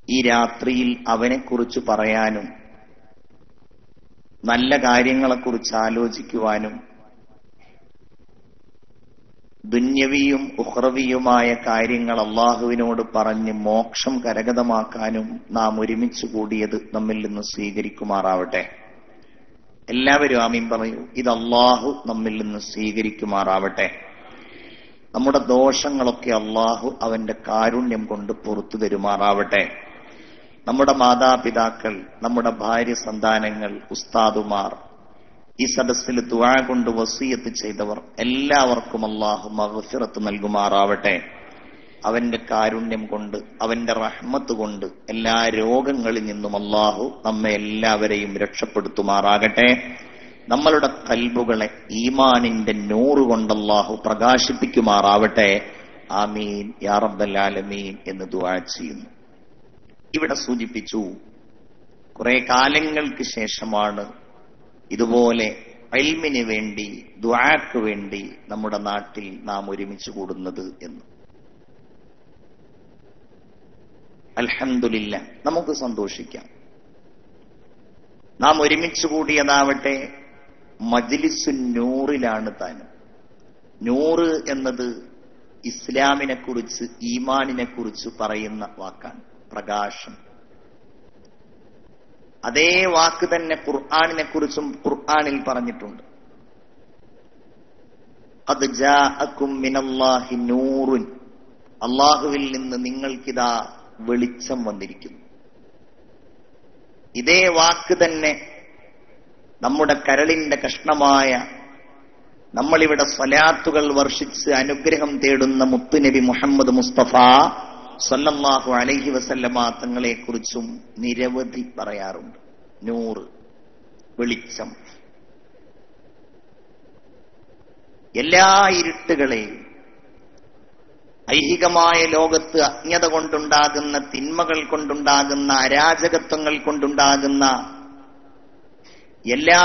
ഈ രാത്രിയിൽ അവനെക്കുറിച്ച് പറയാനും നല്ല കാര്യങ്ങളെക്കുറിച്ച് ആലോചിക്കുവാനും ദുന്യവിയും ഉഖ്റവിയുമായ കാര്യങ്ങൾ അള്ളാഹുവിനോട് പറഞ്ഞ് മോക്ഷം കരഗതമാക്കാനും നാം ഒരുമിച്ച് കൂടിയത് നമ്മിൽ നിന്ന് സ്വീകരിക്കുമാറാവട്ടെ. എല്ലാവരും ആമീൻ പറയൂ. ഇത് അള്ളാഹു നമ്മിൽ നിന്ന് സ്വീകരിക്കുമാറാവട്ടെ. നമ്മുടെ ദോഷങ്ങളൊക്കെ അള്ളാഹു അവന്റെ കാരുണ്യം കൊണ്ട് പുറത്തു തരുമാറാവട്ടെ. നമ്മുടെ മാതാപിതാക്കൾ, നമ്മുടെ ഭാര്യ സന്താനങ്ങൾ, ഉസ്താദുമാർ, ഈ സദസ്സിൽ ദുആ കൊണ്ട് വസിയത്ത് ചെയ്തവർ എല്ലാവർക്കും അല്ലാഹു മഗ്ഫിറത്ത് നൽകുമാറാവട്ടെ. അവന്റെ കാരുണ്യം കൊണ്ട്, അവന്റെ റഹ്മത്ത് കൊണ്ട് എല്ലാ രോഗങ്ങളിൽ നിന്നും അല്ലാഹു നമ്മെ എല്ലാവരെയും രക്ഷപ്പെടുത്തുമാറാകട്ടെ. നമ്മളുടെ ഖൽബുകളെ ഈമാനിന്റെ നൂറ് കൊണ്ട് അല്ലാഹു പ്രകാശിപ്പിക്കുമാറാവട്ടെ. ആമീൻ യാ റബ്ബൽ ആലമീൻ എന്ന് ദുആ ചെയ്യുന്നു. ഇവിടെ സൂചിപ്പിച്ചു, കുറെ കാലങ്ങൾക്ക് ശേഷമാണ് ഇതുപോലെ ഇൽമിന് വേണ്ടി, ദുആക്ക് വേണ്ടി നമ്മുടെ നാട്ടിൽ നാം ഒരുമിച്ച് കൂടുന്നത് എന്ന്. അൽഹംദുലില്ലാഹ്, നമുക്ക് സന്തോഷിക്കാം. നാം ഒരുമിച്ച് കൂടിയതാവട്ടെ മജ്ലിസുൻ നൂറിലാണ് താനും. നൂറ് എന്നത് ഇസ്ലാമിനെ കുറിച്ച്, ഈമാനിനെ കുറിച്ച് പറയുന്ന വാക്കാണ്, പ്രകാശം. അതേ വാക്ക് തന്നെ ഖുർആനിനെ കുറിച്ചും ഖുർആനിൽ പറഞ്ഞിട്ടുണ്ട്. ഖദ് ജാഅകും മിനല്ലാഹി നൂറുൻ, അല്ലാഹുവിൽ നിന്ന് നിങ്ങൾക്കിതാ വെളിച്ചം വന്നിരിക്കുന്നു. ഇതേ വാക്ക് തന്നെ നമ്മുടെ കരളിന്റെ കഷ്ണമായ, നമ്മളിവിടെ സ്വലാത്തുകൾ വർഷിച്ച് അനുഗ്രഹം തേടുന്ന മുത്തുനബി മുഹമ്മദ് മുസ്തഫ സല്ലല്ലാഹു അലൈഹി വസല്ലമ തങ്ങളെ കുറിച്ചും നിരവധി പറയാറുണ്ട്. നൂറ്, വെളിച്ചം. എല്ലാ ഇരുട്ടുകളെയും, ഐഹികമായ ലോകത്ത് അജ്ഞത കൊണ്ടുണ്ടാകുന്ന, തിന്മകൾ കൊണ്ടുണ്ടാകുന്ന, അരാജകത്വങ്ങൾ കൊണ്ടുണ്ടാകുന്ന എല്ലാ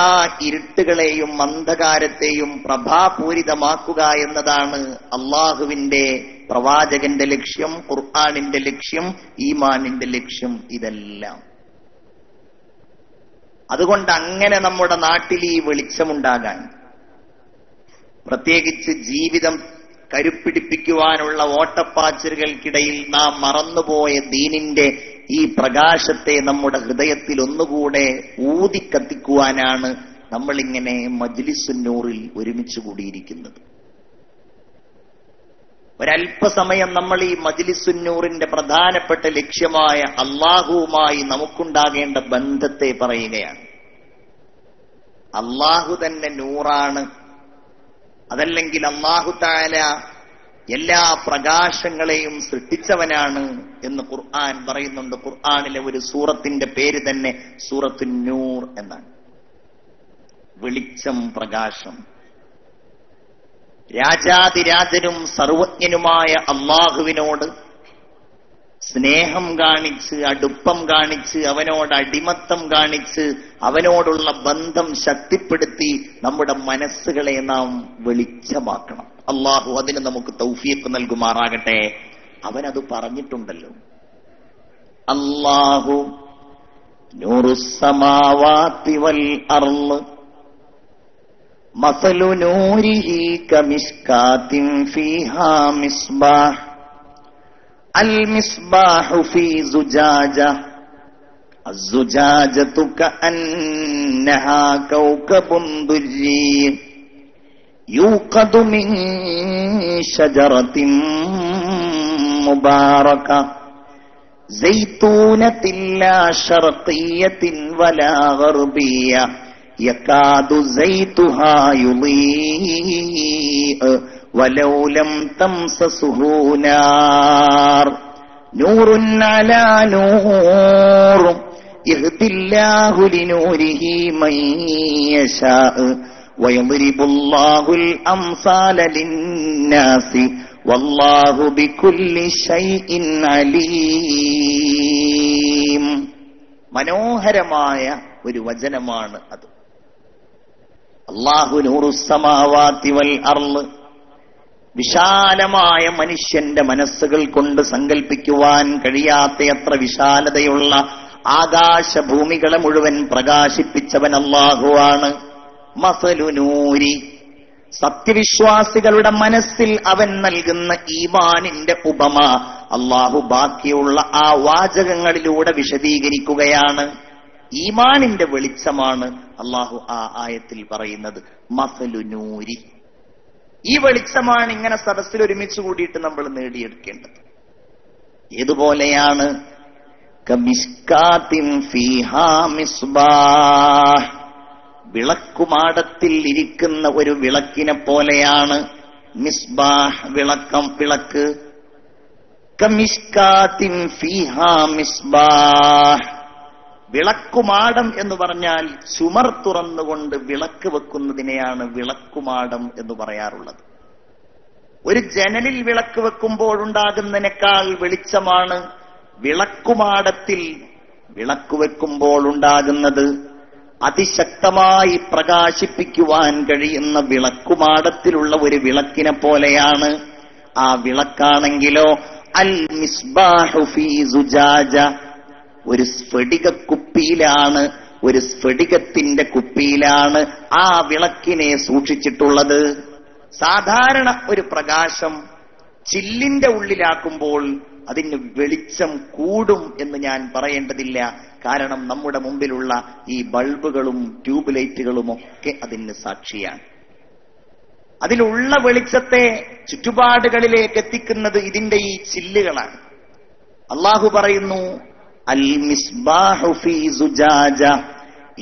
ഇരുട്ടുകളെയും അന്ധകാരത്തെയും പ്രഭാപൂരിതമാക്കുക എന്നതാണ് അള്ളാഹുവിന്റെ പ്രവാചകന്റെ ലക്ഷ്യം, ഖുർആനിന്റെ ലക്ഷ്യം, ഈമാനിന്റെ ലക്ഷ്യം. ഇതെല്ലാം അതുകൊണ്ട് അങ്ങനെ നമ്മുടെ നാട്ടിൽ ഈ വെളിച്ചമുണ്ടാകാൻ, പ്രത്യേകിച്ച് ജീവിതം കരുപ്പിടിപ്പിക്കുവാനുള്ള ഓട്ടപ്പാച്ചിലുകൾക്കിടയിൽ നാം മറന്നുപോയ ദീനിന്റെ ഈ പ്രകാശത്തെ നമ്മുടെ ഹൃദയത്തിൽ ഒന്നുകൂടെ ഊതിക്കത്തിക്കുവാനാണ് നമ്മളിങ്ങനെ മജ്ലിസുൻ നൂറിൽ ഒരുമിച്ച് കൂടിയിരിക്കുന്നത്. ഒരല്പസമയം നമ്മൾ ഈ മജ്ലിസുൻ നൂറിന്റെ പ്രധാനപ്പെട്ട ലക്ഷ്യമായ അള്ളാഹുവുമായി നമുക്കുണ്ടാകേണ്ട ബന്ധത്തെ പറയുകയാണ്. അള്ളാഹു തന്നെ നൂറാണ്, അതല്ലെങ്കിൽ അല്ലാഹു തആല എല്ലാ പ്രകാശങ്ങളെയും സൃഷ്ടിച്ചവനാണ് എന്ന് ഖുർആൻ പറയുന്നുണ്ട്. ഖുർആനിലെ ഒരു സൂറത്തിന്റെ പേര് തന്നെ സൂറത്തുൻ നൂർ എന്നാണ്. വെളിച്ചം, പ്രകാശം. രാജാതിരാജനും സർവജ്ഞനുമായ അള്ളാഹുവിനോട് സ്നേഹം കാണിച്ച്, അടുപ്പം കാണിച്ച്, അവനോട് അടിമത്തം കാണിച്ച്, അവനോടുള്ള ബന്ധം ശക്തിപ്പെടുത്തി നമ്മുടെ മനസ്സുകളെ നാം വെളിച്ചമാക്കണം. അള്ളാഹു അതിന് നമുക്ക് തൗഫീഖ് നൽകുമാറാകട്ടെ. അവനത് പറഞ്ഞിട്ടുണ്ടല്ലോ. അല്ലാഹു നൂറുസ് സമാവാതി വൽ അർള് മസലു നൂരിഹി കമിഷ്കാത്തിൻ ഫീഹാ മിസ്ബാഹ് അൽ മിസ്ബാഹു ഫീ സുജാജ അസ്സുജാജതു കഅന്നഹാ കൗകബുൻ ദുർരി യൂഖദു മിൻ ശജറത്തിൻ മുബാറക സൈതൂനത്തിൻ ലാ ശർഖിയ്യത്തിൻ വലാ ഗർബിയ്യ യകാദു സൈതുഹാ യുളീഅ വലൗ ലം തംസസുഹു നാർ നൂറുൻ അലാ നൂർ യഹ്ദില്ലാഹു ലിനൂരിഹി മൻ യശാഅ വയദ്രിബുല്ലാഹുൽ അംസാല ലിന്നാസി വല്ലാഹു ബികുല്ലി ശൈഇൻ അലീം. മനോഹരമായ ഒരു വചനമാണ് അത്. അല്ലാഹു നൂറുസ് സമാവാതി വൽ അർള്, വിശാലമായ മനുഷ്യന്റെ മനസ്സുകൾ കൊണ്ട് സങ്കല്പിക്കുവാൻ കഴിയാത്തയത്ര വിശാലതയുള്ള ആകാശഭൂമികളെ മുഴുവൻ പ്രകാശിപ്പിച്ചവൻ അല്ലാഹുവാണ്. മസലുനൂരി, സത്യവിശ്വാസികളുടെ മനസ്സിൽ അവൻ നൽകുന്ന ഈമാനിന്റെ ഉപമ അല്ലാഹു ബാക്കിയുള്ള ആ വാചകങ്ങളിലൂടെ വിശദീകരിക്കുകയാണ്. ഈമാനിന്റെ വെളിച്ചമാണ് അല്ലാഹു ആ ആയത്തിൽ പറയുന്നത്. മസലുനൂരി, ഈ വെളിച്ചമാണ് ഇങ്ങനെ സദസ്സിൽ ഒരുമിച്ച് കൂടിയിട്ട് നമ്മൾ നേടിയെടുക്കേണ്ടത്. ഏതുപോലെയാണ്? കമിസ്കാത്തിൻ ഫീഹാ മിസ്ബാഹ്, വിളക്കുമാടത്തിൽ ഇരിക്കുന്ന ഒരു വിളക്കിനെ പോലെയാണ്. മിസ്ബാഹ്, വിളക്ക്. കമിസ്കാത്തിൻ ഫീഹാ മിസ്ബാഹ്, വിളക്കുമാടം എന്ന് പറഞ്ഞാൽ ചുമർ തുറന്നുകൊണ്ട് വിളക്ക് വെക്കുന്നതിനെയാണ് വിളക്കുമാടം എന്ന് പറയാറുള്ളത്. ഒരു ജനലിൽ വിളക്ക് വെക്കുമ്പോഴുണ്ടാകുന്നതിനേക്കാൾ വെളിച്ചമാണ് വിളക്കുമാടത്തിൽ വിളക്ക് വെക്കുമ്പോൾ ഉണ്ടാകുന്നത്. അതിശക്തമായി പ്രകാശിപ്പിക്കുവാൻ കഴിയുന്ന വിളക്കുമാടത്തിലുള്ള ഒരു വിളക്കിനെ പോലെയാണ്. ആ വിളക്കാണെങ്കിലോ അൽ മിസ്ബാഹു ഫീ സുജാജ, ഒരു സ്ഫടിക കുപ്പിയിലാണ്, ഒരു സ്ഫടികത്തിന്റെ കുപ്പിയിലാണ് ആ വിളക്കിനെ സൂക്ഷിച്ചിട്ടുള്ളത്. സാധാരണ ഒരു പ്രകാശം ചില്ലിന്റെ ഉള്ളിലാക്കുമ്പോൾ അതിന് വെളിച്ചം കൂടും എന്ന് ഞാൻ പറയേണ്ടതില്ല. കാരണം നമ്മുടെ മുമ്പിലുള്ള ഈ ബൾബുകളും ട്യൂബ് ലൈറ്റുകളും ഒക്കെ അതിന് സാക്ഷിയാണ്. അതിലുള്ള വെളിച്ചത്തെ ചുറ്റുപാടുകളിലേക്ക് എത്തിക്കുന്നത് ഇതിന്റെ ഈ ചില്ലുകളാണ്. അല്ലാഹു പറയുന്നു അൽ മിസ്ബാഹു ഫീ സുജാജ.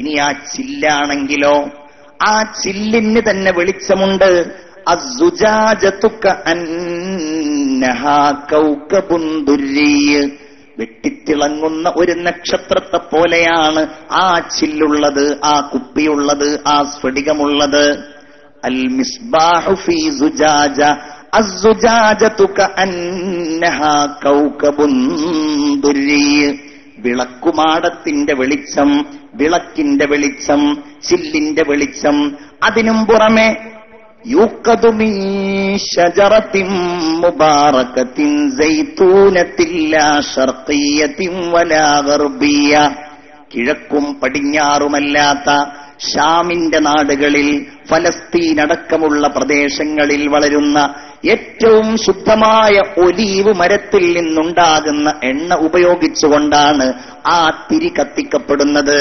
ഇനി ആ ചില്ലാണെങ്കിലോ, ആ ചില്ലിന് തന്നെ വെളിച്ചമുണ്ട്. അസ്സുജാജതു കഅന്നഹാ കൗകബുൻ ദുർരിയ്, വെട്ടിത്തിളങ്ങുന്ന ഒരു നക്ഷത്രത്തെ പോലെയാണ് ആ ചില്ലുള്ളത്, ആ കുപ്പിയുള്ളത്, ആ സ്ഫടികമുള്ളത്. അൽ മിസ്ബാഹു ഫീ സുജാജ അസ്സുജാജതു കഅന്നഹാ കൗകബുൻ ദുർരിയ്, വിളക്കുമാടത്തിന്റെ വെളിച്ചം, വിളക്കിന്റെ വെളിച്ചം, ചില്ലിന്റെ വെളിച്ചം. അതിനും പുറമെ യൂഖദു മിൻ ശജറത്തിൻ മുബാറകത്തിൻ സൈതൂനത്തിൻ ലാ ശർഖിയ്യത്തിൻ വലാ ഗർബിയ്യ, കിഴക്കും പടിഞ്ഞാറുമല്ലാത്ത ഷാമിന്റെ നാടുകളിൽ, ഫലസ്തീൻ അടക്കമുള്ള പ്രദേശങ്ങളിൽ വളരുന്ന ഏറ്റവും ശുദ്ധമായ ഒലീവ് മരത്തിൽ നിന്നുണ്ടാകുന്ന എണ്ണ ഉപയോഗിച്ചുകൊണ്ടാണ് ആ തിരി കത്തിക്കപ്പെടുന്നത്.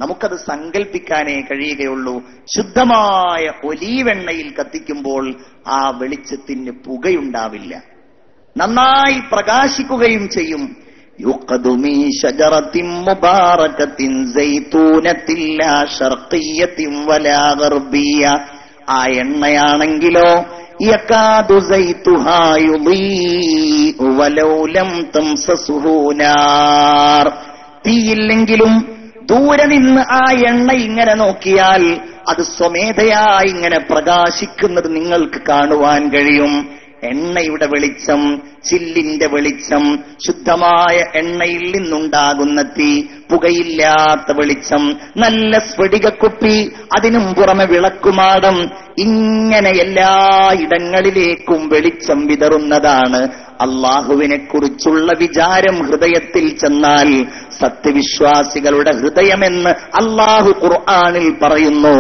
നമുക്കത് സങ്കല്പിക്കാനേ കഴിയുകയുള്ളൂ. ശുദ്ധമായ ഒലീവെണ്ണയിൽ കത്തിക്കുമ്പോൾ ആ വെളിച്ചത്തിന് പുകയുണ്ടാവില്ല, നന്നായി പ്രകാശിക്കുകയും ചെയ്യും. യുഖദു മിൻ ശജറത്തിൻ മുബാറകത്തിൻ സൈതൂനത്തിൻ ലാ ശർഖിയ്യത്തിൻ വലാ ഗർബിയ്യ, ആ എണ്ണയാണെങ്കിലോ യകാദു സൈതുഹാ യുളീഉ വലൗ ലം തംസസുഹു നാർ, തീയില്ലെങ്കിലും ദൂരെ നിന്ന് ആ എണ്ണ ഇങ്ങനെ നോക്കിയാൽ അത് സ്വമേധയായി ഇങ്ങനെ പ്രകാശിക്കുന്നത് നിങ്ങൾക്ക് കാണുവാൻ കഴിയും. എണ്ണയുടെ വെളിച്ചം, ചില്ലിന്റെ വെളിച്ചം, ശുദ്ധമായ എണ്ണയിൽ നിന്നുണ്ടാകുന്ന തീ, പുകയില്ലാത്ത വെളിച്ചം, നല്ല സ്ഫടികക്കുപ്പി, അതിനും പുറമെ വിളക്കുമാടം, ഇങ്ങനെ എല്ലാ ഇടങ്ങളിലേക്കും വെളിച്ചം വിതറുന്നതാണ്. അള്ളാഹുവിനെ കുറിച്ചുള്ള വിചാരം ഹൃദയത്തിൽ ചെന്നാൽ സത്യവിശ്വാസികളുടെ ഹൃദയമെന്ന് അള്ളാഹു ഖുർആനിൽ പറയുന്നു.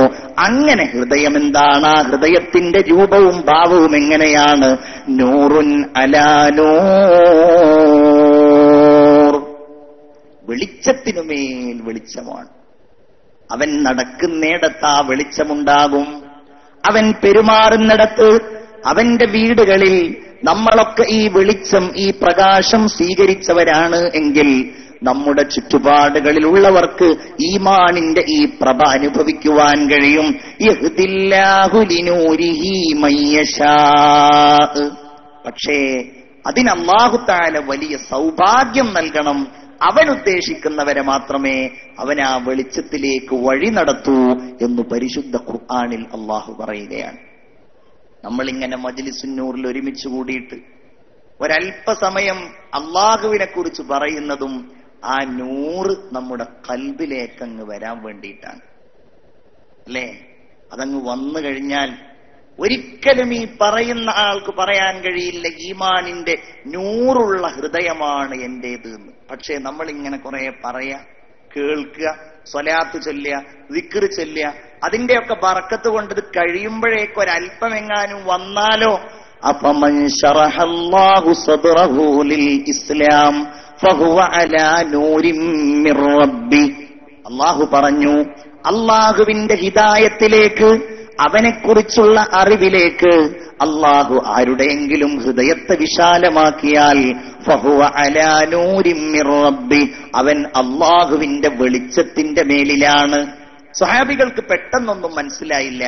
അങ്ങനെ ഹൃദയം എന്താണ്? ആ ഹൃദയത്തിന്റെ രൂപവും ഭാവവും എങ്ങനെയാണ്? നൂറുൻ അലാ നൂർ, വെളിച്ചത്തിനുമേൽ വെളിച്ചമാണ്. അവൻ നടക്കുന്നിടത്ത് ആ വെളിച്ചമുണ്ടാകും. അവൻ പെരുമാറുന്നിടത്ത്, അവന്റെ വീടുകളിൽ നമ്മളൊക്കെ ഈ വെളിച്ചം, ഈ പ്രകാശം സ്വീകരിച്ചവരാണ് എങ്കിൽ നമ്മുടെ ചുറ്റുപാടുകളിലുള്ളവർക്ക് ഈമാനിന്റെ ഈ പ്രഭ അനുഭവിക്കുവാൻ കഴിയും. യഹ്ദില്ലാഹു ലിനൂരിഹി മയ്യശാ. പക്ഷേ അതിന് അല്ലാഹു തആല വലിയ സൗഭാഗ്യം നൽകണം. അവൻ ഉദ്ദേശിക്കുന്നവരെ മാത്രമേ അവൻ ആ വെളിച്ചത്തിലേക്ക് വഴി നടത്തൂ എന്ന് പരിശുദ്ധ ഖുർആനിൽ അല്ലാഹു പറയുകയാണ്. നമ്മളിങ്ങനെ മജ്ലിസുന്നൂറിൽ ഒരുമിച്ച് കൂടിയിട്ട് ഒരല്പസമയം അള്ളാഹുവിനെ കുറിച്ച് പറയുന്നതും ആ നൂറ് നമ്മുടെ കൽബിലേക്കങ്ങ് വരാൻ വേണ്ടിയിട്ടാണ്, അല്ലേ? അതങ്ങ് വന്നു കഴിഞ്ഞാൽ ഒരിക്കലും ഈ പറയുന്ന ആൾക്ക് പറയാൻ കഴിയില്ല ഈമാനിന്റെ നൂറുള്ള ഹൃദയമാണ് എന്റേത് എന്ന്. പക്ഷേ നമ്മൾ ഇങ്ങനെ കുറെ പറയാ, കേൾക്കുക, സ്വലാത്ത് ചൊല്ലുക, ദിക്ർ ചൊല്ലുക, അതിന്റെയൊക്കെ ബറക്കത്ത് കൊണ്ട് ഇത് കഴിയുമ്പോഴേക്ക് ഒരല്പമെങ്ങാനും വന്നാലോ, അഫമൻ ശറഹല്ലാഹു സദ്റഹു ലിൽ ഇസ്ലാം ഫഹുവ അലാ നൂരിൻ മിർ റബ്ബി. അല്ലാഹു പറഞ്ഞു, അല്ലാഹുവിന്റെ ഹിദായത്തിലേക്ക്, അവനെക്കുറിച്ചുള്ള അറിവിലേക്ക് അല്ലാഹു ആരുടെയെങ്കിലും ഹൃദയത്തെ വിശാലമാക്കിയാൽ ഫഹുവ അലാ നൂരിൻ മിർ റബ്ബി, അവൻ അല്ലാഹുവിന്റെ വെളിച്ചത്തിന്റെ മേലിലാണ്. സ്വഹാബികൾക്ക് പെട്ടെന്നൊന്നും മനസ്സിലായില്ല.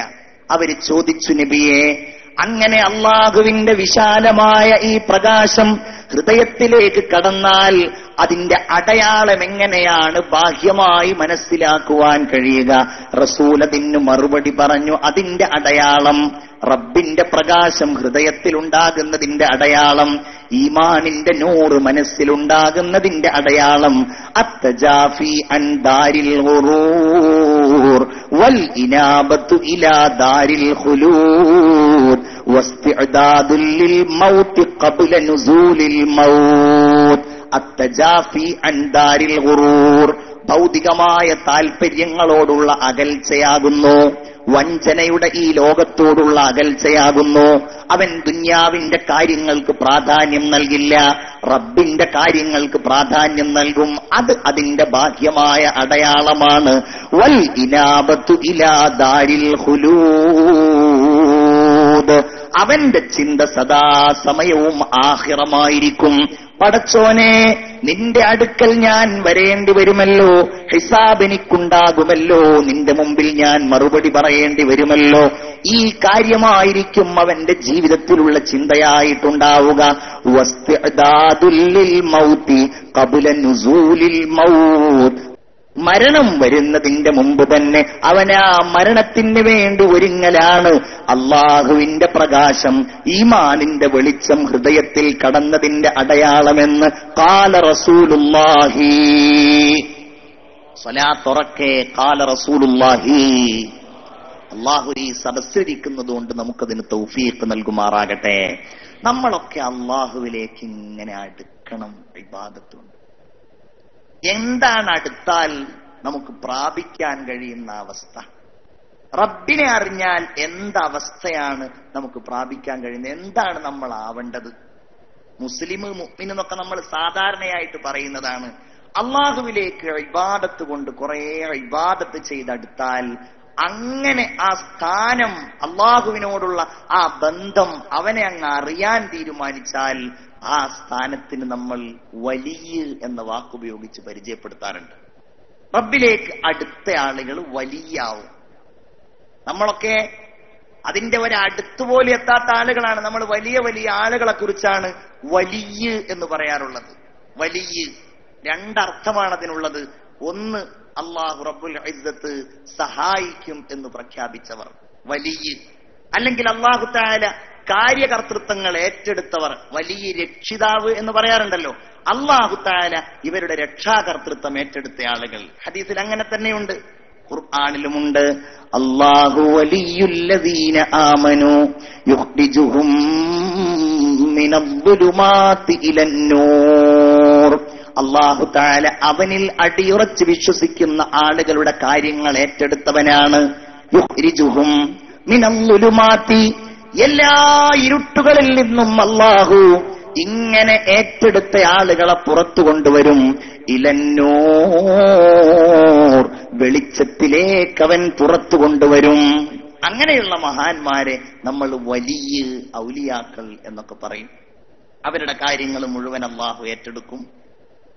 അവര് ചോദിച്ചു, നബിയെ, അങ്ങനെ അല്ലാഹുവിന്റെ വിശാലമായ ഈ പ്രകാശം ഹൃദയത്തിലേക്ക് കടന്നാൽ അതിന്റെ അടയാളം എങ്ങനെയാണ് ബാഹ്യമായി മനസ്സിലാക്കുവാൻ കഴിയുക? റസൂൽ അതിന് മറുപടി പറഞ്ഞു, അതിന്റെ അടയാളം, റബ്ബിന്റെ പ്രകാശം ഹൃദയത്തിലുണ്ടാകുന്നതിന്റെ അടയാളം, ഈമാനിന്റെ നൂറ് മനസ്സിലുണ്ടാകുന്നതിന്റെ അടയാളം, അത്തജാഫി അൻ ദാരിൽ ഖുറൂർ വൽ ഇനാബത്തു ഇലാ ദാരിൽ ഖുലൂദ് വസ്തിഅദാദുൽ ലിൽ മൗത്ത് ഖബ്ല നുസൂലിൽ മൗത്ത്. അത്തജാഫി അൻ ദാരിൽ ഖുറൂർ, ഭൗതികമായ താൽപര്യങ്ങളോടുള്ള അകൽച്ചയാകുന്നു, വഞ്ചനയുടെ ഈ ലോകത്തോടുള്ള അകൽച്ചയാകുന്നു. അവൻ ദുന്യാവിന്റെ കാര്യങ്ങൾക്ക് പ്രാധാന്യം നൽകില്ല, റബ്ബിന്റെ കാര്യങ്ങൾക്ക് പ്രാധാന്യം നൽകും. അത് അതിന്റെ ബാഹ്യമായ അടയാളമാണ്. വൽ ഇനാബത്തു ഇലാ ദാരിൽ ഖുലൂദ്, അവന്റെ ചിന്ത സദാസമയവും ആഖിറമായിരിക്കും. പടച്ചോനെ, നിന്റെ അടുക്കൽ ഞാൻ വരേണ്ടി വരുമല്ലോ, ഹിസാബ് എനിക്കുണ്ടാകുമല്ലോ, നിന്റെ മുമ്പിൽ ഞാൻ മറുപടി പറയേണ്ടി വരുമല്ലോ. ഈ കാര്യമായിരിക്കും അവന്റെ ജീവിതത്തിലുള്ള ചിന്തയായിട്ടുണ്ടാവുക. വസ്തിഅദാദുൽ ലിൽ മൗതി ഖബ്ല നുസൂലിൽ മൗത്ത്, മരണം വരുന്നതിന്റെ മുമ്പ് തന്നെ അവൻ ആ മരണത്തിന് വേണ്ടി ഒരുങ്ങലാണ്. അള്ളാഹുവിന്റെ പ്രകാശം, ഈമാനിന്റെ വെളിച്ചം ഹൃദയത്തിൽ കടന്നതിന്റെ അടയാളമെന്ന് ഖാല റസൂലുള്ളാഹി. സ്വലാത്തുറക്കെ ഖാല റസൂലുള്ളാഹി. അള്ളാഹു ഈ സദസ്സിരിക്കുന്നത് കൊണ്ട് നമുക്കതിന് തൗഫീഖ് നൽകുമാറാകട്ടെ. നമ്മളൊക്കെ അള്ളാഹുവിലേക്ക് ഇങ്ങനെ അടുക്കണം. ഇബാദത്തുണ്ട്. എന്താണ് അടുത്താൽ നമുക്ക് പ്രാപിക്കാൻ കഴിയുന്ന അവസ്ഥ? റബ്ബിനെ അറിഞ്ഞാൽ എന്തവസ്ഥയാണ് നമുക്ക് പ്രാപിക്കാൻ കഴിയുന്നത്? എന്താണ് നമ്മൾ ആവേണ്ടത്? മുസ്ലിം, മുഅ്മിൻ എന്നൊക്കെ നമ്മൾ സാധാരണയായിട്ട് പറയുന്നതാണ്. അള്ളാഹുവിലേക്ക് ഇബാദത്ത് കൊണ്ട് കുറെ ഇബാദത്ത് ചെയ്തെടുത്താൽ, അങ്ങനെ ആ സ്ഥാനം, അള്ളാഹുവിനോടുള്ള ആ ബന്ധം, അവനെ അങ്ങ് അറിയാൻ തീരുമാനിച്ചാൽ ആ സ്ഥാനത്തിന് നമ്മൾ വലിയ എന്ന വാക്കുപയോഗിച്ച് പരിചയപ്പെടുത്താറുണ്ട്. റബ്ബിലേക്ക് അടുത്ത ആളുകൾ വലിയാവും. നമ്മളൊക്കെ അതിന്റെ ഒരടുത്തുപോലെ എത്താത്ത ആളുകളാണ്. നമ്മൾ വലിയ വലിയ ആളുകളെ കുറിച്ചാണ് വലിയ എന്ന് പറയാറുള്ളത്. വലിയ രണ്ടർത്ഥമാണ് അതിനുള്ളത്. ഒന്ന്, അല്ലാഹു റബ്ബുൽ ഇസ്സത്ത് സഹായിക്കും എന്ന് പ്രഖ്യാപിച്ചവർ വലിയ, അല്ലെങ്കിൽ അല്ലാഹു തആല കാര്യകർത്തൃത്വങ്ങൾ ഏറ്റെടുത്തവർ വലിയ. രക്ഷിതാവ് എന്ന് പറയാറുണ്ടല്ലോ, അല്ലാഹു തആല ഇവരുടെ രക്ഷാകർത്തൃത്വം ഏറ്റെടുത്ത ആളുകൾ. ഹദീസിൽ അങ്ങനെ തന്നെയുണ്ട്, ഖുർആനിലുമുണ്ട്. അല്ലാഹു വലിയുല്ലദീന ആമനു യുഖ്രിജുഹും മിനദ്ദുലുമാതി ഇലന്നൂർ. അല്ലാഹു തആല അവനിൽ അടിയുറച്ച് വിശ്വസിക്കുന്ന ആളുകളുടെ കാര്യങ്ങൾ ഏറ്റെടുത്തവനാണ്. യുഖ്രിജുഹും മിനദ്ദുലുമാതി, എല്ലാ ഇരുട്ടുകളിൽ നിന്നും അല്ലാഹു ഇങ്ങനെ ഏറ്റെടുത്ത ആളുകളെ പുറത്തു കൊണ്ടുവരും. ഇലന്നൂർ, വെളിച്ചത്തിലേക്ക് അവൻ പുറത്തു കൊണ്ടുവരും. അങ്ങനെയുള്ള മഹാന്മാരെ നമ്മൾ വലിയ ഔലിയാക്കൾ എന്നൊക്കെ പറയും. അവരുടെ കാര്യങ്ങൾ മുഴുവൻ അല്ലാഹു ഏറ്റെടുക്കും.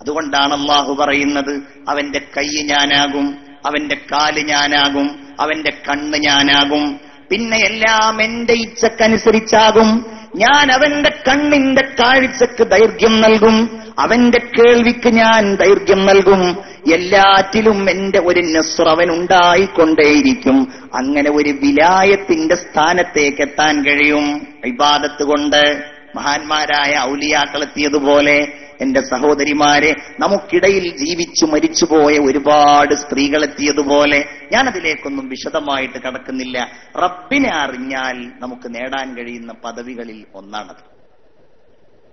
അതുകൊണ്ടാണ് അല്ലാഹു പറയുന്നത്, അവന്റെ കൈ ഞാനാകും, അവന്റെ കാല് ഞാനാകും, അവന്റെ കണ്ണ് ഞാനാകും, പിന്നെ എല്ലാം എന്റെ ഇച്ഛക്കനുസരിച്ചാകും. ഞാൻ അവന്റെ കണ്ണിന്റെ കാഴ്ചക്ക് ദൈർഘ്യം നൽകും, അവന്റെ കേൾവിക്ക് ഞാൻ ദൈർഘ്യം നൽകും. എല്ലാറ്റിലും എന്റെ ഒരു നസ്ർ അവനുണ്ടായിക്കൊണ്ടേയിരിക്കും. അങ്ങനെ ഒരു വിലായത്തിന്റെ സ്ഥാനത്തേക്ക് എത്താൻ കഴിയും ഇബാദത്ത് കൊണ്ട്. മഹാന്മാരായ ഔലിയാക്കൾ എത്തിയതുപോലെ എന്റെ സഹോദരിമാരെ, നമുക്കിടയിൽ ജീവിച്ചു മരിച്ചുപോയ ഒരുപാട് സ്ത്രീകളെത്തിയതുപോലെ ഞാൻ അതിലേക്കൊന്നും വിശദമായിട്ട് കടക്കുന്നില്ല. റബ്ബിനെ അറിഞ്ഞാൽ നമുക്ക് നേടാൻ കഴിയുന്ന പദവികളിൽ ഒന്നാണത്.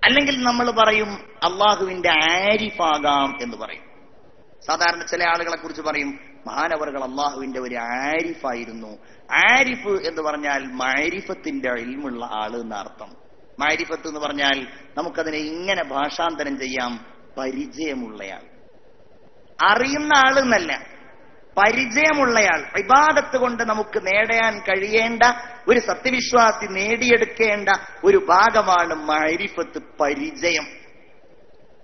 അല്ലെങ്കിൽ നമ്മൾ പറയും അള്ളാഹുവിന്റെ ആരിഫാകാം എന്ന് പറയും. സാധാരണ ചില ആളുകളെ കുറിച്ച് പറയും മഹാനവറുകൾ അള്ളാഹുവിന്റെ ഒരു ആരിഫായിരുന്നു. ആരിഫ് എന്ന് പറഞ്ഞാൽ മഅരിഫത്തിന്റെ ഇൽമുള്ള ആള് എന്നർത്ഥം. മഅരിഫത്ത് എന്ന് പറഞ്ഞാൽ നമുക്കതിനെ ഇങ്ങനെ ഭാഷാന്തരം ചെയ്യാം, പരിചയമുള്ളയാൾ. അറിയുന്ന ആള് എന്നല്ല, പരിചയമുള്ളയാൾ. ഇബാദത്ത് കൊണ്ട് നമുക്ക് നേടാൻ കഴിയേണ്ട, ഒരു സത്യവിശ്വാസി നേടിയെടുക്കേണ്ട ഒരു ഭാഗമാണ് മഅരിഫത്ത്, പരിചയം.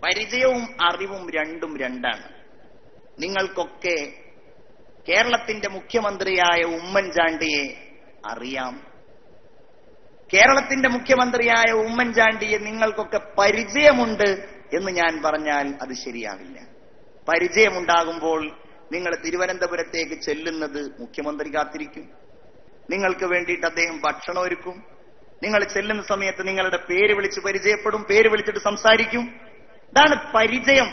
പരിചയവും അറിവും രണ്ടും രണ്ടാണ്. നിങ്ങൾക്കൊക്കെ കേരളത്തിന്റെ മുഖ്യമന്ത്രിയായ ഉമ്മൻചാണ്ടിയെ അറിയാം. കേരളത്തിന്റെ മുഖ്യമന്ത്രിയായ ഉമ്മൻചാണ്ടിയെ നിങ്ങൾക്കൊക്കെ പരിചയമുണ്ട് എന്ന് ഞാൻ പറഞ്ഞാൽ അത് ശരിയാവില്ല. പരിചയമുണ്ടാകുമ്പോൾ നിങ്ങൾ തിരുവനന്തപുരത്തേക്ക് ചെല്ലുന്നത് മുഖ്യമന്ത്രി കാത്തിരിക്കും. നിങ്ങൾക്ക് വേണ്ടിയിട്ട് അദ്ദേഹം ഭക്ഷണം ഒരുക്കും. നിങ്ങൾ ചെല്ലുന്ന സമയത്ത് നിങ്ങളുടെ പേര് വിളിച്ച് പരിചയപ്പെടും, പേര് വിളിച്ചിട്ട് സംസാരിക്കും. ഇതാണ് പരിചയം.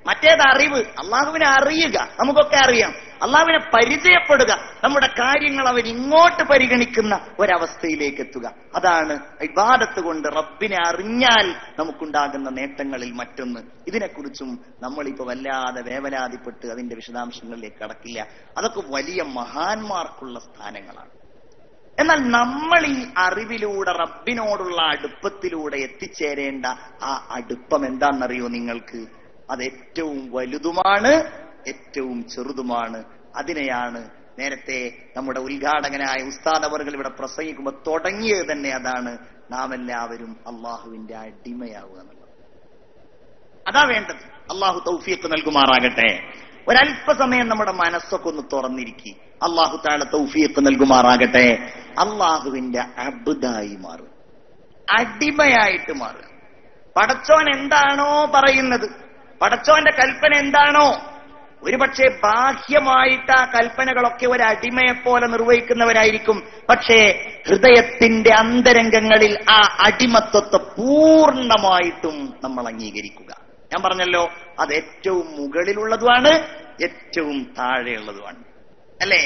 മറ്റേത് അറിവ്. അള്ളാഹുവിനെ അറിയുക, നമുക്കൊക്കെ അറിയാം. അള്ളാഹുവിനെ പരിചയപ്പെടുക, നമ്മുടെ കാര്യങ്ങൾ അവൻ ഇങ്ങോട്ട് പരിഗണിക്കുന്ന ഒരവസ്ഥയിലേക്ക് എത്തുക. അതാണ് ഇബാദത്ത് കൊണ്ട് റബ്ബിനെ അറിഞ്ഞാൽ നമുക്കുണ്ടാകുന്ന നേട്ടങ്ങളിൽ മറ്റൊന്ന്. ഇതിനെക്കുറിച്ചും നമ്മളിപ്പോ വല്ലാതെ വേവലാതിപ്പെട്ട് അതിന്റെ വിശദാംശങ്ങളിലേക്ക് കടക്കില്ല. അതൊക്കെ വലിയ മഹാന്മാർക്കുള്ള സ്ഥാനങ്ങളാണ്. എന്നാൽ നമ്മൾ ഈ അറിവിലൂടെ റബ്ബിനോടുള്ള അടുപ്പത്തിലൂടെ എത്തിച്ചേരേണ്ട ആ അടുപ്പം എന്താണെന്നറിയോ നിങ്ങൾക്ക്? അത് ഏറ്റവും വലുതുമാണ്, ഏറ്റവും ചെറുതുമാണ്. അതിനെയാണ് നേരത്തെ നമ്മുടെ ഉദ്ഘാടകനായ ഉസ്താദ് അവർകൾ ഇവിടെ പ്രസംഗിക്കുമ്പോൾ തുടങ്ങിയത് തന്നെ അതാണ്. നാം എല്ലാവരും അള്ളാഹുവിന്റെ അടിമയാവുക എന്നുള്ളത്. അതാ വേണ്ടത്. അള്ളാഹു തൗഫീഖ് നൽകുമാറാകട്ടെ. ഒരല്പസമയം നമ്മുടെ മനസ്സൊക്കെ ഒന്ന് തുറന്നിരിക്കി. അള്ളാഹു തആല തൗഫീഖ് നൽകുമാറാകട്ടെ. അള്ളാഹുവിന്റെ അബ്ദായി മാറുക, അടിമയായിട്ട് മാറുക. പടച്ചോൻ എന്താണോ പറയുന്നത്, പടച്ചോന്റെ കൽപ്പന എന്താണോ, ഒരുപക്ഷെ ബാഹ്യമായിട്ട് ആ കൽപ്പനകളൊക്കെ ഒരു അടിമയെപ്പോലെ നിർവഹിക്കുന്നവരായിരിക്കും. പക്ഷേ ഹൃദയത്തിന്റെ അന്തരംഗങ്ങളിൽ ആ അടിമത്വത്തെ പൂർണ്ണമായിട്ടും നമ്മൾ അംഗീകരിക്കുക. ഞാൻ പറഞ്ഞല്ലോ, അത് ഏറ്റവും മുകളിലുള്ളതുമാണ്, ഏറ്റവും താഴെയുള്ളതുമാണ്. അല്ലേ?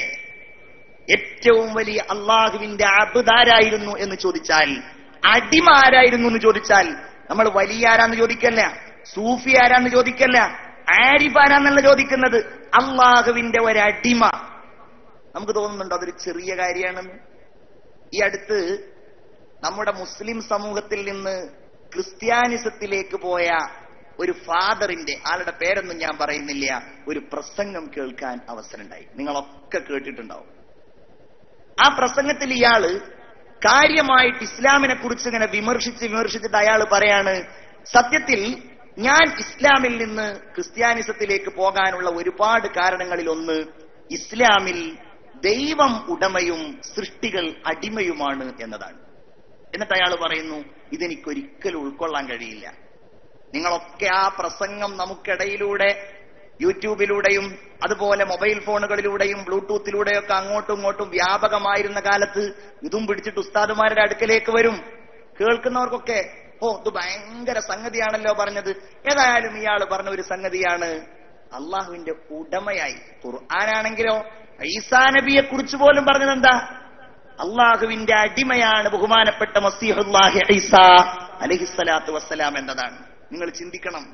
ഏറ്റവും വലിയ അള്ളാഹുവിന്റെ അബ്ദാരായിരുന്നു എന്ന് ചോദിച്ചാൽ, അടിമ ആരായിരുന്നു എന്ന് ചോദിച്ചാൽ, നമ്മൾ വലിയ ആരാന്ന് ചോദിക്കല്ല, സൂഫി ആരാന്ന് ചോദിക്കല്ല, ആരിഫ് ആരാന്നല്ല ചോദിക്കുന്നത്. അള്ളാഹുവിന്റെ ഒരടിമ. നമുക്ക് തോന്നുന്നുണ്ടോ അതൊരു ചെറിയ കാര്യമാണെന്ന്? ഈ അടുത്ത് നമ്മുടെ മുസ്ലിം സമൂഹത്തിൽ നിന്ന് ക്രിസ്ത്യാനിസത്തിലേക്ക് പോയ ഒരു ഫാദറിന്റെ, ആളുടെ പേരൊന്നും ഞാൻ പറയുന്നില്ല, ഒരു പ്രസംഗം കേൾക്കാൻ അവസരമുണ്ടായി. നിങ്ങളൊക്കെ കേട്ടിട്ടുണ്ടാവും. ആ പ്രസംഗത്തിൽ ഇയാള് കാര്യമായിട്ട് ഇസ്ലാമിനെ കുറിച്ച് ഇങ്ങനെ വിമർശിച്ചിട്ട് അയാൾ പറയാണ്, സത്യത്തിൽ ഞാൻ ഇസ്ലാമിൽ നിന്ന് ക്രിസ്ത്യാനിസത്തിലേക്ക് പോകാനുള്ള ഒരുപാട് കാരണങ്ങളിൽ ഒന്ന്, ഇസ്ലാമിൽ ദൈവം ഉടമയും സൃഷ്ടികൾ അടിമയുമാണ് എന്നതാണ്. എന്നിട്ട് അയാൾ പറയുന്നു, ഇതെനിക്കൊരിക്കലും ഉൾക്കൊള്ളാൻ കഴിയില്ല. നിങ്ങളൊക്കെ ആ പ്രസംഗം നമുക്കിടയിലൂടെ യൂട്യൂബിലൂടെയും അതുപോലെ മൊബൈൽ ഫോണുകളിലൂടെയും ബ്ലൂടൂത്തിലൂടെയൊക്കെ അങ്ങോട്ടും ഇങ്ങോട്ടും വ്യാപകമായിരുന്ന കാലത്ത് ഇതും പിടിച്ചിട്ട് ഉസ്താദുമാരുടെ അടുക്കലേക്ക് വരും. കേൾക്കുന്നവർക്കൊക്കെ ഇത് ഭയങ്കര സംഗതിയാണല്ലോ പറഞ്ഞത്. ഏതായാലും ഇയാൾ പറഞ്ഞ ഒരു സംഗതിയാണ്, അള്ളാഹുവിന്റെ ഉടമയായി. ഖുർആനാണെങ്കിലോ ഈസാ നബിയെ കുറിച്ച് പോലും പറഞ്ഞത് എന്താ? അള്ളാഹുവിന്റെ അടിമയാണ് ബഹുമാനപ്പെട്ട മസീഹുല്ലാഹി ഈസാ അലൈഹിസ്സലാത്തു വസ്സലാം എന്നതാണ്. നിങ്ങൾ ചിന്തിക്കണം.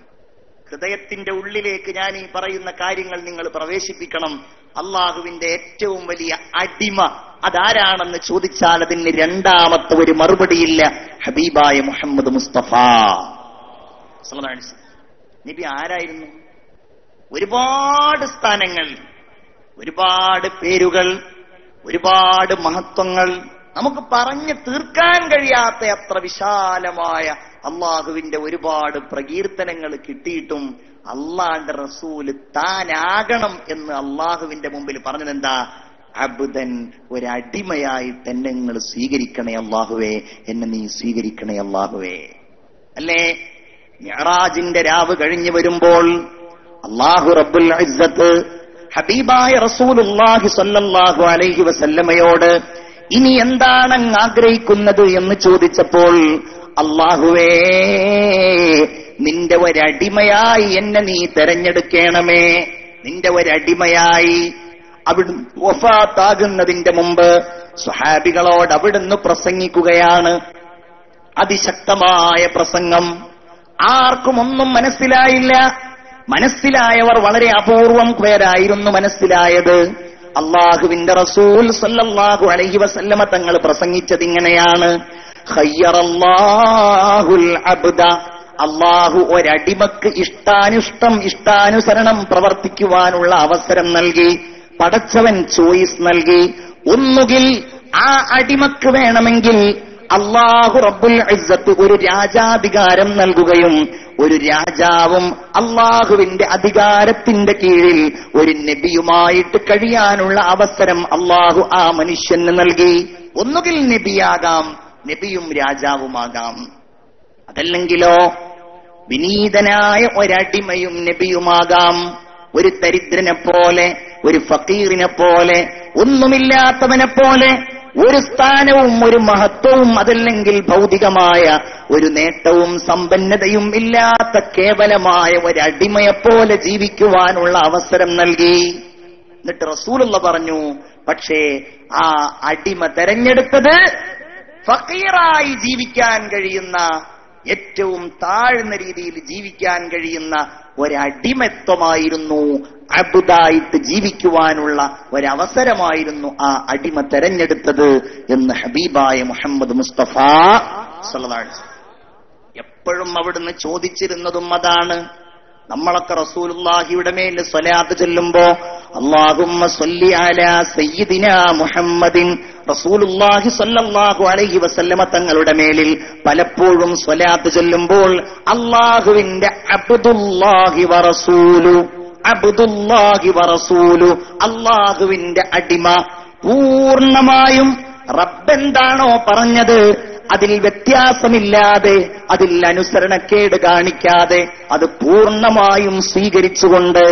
ഹൃദയത്തിന്റെ ഉള്ളിലേക്ക് ഞാൻ ഈ പറയുന്ന കാര്യങ്ങൾ നിങ്ങൾ പ്രവേശിപ്പിക്കണം. അള്ളാഹുവിന്റെ ഏറ്റവും വലിയ അടിമ അതാരാണെന്ന് ചോദിച്ചാൽ അതിന് രണ്ടാമത്തെ ഒരു മറുപടിയില്ല. ഹബീബായ മുഹമ്മദ് മുസ്തഫ സല്ലല്ലാഹു അലൈഹി വസല്ലം നബി ആരായിരുന്നു? ഒരുപാട് സ്ഥാനങ്ങൾ, ഒരുപാട് പേരുകൾ, ഒരുപാട് മഹത്വങ്ങൾ, നമുക്ക് പറഞ്ഞു തീർക്കാൻ കഴിയാത്ത അത്ര വിശാലമായ അള്ളാഹുവിന്റെ ഒരുപാട് പ്രകീർത്തനങ്ങൾ കിട്ടിയിട്ടും അള്ളാന്റെ റസൂല് താനാകണം എന്ന് അള്ളാഹുവിന്റെ മുമ്പിൽ പറഞ്ഞതെന്താ? അബ്ദൻ, ഒരടിമയായിട്ട് എന്നെ നിങ്ങൾ സ്വീകരിക്കണേ അള്ളാഹുവേ, എന്നെ നീ സ്വീകരിക്കണേ അള്ളാഹുവേ. അല്ലേ? മിഅ്റാജിന്റെ രാവ് കഴിഞ്ഞു വരുമ്പോൾ അള്ളാഹു റബ്ബുൽ ഇസ്സത്ത് ഹബീബായ റസൂലുള്ളാഹി സ്വല്ലല്ലാഹു അലൈഹി വസല്ലമയോട് ഇനി എന്താണ് അങ്ങ് ആഗ്രഹിക്കുന്നത് എന്ന് ചോദിച്ചപ്പോൾ, അള്ളാഹുവേ നിന്റെ ഒരടിമയായി എന്നെ നീ തെരഞ്ഞെടുക്കണമേ. നിന്റെ ഒരടിമയായി. അവിടുന്ന് വഫാത്താകുന്നതിന്റെ മുമ്പ് സ്വഹാബികളോട് അവിടുന്ന് പ്രസംഗിക്കുകയാണ്. അതിശക്തമായ പ്രസംഗം. ആർക്കും ഒന്നും മനസ്സിലായില്ല. മനസ്സിലായവർ വളരെ അപൂർവം പേരായിരുന്നു മനസ്സിലായത്. അള്ളാഹുവിന്റെ റസൂൽ സല്ലല്ലാഹു അലൈഹി വസല്ലമ തങ്ങൾ പ്രസംഗിച്ചത് ഇങ്ങനെയാണ്: ഖയ്യറല്ലാഹുൽ അബ്ദ, അള്ളാഹു ഒരടിമക്ക് ഇഷ്ടാനുസരണം പ്രവർത്തിക്കുവാനുള്ള അവസരം നൽകി. പടച്ചവൻ ചോയ്സ് നൽകി. ഒന്നുകിൽ ആ അടിമക്ക് വേണമെങ്കിൽ അല്ലാഹു റബ്ബുൽ ഇസ്സത്ത് ഒരു രാജാധികാരം നൽകുകയും ഒരു രാജാവും അള്ളാഹുവിന്റെ അധികാരത്തിന്റെ കീഴിൽ ഒരു നബിയുമായിട്ട് കഴിയാനുള്ള അവസരം അള്ളാഹു ആ മനുഷ്യന് നൽകി. ഒന്നുകിൽ നബിയാകാം, നബിയും രാജാവുമാകാം. അതല്ലെങ്കിലോ വിനീതനായ ഒരടിമയും നബിയുമാകാം. ഒരു ദരിദ്രനെ പോലെ, ഒരു ഫക്കീറിനെ പോലെ, ഒന്നുമില്ലാത്തവനെ പോലെ, ഒരു സ്ഥാനവും ഒരു മഹത്വവും അതല്ലെങ്കിൽ ഭൗതികമായ ഒരു നേട്ടവും സമ്പന്നതയും ഇല്ലാത്ത കേവലമായ ഒരടിമയെപ്പോലെ ജീവിക്കുവാനുള്ള അവസരം നൽകി. എന്നിട്ട് റസൂലുള്ള പറഞ്ഞു, പക്ഷേ ആ അടിമ തെരഞ്ഞെടുത്തത് ഫക്കീറായി ജീവിക്കാൻ കഴിയുന്ന, ഏറ്റവും താഴ്ന്ന രീതിയിൽ ജീവിക്കാൻ കഴിയുന്ന ഒരടിമത്വമായിരുന്നു. അബ്ദായിട്ട് ജീവിക്കുവാനുള്ള ഒരവസരമായിരുന്നു ആ അടിമ തെരഞ്ഞെടുത്തത് എന്ന് ഹബീബായ മുഹമ്മദ് മുസ്തഫ സല്ലല്ലാഹു അലൈഹി വസല്ലം. എപ്പോഴും അവിടുന്ന് ചോദിച്ചിരുന്നതും അതാണ്. നമ്മളൊക്കെ റസൂലുള്ളാഹിയുടെ മേൽ സ്വലാത്ത് ചൊല്ലുമ്പോ അല്ലാഹുമ്മ സ്വല്ലി അലാ സയ്യിദിനാ മുഹമ്മദിൻ, റസൂലുള്ളാഹി സ്വല്ലല്ലാഹു അലൈഹി വസല്ലമ തങ്ങളുടെ മേലിൽ പലപ്പോഴും സ്വലാത്ത് ചൊല്ലുമ്പോൾ അല്ലാഹുവിന്റെ അബ്ദുല്ലാഹി വറസൂലു, അബ്ദുല്ലാഹി വറസൂലു, അല്ലാഹുവിന്റെ അടിമ, പൂർണ്ണമായും റബ്ബെന്താണോ പറഞ്ഞത് അതിൽ വ്യത്യാസമില്ലാതെ, അതിൽ അനുസരണക്കേട് കാണിക്കാതെ അത് പൂർണ്ണമായും സ്വീകരിച്ചുകൊണ്ട്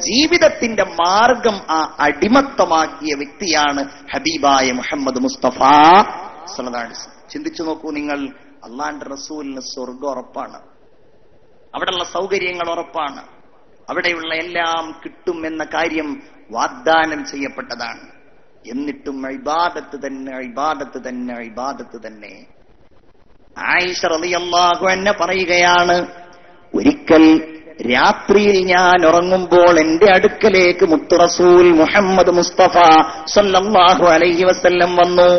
ജീവിതത്തിന്റെ മാർഗം ആ അടിമത്തമാക്കിയ വ്യക്തിയാണ് ഹബീബായ മുഹമ്മദ് മുസ്തഫ സല്ലല്ലാഹു അലൈഹി വസല്ലം. ചിന്തിച്ചു നോക്കൂ നിങ്ങൾ, അള്ളാന്റെ റസൂലിന് സ്വർഗ്ഗം ഉറപ്പാണ്, അവിടെയുള്ള സൗകര്യങ്ങൾ ഉറപ്പാണ്, അവിടെയുള്ള എല്ലാം കിട്ടും എന്ന കാര്യം വാഗ്ദാനം ചെയ്യപ്പെട്ടതാണ്. എന്നിട്ടും ഇബാദത്ത് തന്നെ, ഇബാദത്ത് തന്നെ, ഇബാദത്ത് തന്നെ. ആയിഷ റളിയല്ലാഹു അൻഹ പറയുകയാണ്, ഒരിക്കൽ രാത്രിയിൽ ഞാൻ ഉറങ്ങുമ്പോൾ എന്റെ അടുക്കലേക്ക് മുത്തു റസൂൽ മുഹമ്മദ് മുസ്തഫ സല്ലല്ലാഹു അലൈഹി വസല്ലം വന്നു.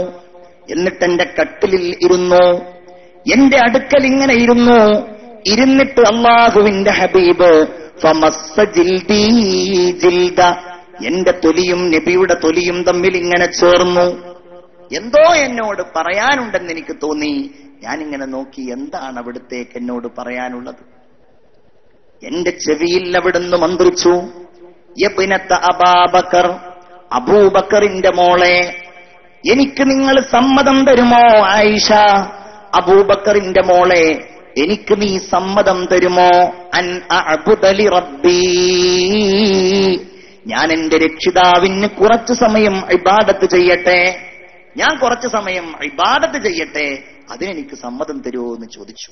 എന്നിട്ട് എന്റെ കട്ടിലിൽ ഇരുന്നു. എന്റെ അടുക്കൽ ഇങ്ങനെ ഇരുന്നു. ഇരുന്നിട്ട് അല്ലാഹുവിന്റെ ഹബീബ് ഫമസ്സ ജിൽദീ ജിൽദ, എന്റെ തൊലിയും നബിയുടെ തൊലിയും തമ്മിൽ ഇങ്ങനെ ചേർന്നു. എന്തോ എന്നോട് പറയാനുണ്ടെന്ന് എനിക്ക് തോന്നി. ഞാനിങ്ങനെ നോക്കി, എന്താണ് അവിടുത്തേക്ക് എന്നോട് പറയാനുള്ളത്? എന്റെ ചെവിയിൽ അവിടുന്ന് മന്ത്രിച്ചു, യബ്നത അബൂബക്കർ, അബൂബക്കറിന്റെ മോളെ, എനിക്ക് നിങ്ങൾ സമ്മതം തരുമോ? ആയിഷ, അബൂബക്കറിന്റെ മോളെ, എനിക്ക് നീ സമ്മതം തരുമോ? അൻ അഅ്ബുദലി റബ്ബീ, ഞാൻ എന്റെ രക്ഷിതാവിന് കുറച്ചു സമയം ഇബാദത്ത് ചെയ്യട്ടെ, ഞാൻ കുറച്ചു സമയം ഇബാദത്ത് ചെയ്യട്ടെ, അതിനെനിക്ക് സമ്മതം തരുമോ എന്ന് ചോദിച്ചു.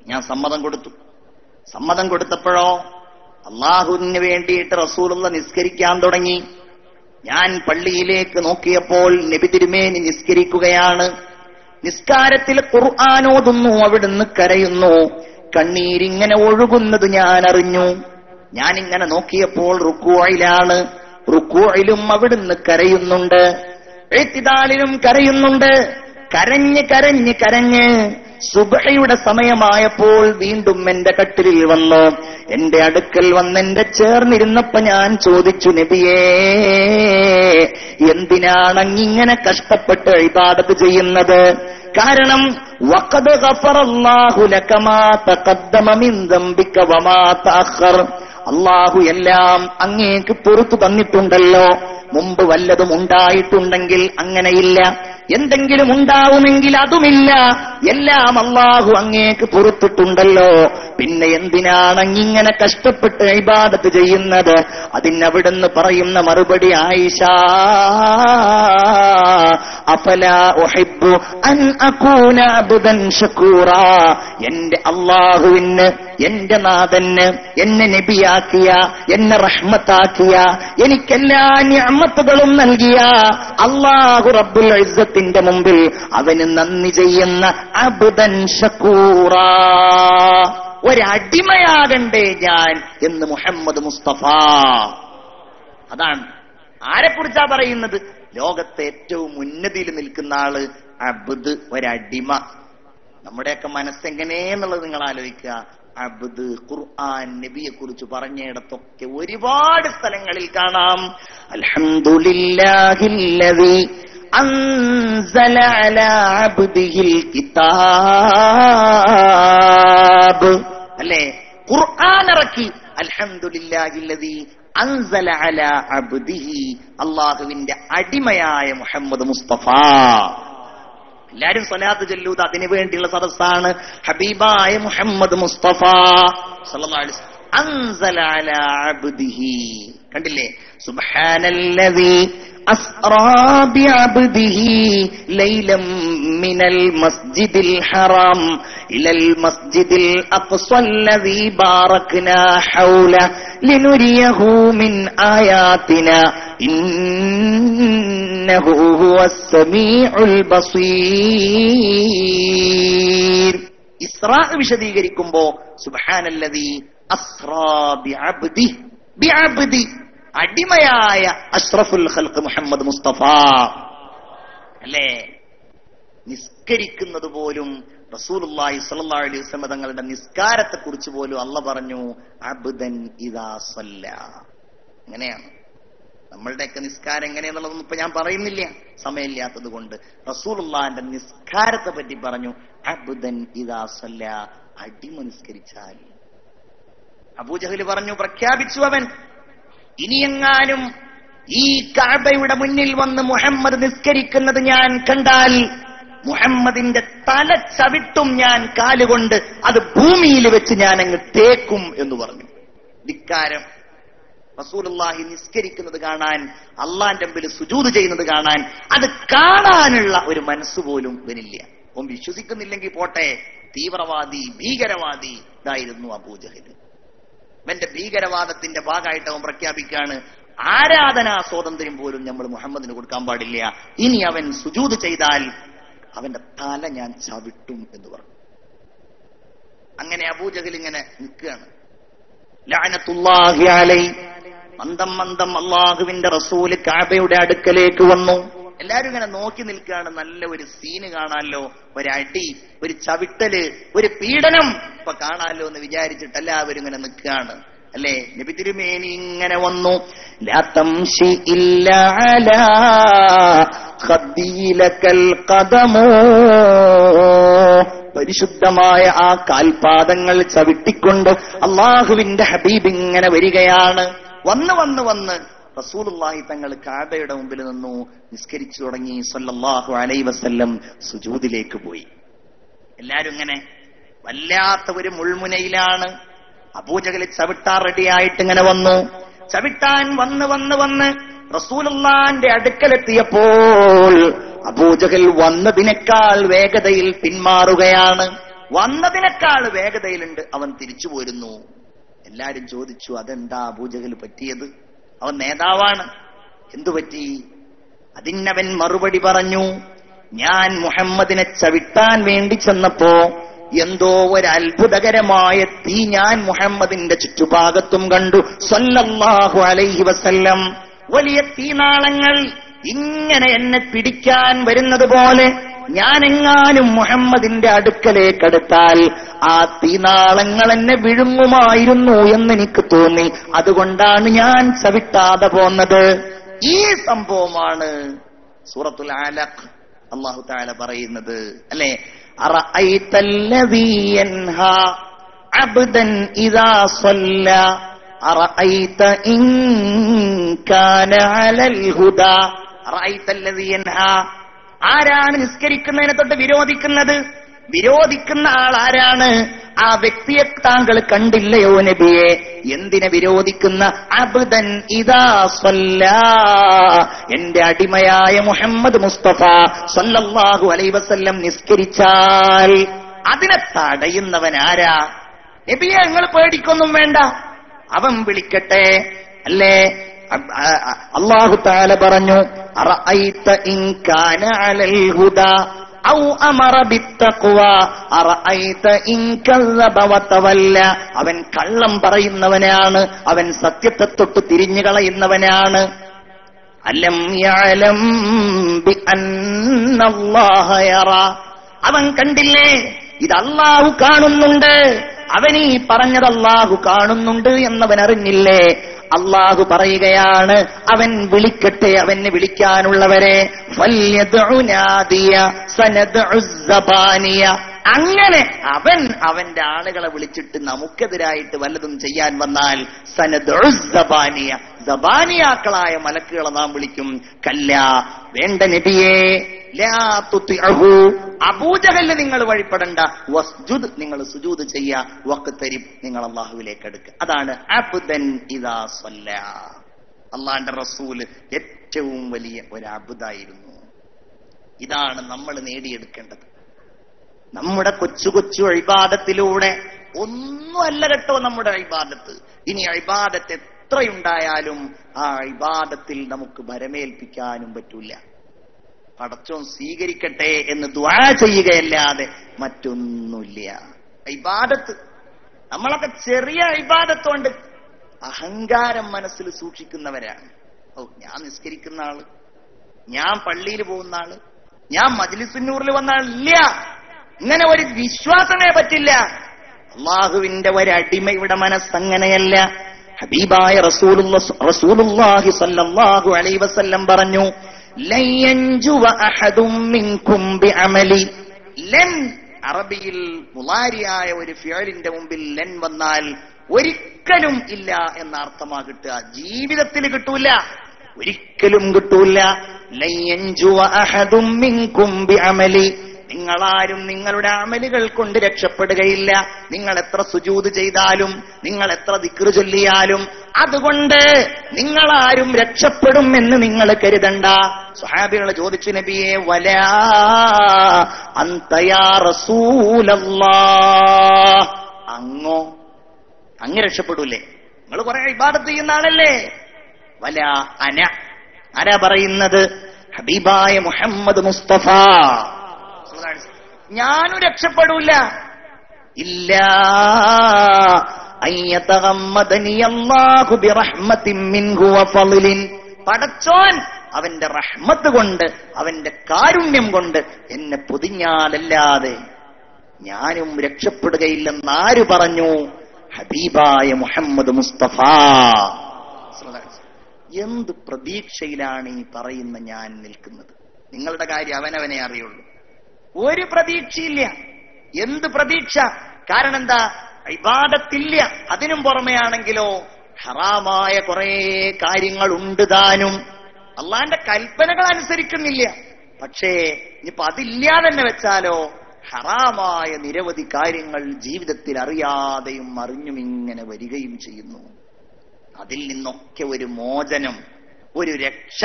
ഞാൻ സമ്മതം കൊടുത്തു. സമ്മതം കൊടുത്തപ്പോഴോ അള്ളാഹുവിന് വേണ്ടിയിട്ട് റസൂലുള്ള നിസ്കരിക്കാൻ തുടങ്ങി. ഞാൻ പള്ളിയിലേക്ക് നോക്കിയപ്പോൾ നബി തിരുമേനി നിസ്കരിക്കുകയാണ്. നിസ്കാരത്തിൽ ഖുർആൻ ഓതുന്നു, അവിടുന്ന് കരയുന്നു, കണ്ണീരിങ്ങനെ ഒഴുകുന്നത് ഞാൻ അറിഞ്ഞു. ഞാനിങ്ങനെ നോക്കിയപ്പോൾ റുക്കൂഇലാണ്, റുക്കൂഇലും അവിടുന്ന് കരയുന്നുണ്ട്, ഇഅ്തിദാലിലും കരയുന്നുണ്ട്. കരഞ്ഞ് കരഞ്ഞ് കരഞ്ഞ് സുബ്ഹിയുടെ സമയമായപ്പോൾ വീണ്ടും എന്റെ കട്ടിലിൽ വന്നു. എന്റെ അടുക്കൽ വന്നെന്റെ ചേർന്നിരുന്നപ്പോ ഞാൻ ചോദിച്ചു, നബിയേ, എന്തിനാണ് അങ്ങിങ്ങനെ കഷ്ടപ്പെട്ട് ഇബാദത്ത് ചെയ്യുന്നത്? കാരണം വഖദ് ഗഫറല്ലാഹു ലക മാ തഖദ്ദമ മിൻ ദംബിക വമാ തഅഖർ, അല്ലാഹു എല്ലാം അങ്ങേക്ക് പുറത്തു തന്നിട്ടുണ്ടല്ലോ. മുമ്പ് വല്ലതും ഉണ്ടായിട്ടുണ്ടെങ്കിൽ അങ്ങനെയില്ല, എന്തെങ്കിലും ഉണ്ടാവുമെങ്കിൽ അതുമില്ല, എല്ലാം അല്ലാഹു അങ്ങേക്ക് പുറത്തിട്ടുണ്ടല്ലോ, പിന്നെ എന്തിനാണ് അങ്ങിങ്ങനെ കഷ്ടപ്പെട്ട് ഇബാദത്ത് ചെയ്യുന്നത്? അതിനവിടുന്ന് പറയുന്ന മറുപടി, ആയിഷ അഫലാ ഉഹിബ്ബു അൻ അകൂന അബ്ദൻ ശകൂറാ, എന്റെ അല്ലാഹുവിന്, എന്റെ നാഥന്, എന്നെ നബിയാക്കിയ, എന്നെ റഹ്മത്താക്കിയ, എനിക്കെല്ലാ നിഅമത്തുകളും നൽകിയ അല്ലാഹു റബ്ബുൽ ഇസ്സത്തിന്റെ മുമ്പിൽ അവന് നന്ദി ചെയ്യുന്ന അബ്ദൻ ശകൂറാ, ഒരടിമയാകണ്ടേ ഞാൻ എന്ന് മുഹമ്മദ് മുസ്തഫ. അതാണ് ആരെക്കുറിച്ചാ പറയുന്നത്? ലോകത്തെ ഏറ്റവും ഉന്നതിയിൽ നിൽക്കുന്ന ആള് അബ്ദ്, ഒരടിമ. നമ്മുടെയൊക്കെ മനസ്സെങ്ങനെയെന്നുള്ളത് നിങ്ങൾ ആലോചിക്കുക. അബ്ദ്, ഖുർആൻ നബിയെ കുറിച്ച് പറഞ്ഞിടത്തൊക്കെ ഒരുപാട് സ്ഥലങ്ങളിൽ കാണാം. അൽഹംദുലില്ലാഹില്ലദീ അൻസല അലാ അബ്ദിഹിൽ കിതാബ്, അല്ലേ? ഖുർആൻ ഇറക്കി. അൽഹംദുലില്ലാഹില്ലദീ അൻസല അലാ അബ്ദിഹി, അല്ലാഹുവിന്റെ അടിമയായ മുഹമ്മദ് മുസ്തഫ. എല്ലാരും സ്വലാത്ത് ചൊല്ലൂത് അതിനു വേണ്ടിയുള്ള സദസ്സാണ്. ഹബീബായ മുഹമ്മദ് മുസ്തഫ സല്ലല്ലാഹു അലൈഹി വസല്ലം അൻസല അലാ അബ്ദിഹി. കണ്ടില്ലേ? സുബ്ഹാനല്ലദീ അസ്റാ ബിഅബ്ദിഹി ലൈലം മിനൽ മസ്ജിദിൽ ഹറാം ഇലൽ മസ്ജിദിൽ അഖ്സല്ലദീ ബാറക്നാ ഹൗല ലിനുരിയഹു മിൻ ആയാതിനാ ഇന്നഹു ഹുവസ് സമീഉൽ ബസീർ. ഇസ്റാ വിശദീകരിക്കുമ്പോ സുബ്ഹാനല്ലദീ അസ്റാ ബിഅബ്ദിഹി, ബിഅബ്ദി, അടിമയായ അഷ്റഫുൽ ഖൽഖ് മുഹമ്മദ് മുസ്തഫ, അല്ലേ? നിസ്കരിക്കുന്നത് പോലും റസൂലുള്ളാഹി സ്വല്ലല്ലാഹു അലൈഹി വസല്ലം തങ്ങളുടെ നിസ്കാരത്തെ കുറിച്ച് പോലും അല്ലാഹ് പറഞ്ഞു അബ്ദൻ ഇദാ സല്ലാ. അങ്ങനെയാണ് നമ്മളുടെയൊക്കെ നിസ്കാരം എങ്ങനെയാന്നുള്ളതൊന്നും ഇപ്പൊ ഞാൻ പറയുന്നില്ല, സമയമില്ലാത്തത് കൊണ്ട്. റസൂലുള്ളാഹിന്റെ നിസ്കാരത്തെ പറ്റി പറഞ്ഞു അബ്ദൻ ഇദാ സല്ലാ, അടിമ നിസ്കരിച്ചാൽ. അബൂജഹൽ പറഞ്ഞു, പ്രഖ്യാപിച്ചു അവൻ, ഇനിയെങ്ങാനും ഈ കഅബയുടെ മുന്നിൽ വന്ന് മുഹമ്മദ് നിസ്കരിക്കുന്നത് ഞാൻ കണ്ടാൽ മുഹമ്മദിന്റെ തല ചവിട്ടും ഞാൻ കാലുകൊണ്ട്, അത് ഭൂമിയിൽ വെച്ച് ഞാൻ അങ്ങ് തേക്കും എന്ന് പറഞ്ഞു. ധിക്കാരം. റസൂലുള്ളാഹി നിസ്കരിക്കുന്നത് കാണാൻ, അള്ളാന്റെ മുമ്പിൽ സുജൂദ് ചെയ്യുന്നത് കാണാൻ, അത് കാണാനുള്ള ഒരു മനസ്സുപോലും വരില്ല. ഓൻ വിശ്വസിക്കുന്നില്ലെങ്കിൽ പോട്ടെ, തീവ്രവാദി, ഭീകരവാദി ഇതായിരുന്നു അബൂജഹൽ. അവന്റെ ഭീകരവാദത്തിന്റെ ഭാഗമായിട്ട് അവൻ പ്രഖ്യാപിക്കുകയാണ്, ആരാധനാ സ്വാതന്ത്ര്യം പോലും നമ്മൾ മുഹമ്മദിന് കൊടുക്കാൻ പാടില്ല, ഇനി അവൻ സുജൂദ് ചെയ്താൽ അവന്റെ തല ഞാൻ ചവിട്ടും എന്ന് പറഞ്ഞു. അങ്ങനെ അബൂജഹൽ ഇങ്ങനെ നിൽക്കുകയാണ്. ലഅനത്തുല്ലാഹി അലൈഹി. മന്ദം മന്ദം അള്ളാഹുവിന്റെ റസൂല് കഅബയുടെ അടുക്കലേക്ക് വന്നു. എല്ലാരും ഇങ്ങനെ നോക്കി നിൽക്കുകയാണ്. നല്ല ഒരു സീന് കാണാമല്ലോ, ഒരടി, ഒരു ചവിട്ടല്, ഒരു പീഡനം ഇപ്പൊ കാണാമല്ലോ എന്ന് വിചാരിച്ചിട്ട് എല്ലാവരും ഇങ്ങനെ നിൽക്കുകയാണ്, അല്ലേ? നബി തിരുമേനി ഇങ്ങനെ വന്നു. ലാ തംശി ഇല്ലാ അലാ ഖദ്ദീലകൽ ഖദമോ, പരിശുദ്ധമായ ആ കാൽപാദങ്ങൾ ചവിട്ടിക്കൊണ്ട് അള്ളാഹുവിന്റെ ഹബീബ് ഇങ്ങനെ വരികയാണ്. വന്ന് വന്ന് വന്ന് റസൂലുള്ളാഹി തങ്ങൾ കഅബയുടെ മുമ്പിൽ നിന്നു, നിസ്കരിച്ചു തുടങ്ങി. സല്ലല്ലാഹു അലൈഹി വസല്ലം സുജൂദിലേക്ക് പോയി. എല്ലാരും ഇങ്ങനെ വല്ലാത്ത ഒരു മുൾമുനയിലാണ്. അബൂജഹൽ ചവിട്ടാൻ റെഡിയായിട്ട് ഇങ്ങനെ വന്നു. ചവിട്ടാൻ വന്ന് വന്ന് വന്ന് റസൂലുള്ളാഹിന്റെ അടുക്കലെത്തിയപ്പോൾ അബൂജഹൽ വന്നതിനേക്കാൾ വേഗതയിൽ പിന്മാറുകയാണ്. വന്നതിനേക്കാൾ വേഗതയിലുണ്ട്, അവൻ തിരിച്ചു പോരുന്നു. എല്ലാരും ചോദിച്ചു, അതെന്താ അബൂജഹൽ പറ്റിയത്? അവൻ നേതാവാണ്, എന്തുപറ്റി? അതിനവൻ മറുപടി പറഞ്ഞു, ഞാൻ മുഹമ്മദിനെ ചവിട്ടാൻ വേണ്ടി ചെന്നപ്പോ എന്തോ ഒരു അത്ഭുതകരമായ തീ ഞാൻ മുഹമ്മദിന്റെ ചുറ്റുഭാഗത്തും കണ്ടു. സല്ലല്ലാഹു അലൈഹി വസല്ലം. വലിയ തീനാളങ്ങൾ ഇങ്ങനെ എന്നെ പിടിക്കാൻ വരുന്നത് പോലെ ഞാനെങ്ങാനും മുഹമ്മദിന്റെ അടുക്കലേക്കെടുത്താൽ ആ തീനാളങ്ങൾ എന്നെ വിഴുങ്ങുമായിരുന്നു എന്നെനിക്ക് തോന്നി. അതുകൊണ്ടാണ് ഞാൻ ചവിട്ടാതെ പോന്നത്. ഈ സംഭവമാണ് സൂറത്തുൽ അലഖ് അല്ലാഹു തആല പറയുന്നത്, അല്ലേ? അറഅയ്തല്ലദീ യൻഹാ അബ്ദൻ ഇദാ സല്ലാ അറഅയ്ത ഇൻ കാന അലൽ ഹുദാ. അറഅയ്തല്ലദീ യൻഹാ, ആരാണ് നിസ്കരിക്കുന്നതിനെ തൊട്ട് വിരോധിക്കുന്നത്? വിരോധിക്കുന്ന ആൾ ആരാണ്? ആ വ്യക്തിയെ താങ്കൾ കണ്ടില്ലയോ നബിയെ? എന്തിനെ വിരോധിക്കുന്ന? അബ്ദൻ ഇദാ സല്ലാ, എന്റെ അടിമയായ മുഹമ്മദ് മുസ്തഫ സല്ലല്ലാഹു അലൈഹി വസല്ലം നിസ്കരിച്ചാൽ അതിനെ തടയുന്നവൻ ആരാ? നബിയെ നിങ്ങൾ പേടിക്കൊന്നും വേണ്ട, അവൻ വിളിക്കട്ടെ. അല്ലേ? അല്ലാഹു തആല പറഞ്ഞു, അറഅയ്ത ഇൻ കാന അലൽ ഹുദാ ഔ അമറ ബിത്തഖ്വാ അറഅയ്ത ഇൻ കസ്സബ വതവല്ല. അവൻ കള്ളം പറയുന്നവനാണ്, അവൻ സത്യത്തെ തൊട്ട് തിരിഞ്ഞു കളയുന്നവനാണ്. അലം യഅലം ബിഅന്നല്ലാഹ യറാ, അവൻ കണ്ടില്ലേ ഇത് അല്ലാഹു കാണുന്നുണ്ട്, അവനീ പറഞ്ഞത് അല്ലാഹു കാണുന്നുണ്ട് എന്നവൻ അറിഞ്ഞില്ലേ? അല്ലാഹു പറയുകയാണ്, അവൻ വിളിക്കട്ടെ, അവന് വിളിക്കാനുള്ളവരെ. ഫല്യദ്ഉ നാദിയ സനദ്ഉ സബാനിയ. അങ്ങനെ അവൻ അവന്റെ ആളുകളെ വിളിച്ചിട്ട് നമുക്കെതിരായിട്ട് വല്ലതും ചെയ്യാൻ വന്നാൽ സനദ്ഉ സബാനിയ, സബാനിയാക്കളായ മലക്കുകളെ നാം വിളിക്കും. കല്ല, വേണ്ട നബിയേ, ലാ തുതിഅഹു, അബൂജഹലിന് നിങ്ങൾ വഴിപ്പെടണ്ട. വസ്ജുദ്, നിങ്ങൾ സുജൂദ് ചെയ്യ. വഖ്തരിബ്, നിങ്ങൾ അല്ലാഹുവിലേക്ക് അടുക്കുക. അതാണ് അബ്ദൻ ഇദാ സല്ലാ. അല്ലാഹുവിന്റെ റസൂല് ഏറ്റവും വലിയ ഒരു അബ്ദായിരുന്നു. ഇതാണ് നമ്മൾ നേടിയെടുക്കേണ്ടത്. നമ്മുടെ കൊച്ചു കൊച്ചു ഇബാദത്തിലൂടെ ഒന്നുമല്ല കേട്ടോ നമ്മുടെ ഇബാദത്ത്. ഇനി ഇബാദത്ത് എത്രയുണ്ടായാലും ആ ഇബാദത്തിൽ നമുക്ക് ഭരമേൽപ്പിക്കാനും പറ്റൂല. പടച്ചോൻ സ്വീകരിക്കട്ടെ എന്ന് ദുആ ചെയ്യുകയല്ലാതെ മറ്റൊന്നുമില്ല. ഇബാദത്ത് നമ്മളൊക്കെ ചെറിയ ഇബാദത്തുകൊണ്ട് അഹങ്കാരം മനസ്സിൽ സൂക്ഷിക്കുന്നവരാണ്. ഞാൻ നിസ്കരിക്കുന്ന ആള്, ഞാൻ പള്ളിയിൽ പോകുന്ന ആള്, ഞാൻ മജ്ലിസുന്നൂറിൽ വന്ന ആളില്ല. ഇങ്ങനെ ഒരു വിശ്വാസമേ പറ്റില്ല. അള്ളാഹുവിന്റെ ഒരടിമയുടെ മനസ്സങ്ങനെയല്ല. ഹബീബായ റസൂലുള്ളാഹി സ്വല്ലല്ലാഹു അലൈഹി വസല്ലം പറഞ്ഞു, ലൻ യൻജുവ അഹദും മിൻകും ബിഅമലി. ലൻ അറബിയിൽ മുളാരിയായ ഒരു ഫിഅലിന്റെ മുമ്പിൽ ലൻ വന്നാൽ ഒരിക്കലും ഇല്ല എന്ന അർത്ഥമാ കിട്ടുക. ജീവിതത്തിൽ കിട്ടൂല, ഒരിക്കലും കിട്ടൂല. ലൻ യൻജുവ അഹദും മിൻകും ബിഅമലി. നിങ്ങളാരും നിങ്ങളുടെ അമലുകൾ കൊണ്ട് രക്ഷപ്പെടുകയില്ല. നിങ്ങൾ എത്ര സുജൂദ് ചെയ്താലും, നിങ്ങൾ എത്ര ദിക്ർ ചൊല്ലിയാലും അതുകൊണ്ട് നിങ്ങളാരും രക്ഷപ്പെടും എന്ന് നിങ്ങൾ കരുതണ്ട. സ്വഹാബികളെ ചോദിച്ചു, നബിയെ വലാ അൻത യാ റസൂലല്ലാഹ്, അങ്ങ് രക്ഷപ്പെടൂലേ? നിങ്ങൾ കുറെ ഇബാദത്ത് ചെയ്യുന്ന ആളല്ലേ. വലാ അന, ആരാ പറയുന്നത്? ഹബീബായ മുഹമ്മദ് മുസ്തഫ, ഞാനും രക്ഷപ്പെടൂല. ഇല്ലാ അയ്യതഗമ്മദനി അല്ലാഹു ബിറഹ്മത്തിൻ മിൻഹു വഫളിൻ. പടച്ചോൻ അവന്റെ റഹ്മത്ത് കൊണ്ട്, അവന്റെ കാരുണ്യം കൊണ്ട് എന്നെ പൊതിഞ്ഞാലല്ലാതെ ഞാനും രക്ഷപ്പെടുകയില്ലെന്ന് ആര് പറഞ്ഞു? ഹബീബായ മുഹമ്മദ് മുസ്തഫ. എന്ത് പ്രതീക്ഷയിലാണ് ഈ പറയുന്ന ഞാൻ നിൽക്കുന്നത്? നിങ്ങളുടെ കാര്യം അവനവനെ അറിയുള്ളൂ. ഒരു പ്രതീക്ഷയില്ല. എന്ത് പ്രതീക്ഷ? കാരണം എന്താ? ഇബാദത്തില്ല. അതിനും പുറമെയാണെങ്കിലോ ഹറാമായ കുറെ കാര്യങ്ങൾ ഉണ്ട് താനും. അള്ളാന്റെ കൽപ്പനകൾ അനുസരിക്കുന്നില്ല. പക്ഷേ ഇനിയിപ്പോ അതില്ലാതെ തന്നെ വെച്ചാലോ ഹറാമായ നിരവധി കാര്യങ്ങൾ ജീവിതത്തിൽ അറിയാതെയും അറിഞ്ഞും ഇങ്ങനെ വരികയും ചെയ്യുന്നു. അതിൽ നിന്നൊക്കെ ഒരു മോചനം, ഒരു രക്ഷ,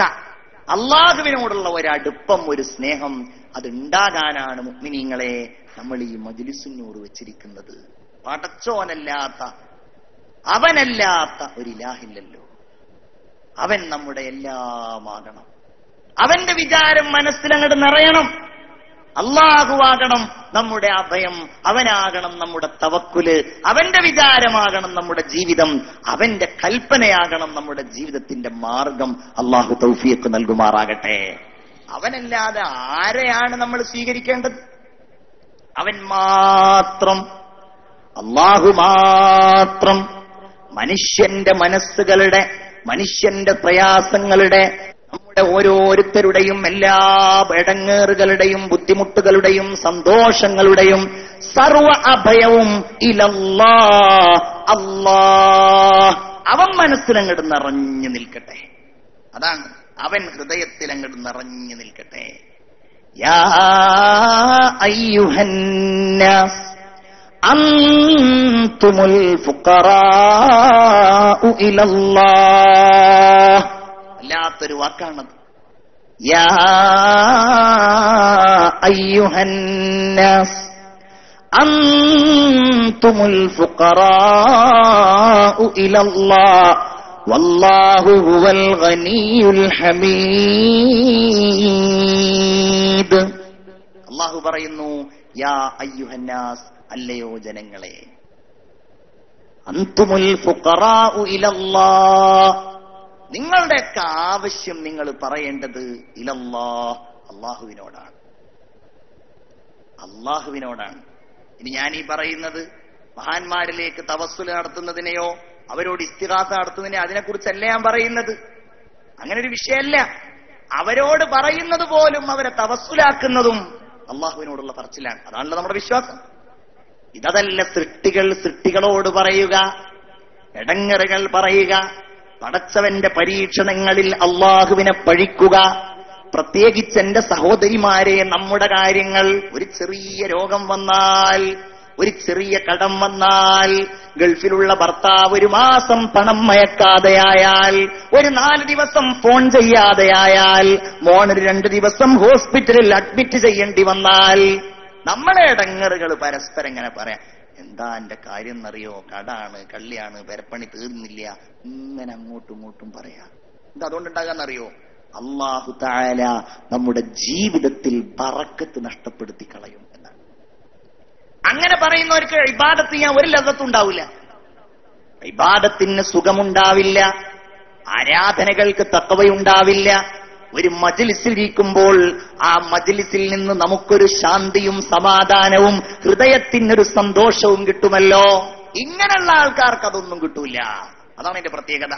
അള്ളാഹുവിനോടുള്ള ഒരടുപ്പം, ഒരു സ്നേഹം അതുണ്ടാകാനാണ് മുഅ്മിനീങ്ങളെ നമ്മൾ ഈ മജ്ലിസുന്നൂർ വെച്ചിരിക്കുന്നത്. പടച്ചോനല്ലാത്ത, അവനല്ലാത്ത ഒരു ഇലാഹില്ലല്ലോ. അവൻ നമ്മുടെ എല്ലാമാകണം. അവന്റെ വിചാരം മനസ്സിലങ്ങോട്ട് നിറയണം. അല്ലാഹുവാകണം നമ്മുടെ അഭയം, അവനാകണം നമ്മുടെ തവക്കുല്, അവന്റെ വിചാരമാകണം നമ്മുടെ ജീവിതം, അവന്റെ കൽപ്പനയാകണം നമ്മുടെ ജീവിതത്തിന്റെ മാർഗം. അല്ലാഹു തൗഫീഖ് നൽകുമാറാകട്ടെ. അവനല്ലാതെ ആരെയാണ് നമ്മൾ സ്വീകരിക്കേണ്ടത്? അവൻ മാത്രം, അല്ലാഹു മാത്രം. മനുഷ്യന്റെ മനസ്സുകളുടെ, മനുഷ്യന്റെ പ്രയാസങ്ങളുടെ, നമ്മുടെ ഓരോരുത്തരുടെയും എല്ലാ ഇടങ്ങേറുകളുടെയും ബുദ്ധിമുട്ടുകളുടെയും സന്തോഷങ്ങളുടെയും സർവ അഭയവും ഇലല്ലാഹ്, അല്ലാഹ്. അവൻ മനസ്സിലങ്ങോട്ട് നിറഞ്ഞു നിൽക്കട്ടെ. അതാണ്, അവൻ ഹൃദയത്തിൽ അങ്ങോട്ട് നിറഞ്ഞു നിൽക്കട്ടെ. യാ അയ്യുഹന്നാസ് അൻതുമുൽ ഫുഖറാഉ ഇലല്ലാഹ്. വല്ലാത്തൊരു വാക്കാണത്. യാ അയ്യുഹന്നാസ് അൻതുമുൽ ഫുഖറാഉ ഇലല്ലാഹ് വല്ലാഹു ഹുവൽ ഗനിയുൽ ഹമീദ്. അല്ലാഹു പറയുന്നു, യാ അയ്യുഹന്നാസ്, അല്ലയോ ജനങ്ങളെ, അൻതുമുൽ ഫുഖറാഉ ഇലല്ലാഹ്, നിങ്ങളുടെയൊക്കെ ആവശ്യം നിങ്ങൾ പറയേണ്ടത് ഇലല്ലാഹ്, അല്ലാഹുവിനോടാണ്. അല്ലാഹുവിനോടാണ്. ഇനി ഞാൻ ഈ പറയുന്നത് മഹാന്മാരിലേക്ക് തവസ്സുൽ നടത്തുന്നതിനെയോ അവരോട് ഇസ്തിഗാസ നടത്തുന്നതിനെയോ അതിനെക്കുറിച്ചല്ല ഞാൻ പറയുന്നത്. അങ്ങനെ ഒരു വിഷയമല്ല. അവരോട് പറയുന്നത് പോലും അവരെ തവസ്സുലാക്കുന്നതും അള്ളാഹുവിനോടുള്ള പറച്ചിലാണ്. അതാണല്ലോ നമ്മുടെ വിശ്വാസം. ഇതല്ല സൃഷ്ടികളോട് പറയുക, എടങ്ങറുകൾ പറയുക, പടച്ചവന്റെ പരീക്ഷണങ്ങളിൽ അള്ളാഹുവിനെ പഴിക്കുക. പ്രത്യേകിച്ച് എന്റെ സഹോദരിമാരെ, നമ്മുടെ കാര്യങ്ങൾ, ഒരു ചെറിയ രോഗം വന്നാൽ, ഒരു ചെറിയ കടം വന്നാൽ, ഗൾഫിലുള്ള ഭർത്താവ് ഒരു മാസം പണം മയക്കാതെയായാൽ, ഒരു 4 ദിവസം ഫോൺ ചെയ്യാതെയായാൽ, മോനൊരു 2 ദിവസം ഹോസ്പിറ്റലിൽ അഡ്മിറ്റ് ചെയ്യേണ്ടി വന്നാൽ, നമ്മളെ ഇടങ്ങറുകൾ പരസ്പരം ഇങ്ങനെ പറയാം. എന്താ എന്റെ കാര്യം എന്നറിയോ, കടാണ്, കള്ളിയാണ്, പെരപ്പണി തീർന്നില്ല, ഇങ്ങനെ അങ്ങോട്ടും ഇങ്ങോട്ടും പറയാം. എന്താ അതുകൊണ്ടുണ്ടാകാന്നറിയോ? അല്ലാഹു തആല നമ്മുടെ ജീവിതത്തിൽ ബറക്കത്ത് നഷ്ടപ്പെടുത്തി കളയും എന്നാണ്. അങ്ങനെ പറയുന്നവർക്ക് ഇബാദത്ത് ചെയ്യാൻ ഒരു ലദ്ദത്തും ഉണ്ടാവില്ല, ഇബാദത്തിന് സുഖമുണ്ടാവില്ല, ആരാധനകൾക്ക് തഖ്വയുണ്ടാവില്ല. ഒരു മജ്ലിസിൽ ഇരിക്കുമ്പോൾ ആ മജ്ലിസിൽ നിന്ന് നമുക്കൊരു ശാന്തിയും സമാധാനവും ഹൃദയത്തിനൊരു സന്തോഷവും കിട്ടുമല്ലോ. ഇങ്ങനെയുള്ള ആൾക്കാർക്ക് അതൊന്നും കിട്ടൂല. അതാണ് എന്റെ പ്രത്യേകത.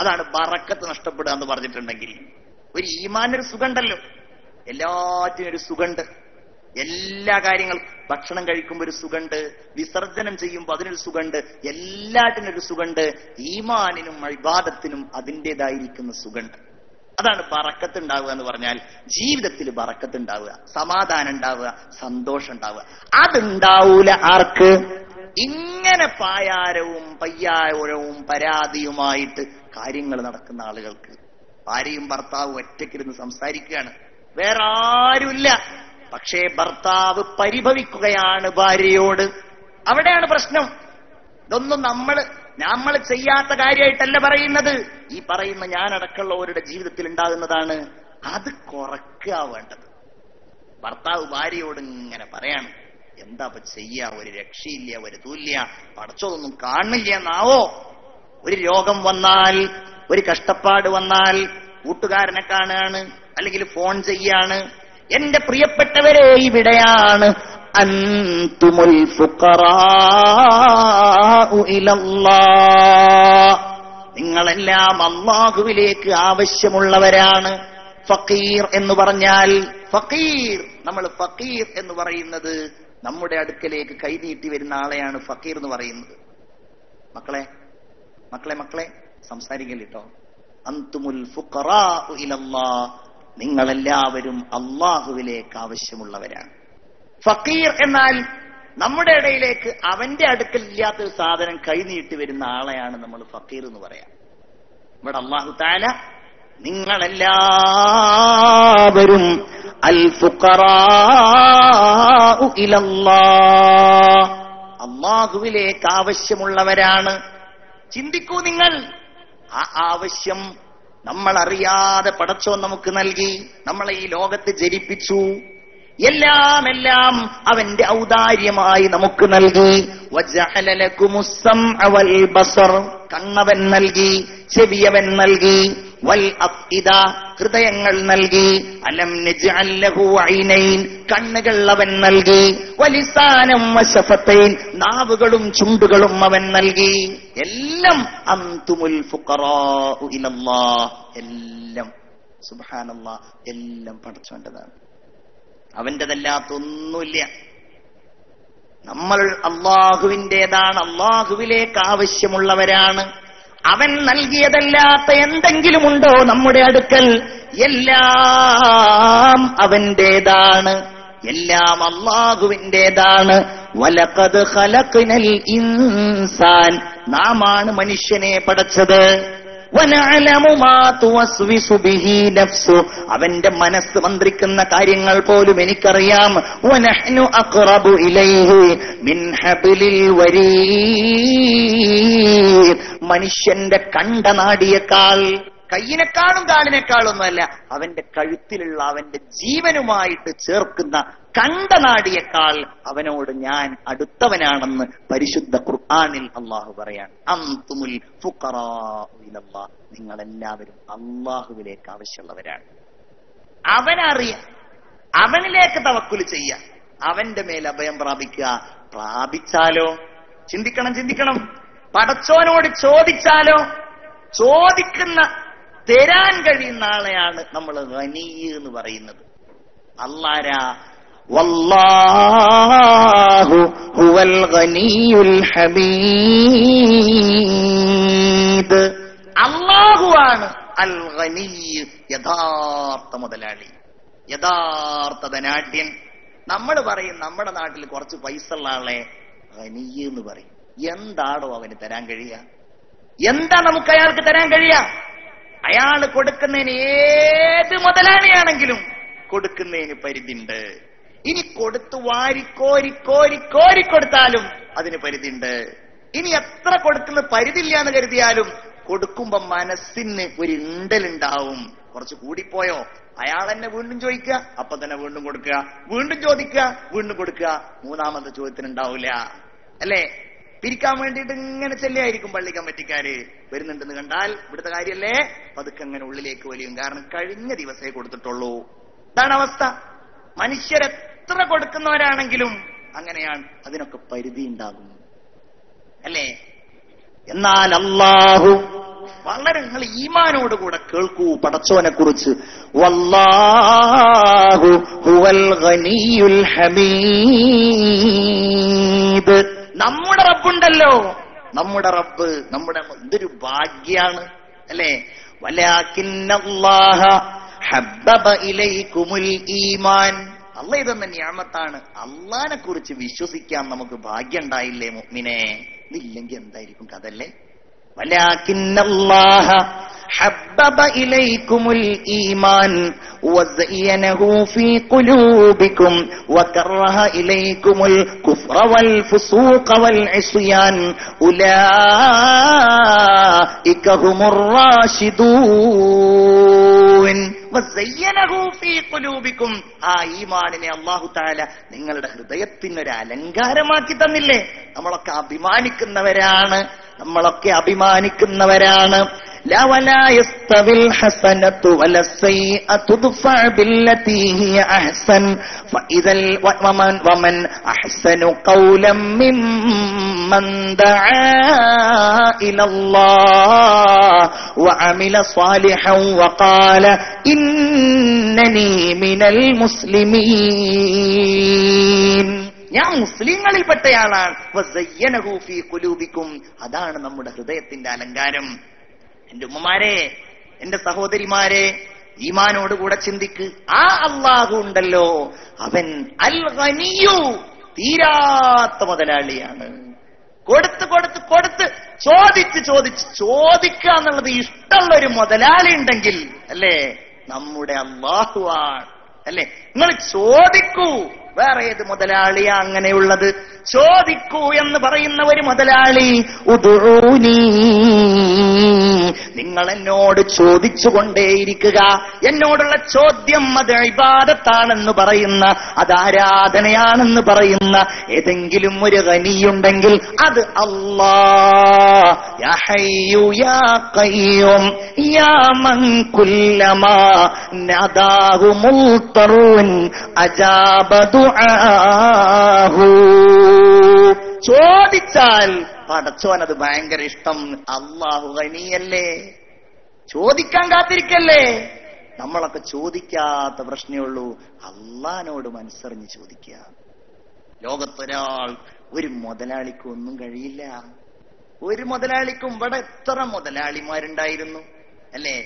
അതാണ് ബറക്കത്ത് നഷ്ടപ്പെടുക എന്ന് പറഞ്ഞിട്ടുണ്ടെങ്കിൽ. ഒരു ഈമാനൊരു സുഖമുണ്ടല്ലോ, എല്ലാറ്റിനും ഒരു സുഖമുണ്ട്. എല്ലാ കാര്യങ്ങളും, ഭക്ഷണം കഴിക്കുമ്പോൾ ഒരു സുഖമുണ്ട്, വിസർജനം ചെയ്യുമ്പോൾ അതിനൊരു സുഖമുണ്ട്, എല്ലാറ്റിനും ഒരു സുഖമുണ്ട്. ഈമാനിനും ഇബാദത്തിനും അതിൻ്റെതായിരിക്കുന്ന സുഖമുണ്ട്. അതാണ് ബറക്കത്ത് ഉണ്ടാവുക എന്ന് പറഞ്ഞാൽ. ജീവിതത്തിൽ ബറക്കത്ത് ഉണ്ടാവുക, സമാധാനം ഉണ്ടാവുക, സന്തോഷം ഉണ്ടാവുക. അതുണ്ടാവൂല ആർക്ക്? ഇങ്ങനെ പായാരവും പയ്യാരവും പരാതിയുമായിട്ട് കാര്യങ്ങൾ നടക്കുന്ന ആളുകൾക്ക്. ഭാര്യയും ഭർത്താവും ഒറ്റയ്ക്കിരുന്ന് സംസാരിക്കുകയാണ്, വേറെ ആരുമില്ല. പക്ഷേ ഭർത്താവ് പരിഭവിക്കുകയാണ് ഭാര്യയോട്. അവിടെയാണ് പ്രശ്നം. ഇതൊന്നും നമ്മൾ ചെയ്യാത്ത കാര്യമായിട്ടല്ല പറയുന്നത്. ഈ പറയുന്ന ഞാനടക്കമുള്ളവരുടെ ജീവിതത്തിൽ ഉണ്ടാകുന്നതാണ്. അത് കുറയ്ക്കുക വേണ്ടത്. ഭർത്താവ് ഭാര്യയോട് ഇങ്ങനെ പറയാണ്, എന്താ ഇപ്പൊ ചെയ്യാ, ഒരു രക്ഷയില്ല, ഒരു തൂല്യ, പടച്ചോതൊന്നും കാണില്ല എന്നാവോ. ഒരു രോഗം വന്നാൽ, ഒരു കഷ്ടപ്പാട് വന്നാൽ കൂട്ടുകാരനെ കാണുകയാണ്, അല്ലെങ്കിൽ ഫോൺ ചെയ്യാണ്. എന്റെ പ്രിയപ്പെട്ടവരെ, ഇവിടെയാണ് അൻതുമുൽ ഫുഖറാഉ ഇലല്ലാഹ്, നിങ്ങളെല്ലാം അല്ലാഹുവിലേക്ക് ആവശ്യമുള്ളവരാണ്. ഫഖീർ എന്ന് പറഞ്ഞാൽ, ഫഖീർ, നമ്മൾ ഫഖീർ എന്ന് പറയുന്നത് നമ്മുടെ അടുക്കലേക്ക് കൈനീട്ടി വരുന്ന ആളെയാണ് ഫഖീർ എന്ന് പറയുന്നത്. മക്കളെ മക്കളെ മക്കളെ സംസാരിക്കല്ലോ. അൻതുമുൽ ഫുഖറാഉ ഇലല്ലാഹ്, നിങ്ങളെല്ലാവരും അല്ലാഹുവിലേക്ക് ആവശ്യമുള്ളവരാണ്. ഫഖീർ എന്നാൽ നമ്മുടെ ഇടയിലേക്ക് അവന്റെ അടുക്കൽ ഇല്ലാത്തൊരു സാധനം കൈനീട്ടി വരുന്ന ആളെയാണ് നമ്മൾ ഫഖീർ എന്ന് പറയാം. ഇവിടെ അല്ലാഹു തആല നിങ്ങളെല്ലാവരും അൽ ഫുഖറാഉ ഇലല്ലാഹ്, അല്ലാഹുവിലേക്ക് ആവശ്യമുള്ളവരാണ്. ചിന്തിക്കൂ നിങ്ങൾ, ആ ആവശ്യം നമ്മൾ അറിയാതെ പടച്ചോൻ നമുക്ക് നൽകി, നമ്മളെ ഈ ലോകത്ത് ജനിപ്പിച്ചു. എല്ലാം അവന്റെ ഔദാര്യമായി നമുക്ക് നൽകി. വജഅല ലകുമുസ് സമഅ വൽ ബസർ, കണ്ണവൻ നൽകി, ചെവിയവൻ നൽകി. വൽ അഫ്ഇദ, ഹൃദയങ്ങൾ നൽകി. അലം നജ്അൽ ലഹു ഐനൈൻ, കണ്ണുകൾ അവൻ നൽകി. വലിസാനം വശഫതൈൻ, നാവുകളും ചുണ്ടുകളും അവൻ നൽകി. എല്ലാം അൻതുമുൽ ഫുഖറാഉ ഇലല്ലാഹ്, എല്ലാം സുബ്ഹാനല്ലാഹ്, എല്ലാം പടച്ചവന്റേതാണ്, അവന്റേതല്ലാത്തൊന്നുമില്ല. നമ്മൾ അള്ളാഹുവിന്റേതാണ്, അള്ളാഹുവിലേക്ക് ആവശ്യമുള്ളവരാണ്. അവൻ നൽകിയതല്ലാത്ത എന്തെങ്കിലും ഉണ്ടോ നമ്മുടെ അടുക്കൽ? എല്ലാം അവന്റേതാണ്, എല്ലാം അല്ലാഹുവിന്റേതാണ്. വലഖദ് ഖലഖ്നൽ ഇൻസാൻ, നാമാണ് മനുഷ്യനെ പടച്ചത്. വനഅലമു മാ തുവസ്വിസു ബിഹി നഫ്സു, അവന്റെ മനസ്സ് മന്ത്രിക്കുന്ന കാര്യങ്ങൾ പോലും എനിക്കറിയാം. വനഹ്നു അഖ്റബു ഇലൈഹി മിൻ ഹബ്ലിൽ വരീദ്, മനുഷ്യന്റെ കണ്ടനാടിയേക്കാൾ, കയ്യിനെക്കാളും കാലിനേക്കാളൊന്നുമല്ല, അവന്റെ കഴുത്തിലുള്ള അവന്റെ ജീവനുമായിട്ട് ചേർക്കുന്ന കണ്ടനാടിയേക്കാൾ അവനോട് ഞാൻ അടുത്തവനാണെന്ന് പരിശുദ്ധ ഖുർആനിൽ അള്ളാഹു പറയാണ്. അൻതുമുൽ ഫുഖറാഉ ഇലല്ലാഹ്, നിങ്ങളെല്ലാവരും അള്ളാഹുവിലേക്ക് ആവശ്യമുള്ളവരാണ്. അവനറിയാം, അവനിലേക്ക് തവക്കുൽ ചെയ്യാം, അവന്റെ മേൽ അഭയം പ്രാപിക്കുക. പ്രാപിച്ചാലോ, ചിന്തിക്കണം, പടച്ചോനോട് ചോദിച്ചാലോ, ചോദിക്കുന്ന തരാൻ കഴിയുന്ന ആളെയാണ് നമ്മൾ ഗനീ എന്ന് പറയുന്നത്. അല്ലാഹ് വല്ലാഹു ഹുവൽ ഗനിയുൽ ഹമീദ്, അല്ലാഹുവാണ് അൽ ഗനീ, യഥാർത്ഥ മുതലാളി, യഥാർത്ഥ ധനാഢ്യൻ. നമ്മൾ പറയും നമ്മുടെ നാട്ടിൽ കുറച്ച് പൈസ ഉള്ള ആളെ ഗനീ എന്ന് പറയും. എന്താണോ അവന് തരാൻ കഴിയുക? എന്താ നമുക്ക് അയാൾക്ക് തരാൻ കഴിയുക? അയാൾ കൊടുക്കുന്നതിന്, ഏത് മുതലാളിയാണെങ്കിലും കൊടുക്കുന്നതിന് പരിധിയുണ്ട്. ഇനി കൊടുത്തു വാരിക്കോരി കൊടുത്താലും അതിന് പരിധിയുണ്ട്. ഇനി എത്ര കൊടുക്കുന്ന പരിധിയില്ല എന്ന് കരുതിയാലും കൊടുക്കുമ്പോ മനസ്സിന് ഒരു ഇണ്ടലുണ്ടാവും. കുറച്ച് കൂടിപ്പോയോ, അയാൾ എന്നെ വീണ്ടും ചോദിക്കുക, അപ്പൊ തന്നെ വീണ്ടും കൊടുക്കുക, വീണ്ടും ചോദിക്കുക, വീണ്ടും കൊടുക്കുക, മൂന്നാമത്തെ ചോദ്യത്തിനുണ്ടാവില്ല. അല്ലേ? പിരിക്കാൻ വേണ്ടിയിട്ട് ഇങ്ങനെ ചെല്ലായിരിക്കും പള്ളി കമ്മിറ്റിക്കാര്. വരുന്നുണ്ടെന്ന് കണ്ടാൽ ഇവിടുത്തെ കാര്യല്ലേ, പതുക്കെ അങ്ങനെ ഉള്ളിലേക്ക് വലിയും. കാരണം കഴിഞ്ഞ ദിവസമേ കൊടുത്തിട്ടുള്ളൂ. ഇതാണ് അവസ്ഥ. മനുഷ്യരെത്ര കൊടുക്കുന്നവരാണെങ്കിലും അങ്ങനെയാണ്, അതിനൊക്കെ പരിധി ഉണ്ടാകും. അല്ലേ? എന്നാൽ അല്ലാഹു, വളരെ നിങ്ങൾ ഈമാനോടുകൂടെ കേൾക്കൂ പടച്ചോനെ കുറിച്ച്. വല്ലാഹു ഹുവൽ ഗനിയുൽ ഹമീദ്, നമ്മുടെ റബ്ബുണ്ടല്ലോ, നമ്മുടെ റബ്ബ്, നമ്മുടെ എന്തൊരു ഭാഗ്യാണ്. അല്ലേ? വലാകിന്നല്ലാഹ ഹബ്ബബ ഇലൈക്കുമുൽ ഈമാൻ, അല്ലാഹ് ഇതെന്ന നിഅമത്താണ്. അല്ലാഹനെ കുറിച്ച് വിശ്വസിക്കാൻ നമുക്ക് ഭാഗ്യം ഉണ്ടായില്ലേ മുഅ്മിനേ? ഇതില്ലെങ്കിൽ എന്തായിരിക്കും കഥല്ലേ? വലാകിന്നല്ലാഹ ഹബ്ബബ ഇലൈക്കുമുൽ ഈമാൻ വസയ്യനഹു ഫീ ഖുലൂബികും വകറഹ ഇലൈക്കുമുൽ കുഫ്ര വൽ ഫുസൂഖ വൽ ഇസ്യാൻ ഉലൈക ഹുമുർ റാഷിദൂൻ. വസയ്യനഹു ഫീ ഖുലൂബികും, ആ ഈമാനിനെ അല്ലാഹു തആല നിങ്ങളുടെ ഹൃദയത്തിന് ഒരു അലങ്കാരമാക്കി തന്നില്ലേ? നമ്മളൊക്കെ അഭിമാനിക്കുന്നവരാണ്, നമ്മളൊക്കെ അഭിമാനിക്കുന്നവരാണ്. ലാ വലാ യസ്തവിൽ ഹസനതു വലസ്സയ്യഅതു ദുഫഅ ബില്ലതി ഹിയ അഹ്സൻ ഫഇദൽ വമൻ അഹ്സനു ഖൗലൻ മിമ്മൻ ദആ ഇലല്ലാഹ് വഅമില സ്വാലിഹൻ വഖാല ഇന്നനി മിനൽ മുസ്ലിമീൻ, ഞാൻ മുസ്ലിങ്ങളിൽപ്പെട്ടയാളാണ്. വസയ്യനഹു ഫീ ഖുലൂബികും, അതാണ് നമ്മുടെ ഹൃദയത്തിന്റെ അലങ്കാരം. എന്റെ ഉമ്മമാരെ, എന്റെ സഹോദരിമാരെ, ഈമാനോടുകൂടെ ചിന്തിക്ക്. ആ അല്ലാഹു ഉണ്ടല്ലോ, അവൻ അൽ ഗനിയു, തീരാത്ത മുതലാളിയാണ്. കൊടുത്ത് ചോദിക്കുക എന്നുള്ളത് ഇഷ്ടമുള്ള ഒരു മുതലാളി ഉണ്ടെങ്കിൽ, അല്ലേ, നമ്മുടെ അല്ലാഹുവാണ്. അല്ലേ? നിങ്ങൾ ചോദിക്കൂ. വേറെ ഏത് മുതലാളിയാ അങ്ങനെയുള്ളത്? ചോദിക്കൂ എന്ന് പറയുന്ന ഒരു മുതലാളി. ഉദൂനി, നിങ്ങൾ എന്നോട് ചോദിച്ചുകൊണ്ടേയിരിക്കുക. എന്നോടുള്ള ചോദ്യം അത് ഇബാദത്താണെന്ന് പറയുന്ന, അത് ആരാധനയാണെന്ന് പറയുന്ന ഏതെങ്കിലും ഒരു ഗനിയുണ്ടെങ്കിൽ അത് അല്ലാഹ്. യാ ഹയ്യു യാ ഖയ്യൂം യാ മൻ കുല്ലമാ നദാഹു മുൽതറുൻ അജാബ ദുആഹു. ചോദിച്ചാൽ പടച്ചോൻ അത് ഭയങ്കര ഇഷ്ടം. അല്ലാഹു ഗനിയല്ലേ, ചോദിക്കാൻ കാത്തിരിക്കല്ലേ. നമ്മളൊക്കെ ചോദിക്കാത്ത പ്രശ്നമേ ഉള്ളൂ. അല്ലാഹനോട് മനസ്സറിഞ്ഞ് ചോദിക്കുക. ലോകത്തൊരാൾ, ഒരു മുതലാളിക്കും ഒന്നും കഴിയില്ല. ഒരു മുതലാളിക്കും, ഇവിടെ എത്ര മുതലാളിമാരുണ്ടായിരുന്നു, അല്ലേ?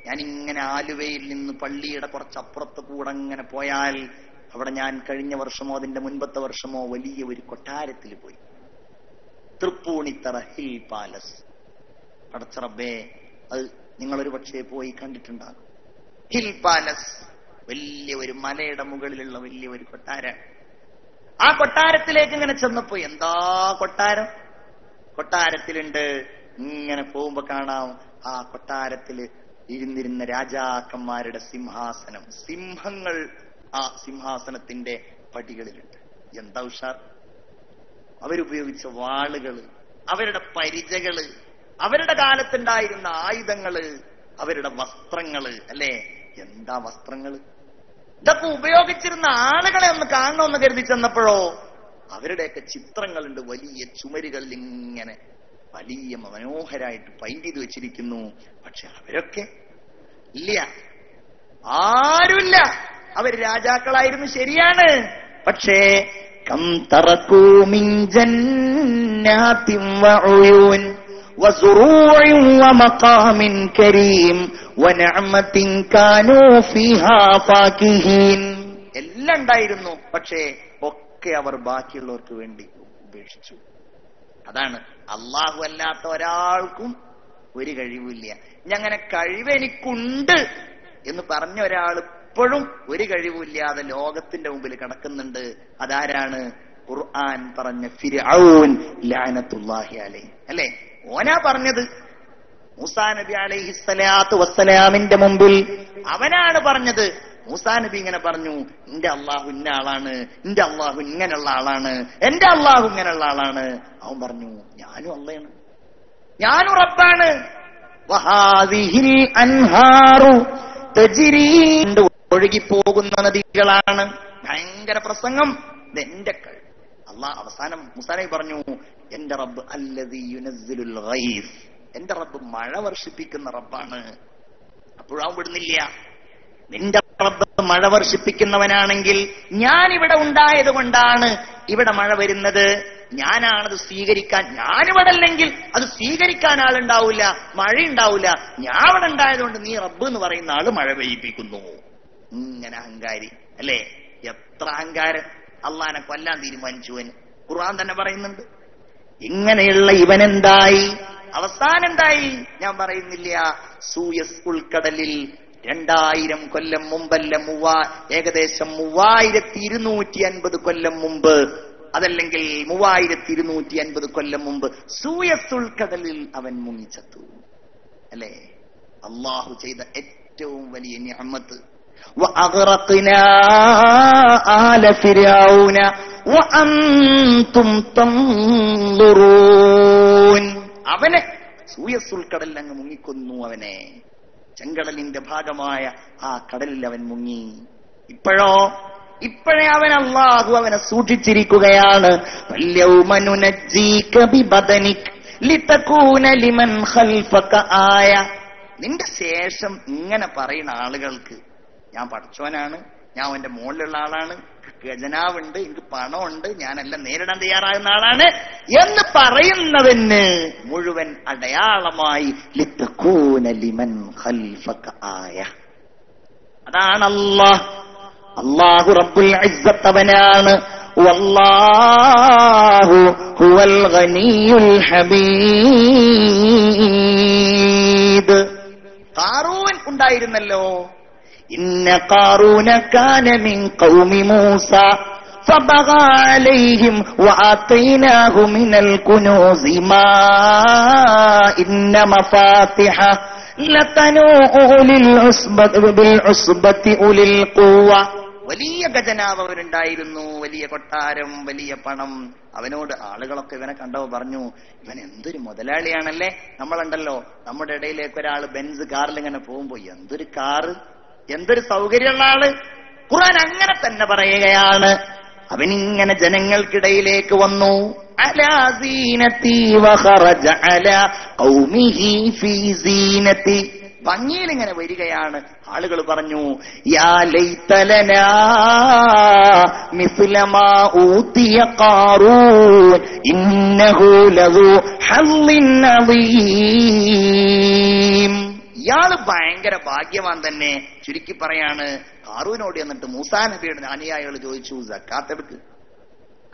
ഞാനിങ്ങനെ ആലുവയിൽ നിന്ന് പള്ളിയുടെ കുറച്ചപ്പുറത്ത് കൂടെ അങ്ങനെ പോയാൽ അവിടെ ഞാൻ കഴിഞ്ഞ വർഷമോ അതിന്റെ മുൻപത്തെ വർഷമോ വലിയ ഒരു കൊട്ടാരത്തിൽ പോയി. Tripunithura hill palace. പടച്ചറബേ, അത് നിങ്ങളൊരു പക്ഷേ പോയി കണ്ടിട്ടുണ്ടാകും. ഹിൽ പാലസ് വലിയ ഒരു മലയുടെ മുകളിലുള്ള വലിയ ഒരു കൊട്ടാരം. ആ കൊട്ടാരത്തിലേക്ക് ഇങ്ങനെ ചെന്നപ്പോ എന്താ കൊട്ടാരം! കൊട്ടാരത്തിലുണ്ട്. ഇങ്ങനെ പോകുമ്പോ കാണാം ആ കൊട്ടാരത്തില് ഇരുന്നിരുന്ന രാജാക്കന്മാരുടെ സിംഹാസനം. സിംഹങ്ങൾ ആ സിംഹാസനത്തിന്റെ പടികളിലുണ്ട്. എന്താ ഉഷാർ! അവരുപയോഗിച്ച വാളുകള്, അവരുടെ പരിചകള്, അവരുടെ കാലത്തുണ്ടായിരുന്ന ആയുധങ്ങള്, അവരുടെ വസ്ത്രങ്ങള്, അല്ലെ എന്താ വസ്ത്രങ്ങള്! ഇതൊക്കെ ഉപയോഗിച്ചിരുന്ന ആളുകളെ ഒന്ന് കാണണമെന്ന് കരുതി ചെന്നപ്പോഴോ അവരുടെയൊക്കെ ചിത്രങ്ങളുണ്ട്. വലിയ ചുമരുകളിൽ ഇങ്ങനെ വലിയ മനോഹരായിട്ട് പെയിന്റ് ചെയ്ത് വെച്ചിരിക്കുന്നു. പക്ഷെ അവരൊക്കെ ഇല്ല, ആരുമില്ല. അവർ രാജാക്കളായിരുന്നു, ശരിയാണ്. പക്ഷേ കം തറകൂ മിൻ ജന്നാതിൻ വഉയൂൻ വസുറൂഇൻ വമഖാമിൻ കരീം വനഅമതിൻ കാനൂ ഫീഹാ ഫാകിഹീൻ. എല്ലാം ഉണ്ടായിരുന്നു, പക്ഷേ ഒക്കെ അവർ ബാക്കിയുള്ളവർക്ക് വേണ്ടി ഉപേക്ഷിച്ചു. അതാണ് അല്ലാഹു അല്ലാത്ത ഒരാൾക്കും ഒരു കഴിവില്ല. ഞങ്ങനെ കഴിവെനിക്കുണ്ട് എന്ന് പറഞ്ഞ ഒരാൾ ഇപ്പോഴും ഒരു കഴിവില്ലാതെ ലോകത്തിന്റെ മുമ്പിൽ കിടക്കുന്നുണ്ട്. അതാരാണ്? ഖുർആൻ പറഞ്ഞ ഫിർഔൻ ലഅനത്തുല്ലാഹി അലൈഹി, അല്ലെ? ഓനാ പറഞ്ഞത്. മൂസാ നബി അലൈഹിസ്സലാത്തു വസ്സലാമിന്റെ മുമ്പിൽ അവനാണ് പറഞ്ഞത്. മൂസാ നബി ഇങ്ങനെ പറഞ്ഞു, എന്റെ അള്ളാഹു ഇന്ന ആളാണ്, എന്റെ അള്ളാഹു ഇങ്ങനെയുള്ള ആളാണ്, എന്റെ അള്ളാഹു ഇങ്ങനെയുള്ള ആളാണ്. അവൻ പറഞ്ഞു, ഞാനും അള്ളയാണ്, ഞാനും റബ്ബാണ്. വഹാദിഹിൽ അൻഹാറു തജ്രീ, ഒഴുകിപ്പോകുന്ന നദികളാണ്. ഭയങ്കര പ്രസംഗം. ഇതെന്റെ അള്ളാഹ്. അവസാനം മൂസാ നബി പറഞ്ഞു, എന്റെ റബ്ബ് അല്ലദീ യുനസ്സിലുൽ ഗൈസ്, എന്റെ റബ്ബ് മഴ വർഷിപ്പിക്കുന്ന റബ്ബാണ്. അപ്പോഴാവും വിടുന്നില്ല. നിന്റെ റബ്ബ് മഴ വർഷിപ്പിക്കുന്നവനാണെങ്കിൽ ഞാനിവിടെ ഉണ്ടായത് കൊണ്ടാണ് ഇവിടെ മഴ വരുന്നത്. ഞാനാണത് സ്വീകരിക്കാൻ. ഞാനിവിടെ അല്ലെങ്കിൽ അത് സ്വീകരിക്കാൻ ആളുണ്ടാവില്ല, മഴ ഉണ്ടാവില്ല. ഞാൻ ഇവിടെ ഉണ്ടായതുകൊണ്ട് നീ റബ്ബ് എന്ന് പറയുന്ന ആള് മഴ പെയ്യിപ്പിക്കുന്നു. ഇങ്ങനെ അഹങ്കാരി, അല്ലേ? എത്ര അഹങ്കാരം! അള്ളാനെ കൊല്ലാൻ തീരുമാനിച്ചുവൻ. ഖുർആൻ തന്നെ പറയുന്നുണ്ട്. ഇങ്ങനെയുള്ള ഇവനെന്തായി? അവസാനം എന്തായി? ഞാൻ പറയുന്നില്ല. സൂയസ് ഉൾക്കടലിൽ 2000 കൊല്ലം മുമ്പല്ല, ഏകദേശം 3250 കൊല്ലം മുമ്പ്, അതല്ലെങ്കിൽ 3250 കൊല്ലം മുമ്പ് സൂയസ് ഉൾക്കടലിൽ അവൻ മുങ്ങിച്ചത്തു, അല്ലേ? അള്ളാഹു ചെയ്ത ഏറ്റവും വലിയ നിഅമത്ത്. വഅഗ്റഖ്നാ ആല ഫിർഔന വഅൻതും തൻദുറൂൻ. അവനെ സൂയസ് ഉൾക്കടലിൽ അങ്ങ് മുങ്ങിക്കൊന്നു. അവനെ ചെങ്കടലിന്റെ ഭാഗമായ ആ കടലിൽ അവൻ മുങ്ങി. ഇപ്പോഴേ അവൻ അല്ലാഹു അവനെ സൂക്ഷിച്ചിരിക്കുകയാണ്. വല്യൗമ നുനജ്ജീക ബിബദനിക ലിതകൂന ലിമൻ ഖൽഫക ആയ. നിന്റെ ശേഷം ഇങ്ങനെ പറയുന്ന ആളുകൾക്ക് ഞാൻ പഠിച്ചവനാണ്, ഞാൻ അവന്റെ മുകളിലുള്ള ആളാണ്, ഖജനാവുണ്ട്, എനിക്ക് പണമുണ്ട്, ഞാനെല്ലാം നേരിടാൻ തയ്യാറാകുന്ന ആളാണ് എന്ന് പറയുന്നവന് മുഴുവൻ അടയാളമായി ലിതകൂന ലിമൻ ഖൽഫക ആയ. അതാണ് അല്ലാഹു റബ്ബുൽ ഇസ്സത്ത് അവനാണ്. വല്ലാഹു ഹുവൽ ഗനിയുൽ ഹമീദ്. ഖാറൂൻ ഉണ്ടായിരുന്നല്ലോ. ഇന്ന ഖാറൂന കാന മിൻ ഖൗമി മൂസ ഫബഗാ അലൈഹിം വആതൈനാഹു മിനൽ കുനൂസി മാ ഇന്ന മഫാത്തിഹ ലതനൂഉ ലിൽ ഉസ്ബതി ഉലിൽ ഖുവ. വലിയ ഖജനാവ് അവനുണ്ടായിരുന്നു, വലിയ കൊട്ടാരം, വലിയ പണം. അവനോട് ആളുകളൊക്കെ ഇവനെ കണ്ടവ പറഞ്ഞു, ഇവൻ എന്തൊരു മുതലാളിയാണല്ലേ. നമ്മളുണ്ടല്ലോ, നമ്മുടെ ഇടയിലേക്ക് ഒരാൾ ബെൻസ് കാറിൽ ഇങ്ങനെ പോകുമ്പോ എന്തൊരു കാറ്, എന്തൊരു സൗകര്യമുള്ള ആള്. ഖുർആൻ അങ്ങനെ തന്നെ പറയുകയാണ്. അവനിങ്ങനെ ജനങ്ങൾക്കിടയിലേക്ക് വന്നു. അലാ സീനതി വഖറജ അലാ ഖൗമിഹി ഫീ സീനതി. ഭംഗിയിൽ ഇങ്ങനെ വരികയാണ്. ആളുകൾ പറഞ്ഞു, യാ ലൈതലനാ മിസ്ല മാ ഊതിയ ഖാറൂൻ ഇന്നഹു ലദു ഹള്ളിൻ അദീം. ഇയാള് ഭയങ്കര ഭാഗ്യവാൻ തന്നെ. ചുരുക്കി പറയാണ്, ഹാറൂനോട് എന്നിട്ട് മൂസാ നബിയുടെ അനുയായികൾ ചോദിച്ചു, സക്കാത്ത് എടുക്ക്,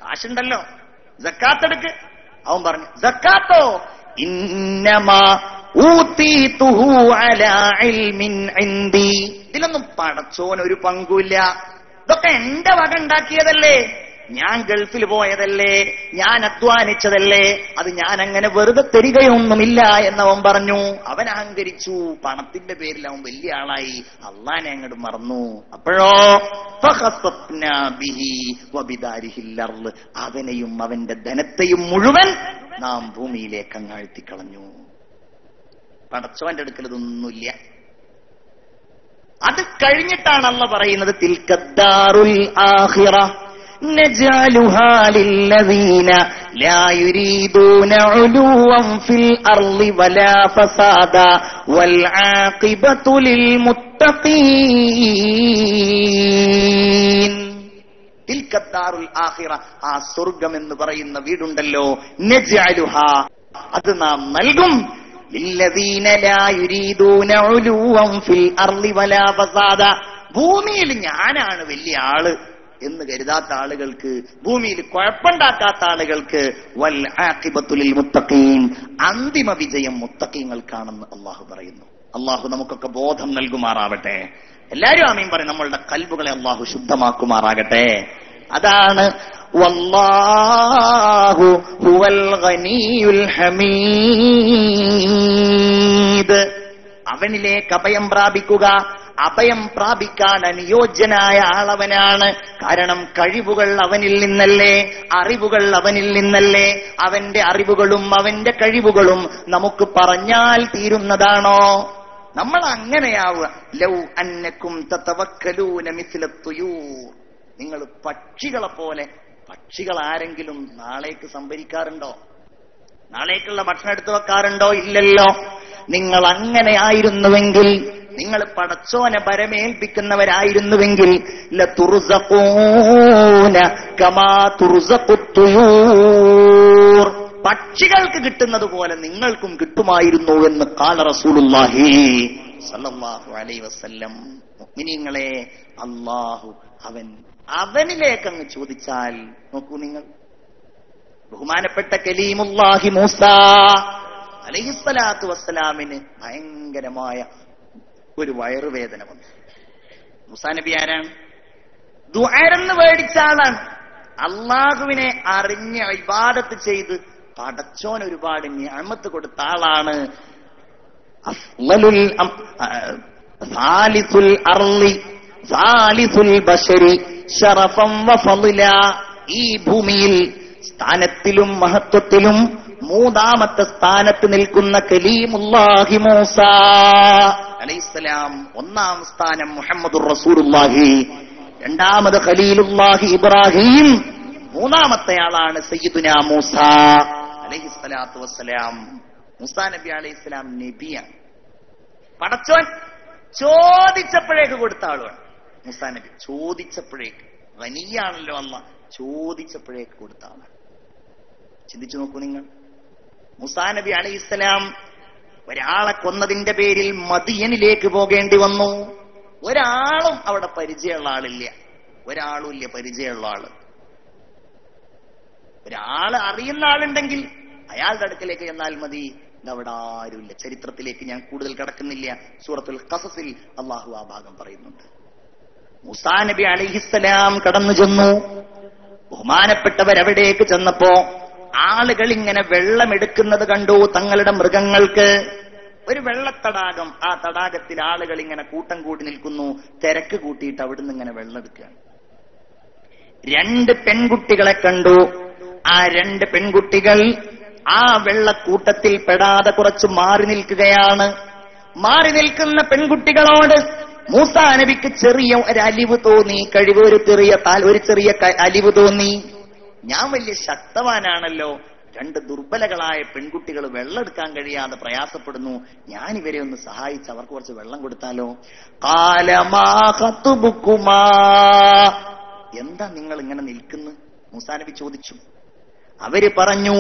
കാശുണ്ടല്ലോ, സക്കാത്ത് എടുക്ക്. അവൻ പറഞ്ഞു, സക്കാത്തോ? ഇന്നമാ ഊതീതുഹു അലാ ഇൽമിൻ ഇൻദി. ഇതിലൊന്നും പടച്ചോൻ ഒരു പങ്കുമില്ല, ഇതൊക്കെ എന്റെ വക ഉണ്ടാക്കിയതല്ലേ, ഞാൻ ഗൾഫിൽ പോയതല്ലേ, ഞാൻ അധ്വാനിച്ചതല്ലേ, അത് ഞാൻ അങ്ങനെ വെറുതെ തരികയൊന്നുമില്ല എന്നവൻ പറഞ്ഞു. അവൻ അഹങ്കരിച്ചു, പണത്തിന്റെ പേരിൽ അവൻ വലിയ ആളായി, അള്ളാനെ അങ്ങോട്ട് മറന്നു. അപ്പോഴോ അവനെയും അവന്റെ ധനത്തെയും മുഴുവൻ നാം ഭൂമിയിലേക്ക് അങ്ങാഴ്ത്തിക്കളഞ്ഞു. പടച്ചോന്റെ അടുക്കൽ ഇതൊന്നുമില്ല. അത് കഴിഞ്ഞിട്ടാണ് അള്ളാഹ് പറയുന്നത്, തിൽക്കദ്ദാറുൽ ആഖിറ നജഅലുഹാ ലില്ലദീന ലാ യുരീദൂന ഉലുവൻ ഫിൽ അർളി വലാ ഫസാദ വൽ ആഖിബതു ലിൽ മുത്തഖീൻ. തിൽക്കദ്ദാറുൽ ആഖിറ, ആ സ്വർഗ്ഗം എന്ന് പറയുന്ന വീടുണ്ടല്ലോ, നജഅലുഹാ, അത് നാം നൽകും, ലില്ലദീന ലാ യുരീദൂന ഉലുവൻ ഫിൽ അർളി വലാ ഫസാദ, ഭൂമിയിൽ ഞാനാണ് വലിയ ആള് എന്ന് കരുതാത്ത ആളുകൾക്ക്, ഭൂമിയിൽ കുഴപ്പമുണ്ടാക്കാത്ത ആളുകൾക്ക്, വൽ ആഖിബത്തു ലിൽ മുത്തഖീൻ, അന്തിമ വിജയം മുത്തഖീങ്ങൾക്കാണെന്ന് അള്ളാഹു പറയുന്നു. അള്ളാഹു നമുക്കൊക്കെ ബോധം നൽകുമാറാവട്ടെ. എല്ലാവരും ആമീൻ പറയും. നമ്മളുടെ കൽബുകളെ അള്ളാഹു ശുദ്ധമാക്കുമാറാകട്ടെ. അതാണ് വല്ലാഹു ഹുവൽ ഗനിയുൽ ഹമീദ്. അവനിലേക്ക് അഭയം പ്രാപിക്കുക. അഭയം പ്രാപിക്കാൻ അനുയോജ്യനായ ആളവനാണ്. കാരണം കഴിവുകൾ അവനിൽ നിന്നല്ലേ, അറിവുകൾ അവനിൽ നിന്നല്ലേ. അവന്റെ അറിവുകളും അവന്റെ കഴിവുകളും നമുക്ക് പറഞ്ഞാൽ തീരുന്നതാണോ? നമ്മൾ അങ്ങനെയാവുക. ലൗ അന്നക്കും തതവക്കലൂന മിസ്ല തുയൂർ, നിങ്ങൾ പക്ഷികളെ പോലെ. പക്ഷികൾ ആരെങ്കിലും നാളേക്ക് സംഭരിക്കാറുണ്ടോ? നാളേക്കുള്ള ഭക്ഷണം എടുത്തു വെക്കാറുണ്ടോ? ഇല്ലല്ലോ. നിങ്ങൾ അങ്ങനെ ആയിരുന്നുവെങ്കിൽ, നിങ്ങൾ പടച്ചോനെ പരമേൽപ്പിക്കുന്നവരായിരുന്നുവെങ്കിൽ, ലതുർസഖൂന കമാ തുർസഖുത് തുയൂർ, പക്ഷികൾക്ക് കിട്ടുന്നത് പോലെ നിങ്ങൾക്കും കിട്ടുമായിരുന്നു എന്ന് ഖാല റസൂലുള്ളാഹി സ്വല്ലല്ലാഹു അലൈഹി വസല്ലം. മുഅ്മിനീങ്ങളെ, അല്ലാഹു അവനിലേക്ക് അങ്ങ് ചോദിച്ചാൽ നോക്കൂ നിങ്ങൾ. ബഹുമാനപ്പെട്ട കലീമുല്ലാഹി മൂസ അലൈഹിസ്സലാത്തു വസ്സലാമിന് ഭയങ്കരമായ ഒരു വയറുവേദന വന്നു. മൂസാ നബി ആരാണ്? ദുആരെന്ന് മേടിച്ച ആളാണ്. അള്ളാഹുവിനെ അറിഞ്ഞ് ഇബാദത്ത് ചെയ്ത് പടച്ചോൻ ഒരുപാട് നിഅമത്ത് കൊടുത്ത ആളാണ്. അഫ്ളലുൽ സാലിസുൽ അർളി സാലിസുൽ ബശരി ശറഫൻ വഫളില, ഈ ഭൂമിയിൽ സ്ഥാനത്തിലും മഹത്വത്തിലും മൂന്നാമത്തെ സ്ഥാനത്ത് നിൽക്കുന്ന കലീമുല്ലാഹി മൂസ അലൈഹിസ്സലാം. ഒന്നാം സ്ഥാനം മുഹമ്മദുർ റസൂലുള്ളാഹി, രണ്ടാമത് ഖലീലുല്ലാഹി ഇബ്രാഹിം, മൂന്നാമത്തെ ആളാണ് സയ്യിദുനാ മൂസ അലൈഹിസ്സലാത്തു വസ്സലാം. മൂസാ നബി അലൈഹിസ്സലാം നബിയാണ്. പടച്ചോൻ ചോദിച്ചപ്പോഴേക്ക് കൊടുത്ത ആളുമാണ് മൂസാ നബി. ചോദിച്ചപ്പോഴേക്ക്, ഗനിയാണല്ലോ അല്ലാഹ്, ചോദിച്ചപ്പോഴേക്ക് കൊടുത്ത ആളാണ്. ചിന്തിച്ചു നോക്കൂ നിങ്ങൾ. മൂസാ നബി അലൈഹിസ്സലാം ഒരാളെ കൊന്നതിന്റെ പേരിൽ മദിയനിലേക്ക് പോകേണ്ടി വന്നു. ഒരാളും അവിടെ പരിചയമുള്ള ആളില്ല, ഒരാളും ഇല്ല പരിചയമുള്ള ആള്. ഒരാള് അറിയുന്ന ആളുണ്ടെങ്കിൽ അയാളുടെ അടുക്കലേക്ക് ചെന്നാൽ മതി. ഇതവിടെ ആരുമില്ല. ചരിത്രത്തിലേക്ക് ഞാൻ കൂടുതൽ കടക്കുന്നില്ല. സൂറത്തുൽ ഖസസിൽ അള്ളാഹു ആ ഭാഗം പറയുന്നുണ്ട്. മൂസാ നബി അലൈഹിസ്സലാം കടന്നു ചെന്നു. ബഹുമാനപ്പെട്ടവരവിടേക്ക് ചെന്നപ്പോ ആളുകൾ ഇങ്ങനെ വെള്ളമെടുക്കുന്നത് കണ്ടു. തങ്ങളുടെ മൃഗങ്ങൾക്ക് ഒരു വെള്ളത്തടാകം, ആ തടാകത്തിൽ ആളുകൾ ഇങ്ങനെ കൂട്ടം കൂടി നിൽക്കുന്നു. തിരക്ക് കൂട്ടിയിട്ട് അവിടുന്ന് ഇങ്ങനെ വെള്ളം എടുക്കുകയാണ്. 2 പെൺകുട്ടികളെ കണ്ടു. ആ 2 പെൺകുട്ടികൾ ആ വെള്ളക്കൂട്ടത്തിൽ പെടാതെ കുറച്ച് മാറി നിൽക്കുകയാണ്. മാറി നിൽക്കുന്ന പെൺകുട്ടികളോട് മൂസാ നബിക്ക് ചെറിയ ഒരു അലിവ് തോന്നി. കഴിവ് ഒരു ചെറിയ അലിവ് തോന്നി. ഞാൻ വലിയ ശക്തവാനാണല്ലോ, 2 ദുർബലകളായ പെൺകുട്ടികൾ വെള്ളം എടുക്കാൻ കഴിയാതെ പ്രയാസപ്പെടുന്നു. ഞാൻ ഇവരെ ഒന്ന് സഹായിച്ച് അവർക്ക് കുറച്ച് വെള്ളം കൊടുത്താലോ? കാലമാ ഖതുബുകുമാ, എന്താ നിങ്ങൾ ഇങ്ങനെ നിൽക്കുന്നു? മൂസാ നബി ചോദിച്ചു. അവര് പറഞ്ഞു,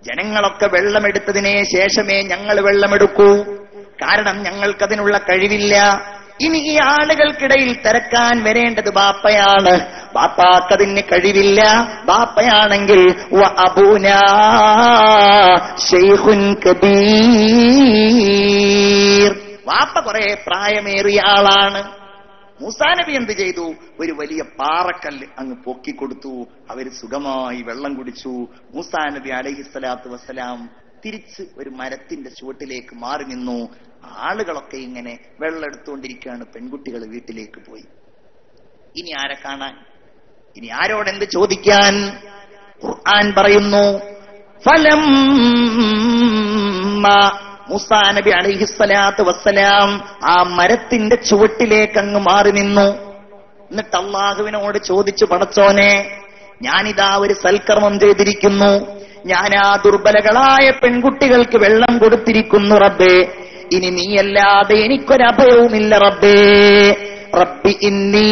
ജനങ്ങളൊക്കെ വെള്ളമെടുത്തതിനെ ശേഷമേ ഞങ്ങൾ വെള്ളമെടുക്കൂ. കാരണം ഞങ്ങൾക്കതിനുള്ള കഴിവില്ല. ഇനി ഈ ആളുകൾക്കിടയിൽ തിരക്കാൻ വരേണ്ടത് ബാപ്പയാണ്. ബാപ്പാക്കതിന് കഴിവില്ല. ബാപ്പയാണെങ്കിൽ വ അബൂനാ ശൈഖുൻ കബീർ, ബാപ്പ കുറെ പ്രായമേറിയ ആളാണ്. മൂസാ നബി എന്ത് ചെയ്തു? ഒരു വലിയ പാറക്കല്ല് അങ്ങ് പൊക്കിക്കൊടുത്തു. അവര് സുഖമായി വെള്ളം കുടിച്ചു. മൂസാ നബി അലൈഹിസ്സലാത്തു വസ്സലാം തിരിച്ച് ഒരു മരത്തിന്റെ ചുവട്ടിലേക്ക് മാറി നിന്നു. ആളുകളൊക്കെ ഇങ്ങനെ വെള്ളം എടുത്തുകൊണ്ടിരിക്കുകയാണ്. പെൺകുട്ടികൾ വീട്ടിലേക്ക് പോയി. ഇനി ആരെ കാണാൻ? ഇനി ആരോടെന്ത് ചോദിക്കാൻ? ഖുർആൻ പറയുന്നു, മൂസാ നബി അലൈഹിസ്സലാത്തു വസ്സലാം ആ മരത്തിന്റെ ചുവട്ടിലേക്ക് അങ്ങ് മാറി നിന്നു. എന്നിട്ട് അള്ളാഹുവിനോട് ചോദിച്ചു, പടച്ചോനെ, ഞാനിതാ ഒരു സൽക്കർമ്മം ചെയ്തിരിക്കുന്നു. ഞാൻ ആ ദുർബലകളായ പെൺകുട്ടികൾക്ക് വെള്ളം കൊടുത്തിരിക്കുന്നു റബ്ബേ. ഇനി നീയല്ലാതെ എനിക്കൊരഭയവുമില്ല റബ്ബേ. റബ്ബി ഇന്നി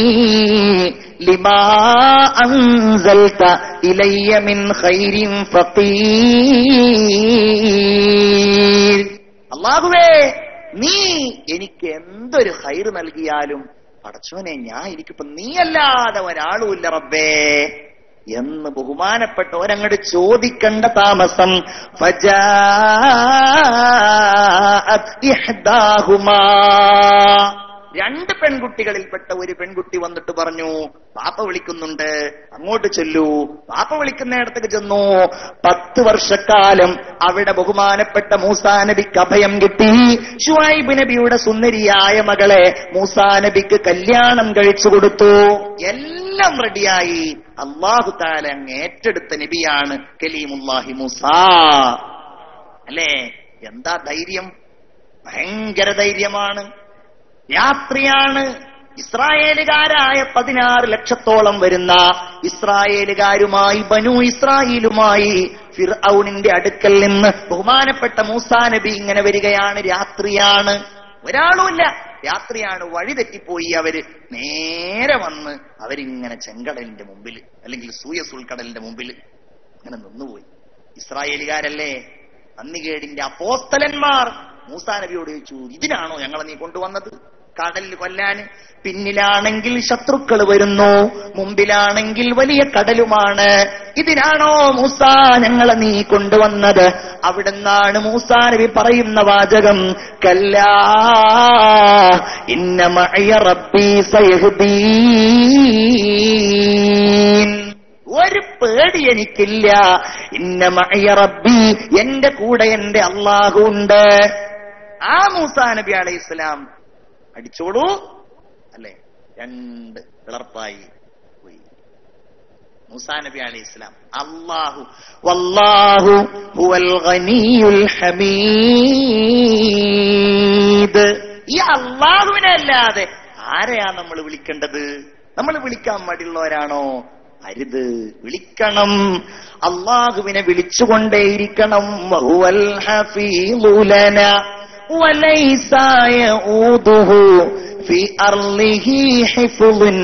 ലിമാ അൻസൽത ഇലയ്യ മിൻ ഖൈരിൻ ഫഖീർ. അല്ലാഹുവേ, നീ എനിക്ക് എന്തൊരു ഖൈറ് നൽകിയാലും പടച്ചോനെ, എനിക്കിപ്പോ നീയല്ലാതെ ഒരാളുമില്ല റബ്ബേ എന്ന് ബഹുമാനപ്പെട്ടവരങ്ങോട്ട് ചോദിക്കേണ്ട താമസം ഫജാഅത് ഇഹ്ദാഹുമാ, രണ്ട് പെൺകുട്ടികളിൽപ്പെട്ട ഒരു പെൺകുട്ടി വന്നിട്ട് പറഞ്ഞു, പാപ്പ വിളിക്കുന്നുണ്ട്, അങ്ങോട്ട് ചെല്ലൂ. പാപ്പ വിളിക്കുന്നിടത്തേക്ക് ചെന്നു. 10 വർഷക്കാലം അവിടെ ബഹുമാനപ്പെട്ട മൂസാ നബിക്ക് അഭയം കിട്ടി. ശുഐബ് നബിയുടെ സുന്ദരിയായ മകളെ മൂസാ നബിക്ക് കല്യാണം കഴിച്ചു കൊടുത്തു. എല്ലാം റെഡിയായി. അല്ലാഹു തആല അങ്ങ് ഏറ്റെടുത്ത നബിയാണ് കലീമുല്ലാഹി മൂസാ. അല്ലേ? എന്താ ധൈര്യം! ഭയങ്കര ധൈര്യമാണ്. രാത്രിയാണ്. ഇസ്രായേലുകാരായ 16 ലക്ഷത്തോളം വരുന്ന ഇസ്രായേലുകാരുമായി, ബനൂ ഇസ്രായേലുമായി ഫിർഔനിന്റെ അടുക്കൽ നിന്ന് ബഹുമാനപ്പെട്ട മൂസാ നബി ഇങ്ങനെ വരികയാണ്. രാത്രിയാണ്, ഒരാളുമില്ല. രാത്രിയാണ്. വഴി തെറ്റിപ്പോയി. അവര് നേരെ വന്ന് അവരിങ്ങനെ ചെങ്കടലിന്റെ മുമ്പിൽ, അല്ലെങ്കിൽ സൂയസ് ഉൾക്കടലിന്റെ മുമ്പിൽ ഇങ്ങനെ നിന്നുപോയി. ഇസ്രായേലുകാരല്ലേ, നന്ദികേടിന്റെ അപ്പോസ്തലന്മാർ. മൂസാ നബിയോട് ചോദിച്ചു, ഇതിനാണോ ഞങ്ങളെ നീ കൊണ്ടുവന്നത് കടലിൽ കൊല്ലാൻ? പിന്നിലാണെങ്കിൽ ശത്രുക്കൾ വരുന്നു, മുമ്പിലാണെങ്കിൽ വലിയ കടലുമാണ്. ഇതിനാണോ മൂസാ ഞങ്ങളെ നീ കൊണ്ടുവന്നത്? അവിടുന്നാണ് മൂസാ നബി പറയുന്ന വാചകം, കല്ലാ ഇന്ന മഅയ റബ്ബി സയഹ്ദീൻ. ഒരു പേടി എനിക്കില്ല. ഇന്ന മഅയ റബ്ബി, എന്റെ കൂടെ എന്റെ അല്ലാഹു ഉണ്ട്. ആ മൂസാ നബി അലൈഹിസ്സലാം അടിച്ചോളൂ, അല്ലെ, 2 പിളർപ്പായി പോയി. മൂസാ നബി അലൈഹിസ്സലാം അല്ലാഹു വല്ലാഹു ഹുവൽ ഗനിയുൽ ഹമീദ്. ഈ അല്ലാഹുവിനെ അല്ലാതെ ആരെയാ നമ്മൾ വിളിക്കേണ്ടത്? നമ്മൾ വിളിക്കാൻ മടിയുള്ളവരാണോ? അരുത്, വിളിക്കണം. അല്ലാഹുവിനെ വിളിച്ചുകൊണ്ടേയിരിക്കണം. വഹുവൽ ഹഫീളു ലനാ വലൈസ യഊദുഹു ഫി അർളിഹി ഹിഫ്ളുൻ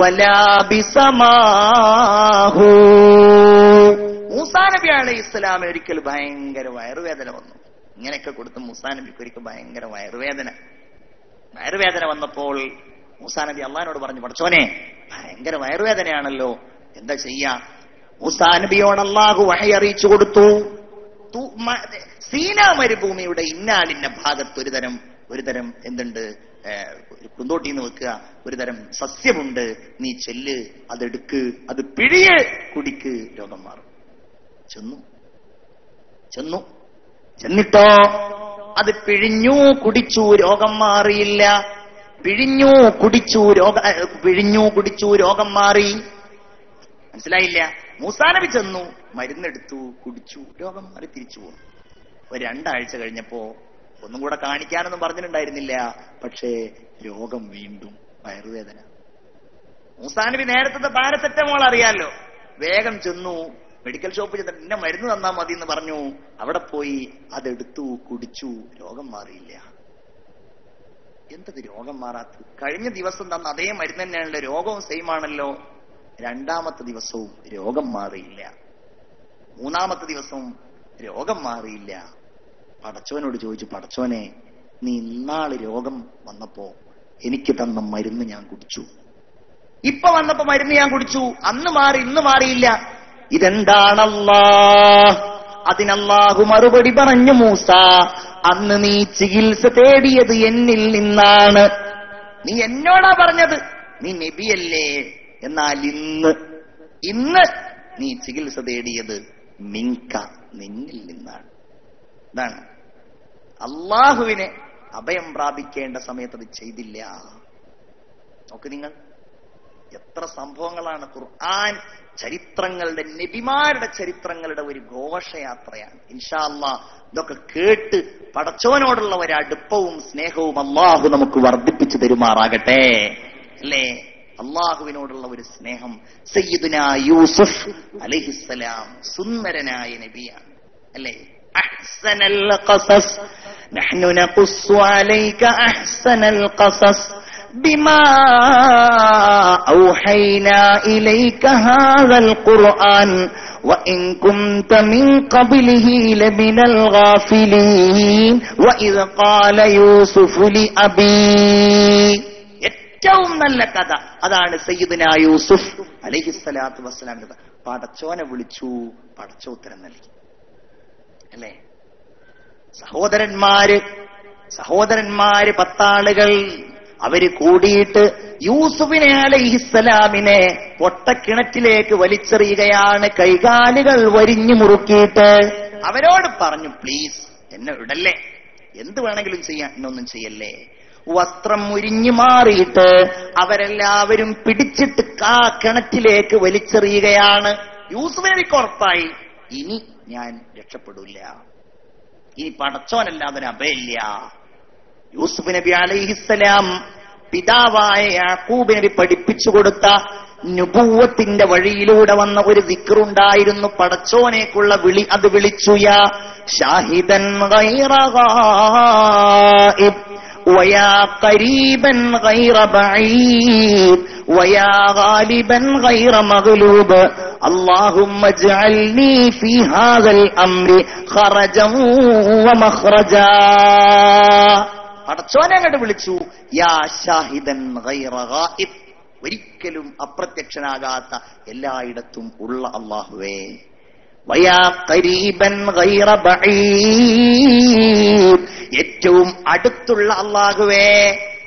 വലാ ബിസമാഹു. മൂസാ നബി അലൈഹിസ്സലാമിന് ഒരിക്കൽ ഭയങ്കര വയറുവേദന വന്നു. ഇങ്ങനെയൊക്കെ കൊടുത്ത് മൂസാ നബിക്ക് ഒരിക്കൽ ഭയങ്കര വയറുവേദന വന്നപ്പോൾ മൂസാ നബി അള്ളാഹിനോട് പറഞ്ഞു, പടച്ചോനെ, ഭയങ്കര വയറുവേദനയാണല്ലോ, എന്താ ചെയ്യാ? മൂസാ നബിയോട് അല്ലാഹു വഹി അറിയിച്ചു കൊടുത്തു. സീനാ മരുഭൂമിയുടെ ഇന്നാലിന്ന ഭാഗത്ത് ഒരുതരം എന്തുണ്ട്, കുന്തോട്ടിന്ന് വെക്കുക, ഒരുതരം സസ്യമുണ്ട്. നീ ചെല്ല്, അതെടുക്ക്, അത് പിഴിയ്, കുടിക്ക്, രോഗം മാറും. ചെന്നിട്ടോ അത് പിഴിഞ്ഞു, കുടിച്ചു, രോഗം മാറിയില്ല. പിഴിഞ്ഞു കുടിച്ചു, രോഗം മാറി. മനസ്സിലായില്ല? മൂസാ നബി ചെന്നു, മരുന്നെടുത്തു, കുടിച്ചു, രോഗം മാറി, തിരിച്ചു പോകും. 2 ആഴ്ച കഴിഞ്ഞപ്പോ ഒന്നും കൂടെ കാണിക്കാനൊന്നും പറഞ്ഞിട്ടുണ്ടായിരുന്നില്ല. പക്ഷേ രോഗം വീണ്ടും, വയറുവേദന. മൂസാ നബി നേരത്തെ പാരസെറ്റമോൾ അറിയാലോ, വേഗം ചെന്നു മെഡിക്കൽ ഷോപ്പിൽ ചെന്നിട്ട് എന്നെ മരുന്ന് തന്നാ മതി എന്ന് പറഞ്ഞു. അവിടെ പോയി അതെടുത്തു, കുടിച്ചു, രോഗം മാറിയില്ല. എന്തത് രോഗം മാറാത്തത്? കഴിഞ്ഞ ദിവസം തന്ന അതേ മരുന്ന് തന്നെയാണല്ലോ, രോഗവും സെയിം ആണല്ലോ. 2ാമത്തെ ദിവസവും രോഗം മാറിയില്ല. 3ാമത്തെ ദിവസവും രോഗം മാറിയില്ല. പടച്ചോനോട് ചോദിച്ചു, പടച്ചോനെ, നീ ഇന്നാള് രോഗം വന്നപ്പോ എനിക്ക് തന്ന മരുന്ന് ഞാൻ കുടിച്ചു, ഇപ്പൊ വന്നപ്പോ മരുന്ന് ഞാൻ കുടിച്ചു, അന്ന് മാറി ഇന്ന് മാറിയില്ല, ഇതെന്താണല്ലാ? അതിനല്ലാഹു മറുപടി പറഞ്ഞു, മൂസ, അന്ന് നീ ചികിത്സ തേടിയത് എന്നിൽ നിന്നാണ്. നീ എന്നോടാ പറഞ്ഞത്, നീ നബിയല്ലേ, എന്നാൽ ഇന്ന് നീ ചികിത്സ തേടിയത് മിങ്ക, നിന്നിൽ നിന്നാണ്. ഇതാണ് അള്ളാഹുവിനെ അഭയം പ്രാപിക്കേണ്ട സമയത്ത് അത് ചെയ്തില്ല. നോക്ക് നിങ്ങൾ, എത്ര സംഭവങ്ങളാണ്. ഖുർആൻ ചരിത്രങ്ങളുടെ, നബിമാരുടെ ചരിത്രങ്ങളുടെ ഒരു ഘോഷയാത്രയാണ്. ഇൻഷാ അല്ലാഹ് ഇതൊക്കെ കേട്ട് പടച്ചോനോടുള്ള ഒരു അടുപ്പവും സ്നേഹവും അള്ളാഹു നമുക്ക് വർദ്ധിപ്പിച്ചു തരുമാറാകട്ടെ. അല്ലേ? അള്ളാഹുവിനോടുള്ള ഒരു സ്നേഹം. സയ്യിദുനാ യൂസുഫ് അലൈഹിസ്സലാം സുന്ദരനായ നബിയാണ്. അല്ലേ? അഹ്സനൽ ഖസസ് നഹ്നു നഖുസ്സു അലൈക അഹ്സനൽ ഖസസ് ബിമാ ഔഹൈനാ ഇലൈക ഹാദൽ ഖുർആൻ വഇൻ കുൻത മിൻ ഖബ്ലിഹി ലമിനൽ ഗാഫിലീൻ വഇദ് ഖാല യൂസുഫു ലിഅബീ. ഏറ്റവും നല്ല കഥ അതാണ് സയ്യിദുനാ യൂസുഫ് അലൈഹിസ്സലാത്തു വസ്സലാമിന്റെ കഥ. പടച്ചോനെ വിളിച്ചു, പടച്ചോ ഉത്തരം നൽകി. അല്ലേ? സഹോദരന്മാര് 10 ആളുകൾ അവര് കൂടിയിട്ട് യൂസുഫിനെ അലൈഹിസ്സലാമിനെ പൊട്ടക്കിണറ്റിലേക്ക് വലിച്ചെറിയുകയാണ്, കൈകാലുകൾ വരിഞ്ഞു മുറുക്കിയിട്ട്. അവരോട് പറഞ്ഞു, പ്ലീസ് എന്നെ വിടല്ലേ, എന്ത് വേണമെങ്കിലും ചെയ്യാൻ, എന്നൊന്നും ചെയ്യല്ലേ. വസ്ത്രം മുരിഞ്ഞു മാറിയിട്ട് അവരെല്ലാവരും പിടിച്ചിട്ട് ആ കിണറ്റിലേക്ക് വലിച്ചെറിയുകയാണ്. യൂസുഫ് നബിക്ക് ഉറപ്പായി, ഇനി ഞാൻ രക്ഷപ്പെടില്ല, ഇനി പടച്ചോനല്ലാതെ അഭയില്ല. യൂസുഫ് നബി അലൈഹിസ്സലാം പിതാവായ യാക്കൂബ് നബി പഠിപ്പിച്ചു കൊടുത്ത നുബുവത്തിന്റെ വഴിയിലൂടെ വന്ന ഒരു ദിക്റുണ്ടായിരുന്നു, പടച്ചോനേക്കുള്ള വിളി. അത് വിളിച്ചു, യാ ഷാഹിദൻ ഗൈറ ഗായിബ് വയാ ഖരീബൻ ഗൈറ ബഈദ് വയാ ഗാലിബൻ ഗൈറ മഗ്ലൂബ് അല്ലാഹുമ്മ ഇജ്അൽനി ഫീ ഹാദൽ അംരി ഖറജൻ വമഖ്റജാ. പടച്ചോനെ അങ്ങോട്ട് വിളിച്ചു, യാ ഷാഹിദൻ ഗൈറ ഗായിബ്, ഒരിക്കലും അപ്രത്യക്ഷനാകാത്ത എല്ലായിടത്തും ഉള്ള അല്ലാഹുവേ. വയാ ഖരീബൻ ഗൈറ ബഈദ്, ഏറ്റവും അടുത്തുള്ള അല്ലാഹുവേ,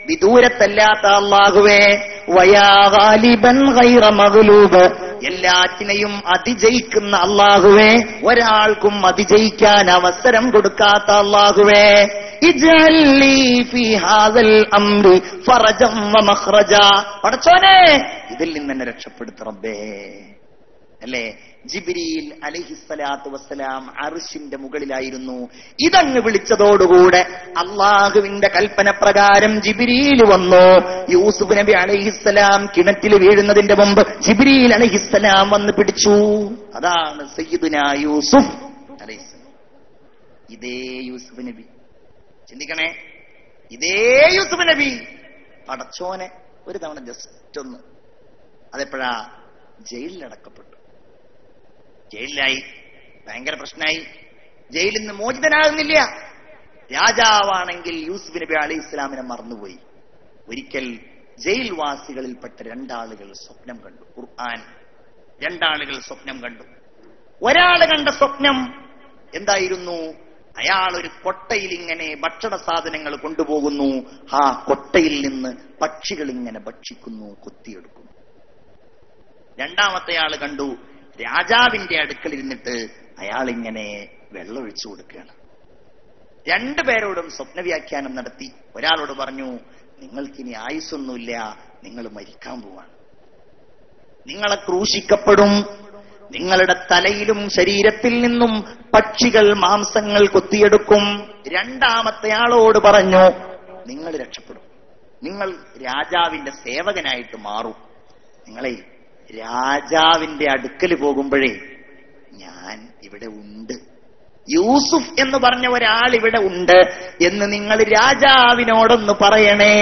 വിദൂരത്തല്ലാത്ത അല്ലാഹുവേ. വയാ ഗാലിബൻ ഗൈറ മഗ്ലൂബ്, എല്ലാറ്റിനെയും അതിജയിക്കുന്ന അല്ലാഹുവേ, ഒരാൾക്കും അതിജയിക്കാൻ അവസരം കൊടുക്കാത്ത അല്ലാഹുവേ. ഇജ്അൽനി ഫീ ഹാദൽ അംരി ഫറജൻ വമഖ്റജാ, പടച്ചോനെ ഇതിൽ നിന്ന് എന്നെ രക്ഷപ്പെടുത്ത റബ്ബേ. അല്ലേ? ജിബ്രീൽ അലൈഹിസ്സലാത്തു വസ്സലാം അർശിന്റെ മുകളിലായിരുന്നു. ഇതങ്ങ് വിളിച്ചതോടുകൂടെ അള്ളാഹുവിന്റെ കൽപ്പന പ്രകാരം ജിബ്രീൽ വന്നു. യൂസുഫ് നബി അലൈഹിസ്സലാം കിണറ്റിൽ വീഴുന്നതിന്റെ മുമ്പ് ജിബ്രീൽ അലൈഹിസ്സലാം വന്ന് പിടിച്ചു. അതാണ് സയ്യിദുനാ യൂസുഫ് അലൈഹിസ്സലാം. ഇതേ യൂസുഫ് നബി, ചിന്തിക്കണേ, ഇതേ യൂസുഫ് നബി പടച്ചോനെ ഒരു തവണ ജസ്റ്റ് ഒന്ന്, അതെപ്പോഴാ? ജയിലിലടക്കപ്പെട്ടു. ജയിലിലായി, ഭയങ്കര പ്രശ്നമായി. ജയിലിൽ നിന്ന് മോചിതനാകുന്നില്ല. രാജാവാണെങ്കിൽ യൂസുഫ് നബി അലൈഹി ഇസ്ലാമിനെ മറന്നുപോയി. ഒരിക്കൽ ജയിൽവാസികളിൽപ്പെട്ട 2 ആളുകൾ സ്വപ്നം കണ്ടു. ഖുർആൻ 2 ആളുകൾ സ്വപ്നം കണ്ടു. ഒരാൾ കണ്ട സ്വപ്നം എന്തായിരുന്നു? അയാൾ ഒരു കൊട്ടയിൽ ഇങ്ങനെ ഭക്ഷണ സാധനങ്ങൾ കൊണ്ടുപോകുന്നു. ആ കൊട്ടയിൽ നിന്ന് പക്ഷികൾ ഇങ്ങനെ ഭക്ഷിക്കുന്നു, കൊത്തിയെടുക്കുന്നു. രണ്ടാമത്തെ ആള് കണ്ടു, രാജാവിന്റെ അടുക്കലിരുന്നിട്ട് അയാൾ ഇങ്ങനെ വെള്ളമൊഴിച്ചു കൊടുക്കുകയാണ്. 2 പേരോടും സ്വപ്നവ്യാഖ്യാനം നടത്തി. ഒരാളോട് പറഞ്ഞു, നിങ്ങൾക്കിനി ആയുസ്സൊന്നുമില്ല, നിങ്ങൾ മരിക്കാൻ പോവാണ്, നിങ്ങളെ ക്രൂശിക്കപ്പെടും, നിങ്ങളുടെ തലയിലും ശരീരത്തിൽ നിന്നും പക്ഷികൾ മാംസങ്ങൾ കൊത്തിയെടുക്കും. രണ്ടാമത്തെ ആളോട് പറഞ്ഞു, നിങ്ങൾ രക്ഷപ്പെടും, നിങ്ങൾ രാജാവിന്റെ സേവകനായിട്ട് മാറും. നിങ്ങളെ രാജാവിന്റെ അടുക്കൽ പോകുമ്പോഴേ ഞാൻ ഇവിടെ ഉണ്ട്, യൂസുഫ് എന്ന് പറഞ്ഞ ഒരാൾ ഇവിടെ ഉണ്ട് എന്ന് നിങ്ങൾ രാജാവിനോടൊന്ന് പറയണേ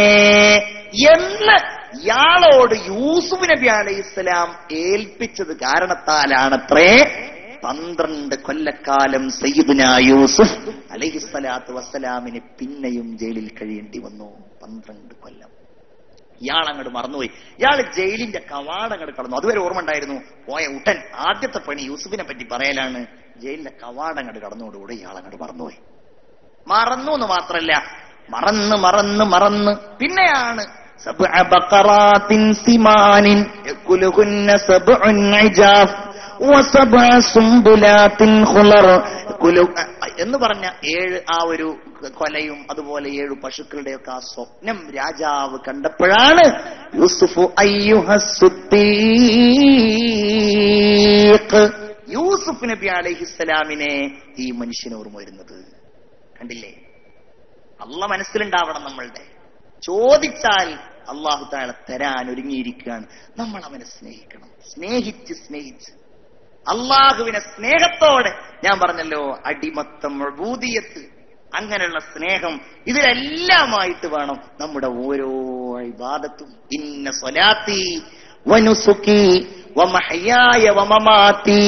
എന്ന് ഇയാളോട് യൂസുഫ് നബി അലൈഹിസ്സലാം ഏൽപ്പിച്ചത് കാരണത്താലാണത്രേ 12 കൊല്ലക്കാലം സയ്യിദുനാ യൂസുഫ് അലൈഹിസ്സലാത്തു വസ്സലാമിന് പിന്നെയും ജയിലിൽ കഴിയേണ്ടി വന്നു. 12 കൊല്ലം. ഇയാൾ അങ്ങോട്ട് മറന്നുപോയി. ഇയാൾ ജയിലിന്റെ കവാടങ്ങൾ കടന്നു. അതുവരെ ഓർമ്മ ഉണ്ടായിരുന്നു. പോയ ഉടൻ ആദ്യത്തെ പണി യൂസുഫിനെ പറ്റി പറയലാണ്. ജയിലിന്റെ കവാടങ്ങൾ കടന്നോടുകൂടി ഇയാൾ അങ്ങോട്ട് മറന്നുപോയി. മറന്നു എന്ന് മാത്രല്ല, മറന്ന് പിന്നെയാണ് സബ്അ ബഖറാത്തിൻ സിമാനിൻ യകുലുഹുന്ന സബ്ഉൻ ഇജാഫ് വസബ്അ സുംബുലാത്തിൻ ഖുളർ എന്ന് പറഞ്ഞ 7 ആ ഒരു കൊലയും അതുപോലെ 7 പശുക്കളുടെയൊക്കെ ആ സ്വപ്നം രാജാവ് കണ്ടപ്പോഴാണ് യൂസുഫ് അയ്യുഹസ്സുദ്ദീഖ് യൂസുഫ് നബി അലൈഹിസ്സലാമിനെ ഈ മനുഷ്യന് ഓർമ്മ വരുന്നത്. കണ്ടില്ലേ, അള്ളാഹ് മനസ്സിലുണ്ടാവണം. നമ്മളുടെ ചോദിച്ചാൽ അള്ളാഹു തആല തരാൻ ഒരുങ്ങിയിരിക്കുകയാണ്. നമ്മൾ അവനെ സ്നേഹിക്കണം. സ്നേഹിച്ച് അള്ളാഹുവിനെ സ്നേഹത്തോടെ, ഞാൻ പറഞ്ഞല്ലോ, അടിമത്തം, ഉബൂദിയത്ത്, അങ്ങനെയുള്ള സ്നേഹം ഇതിലെല്ലാമായിട്ട് വേണം നമ്മുടെ ഓരോ ഇബാദത്തും. ഇന്ന സ്വലാത്തി വനുസുകി വമഹയായ വമമാതി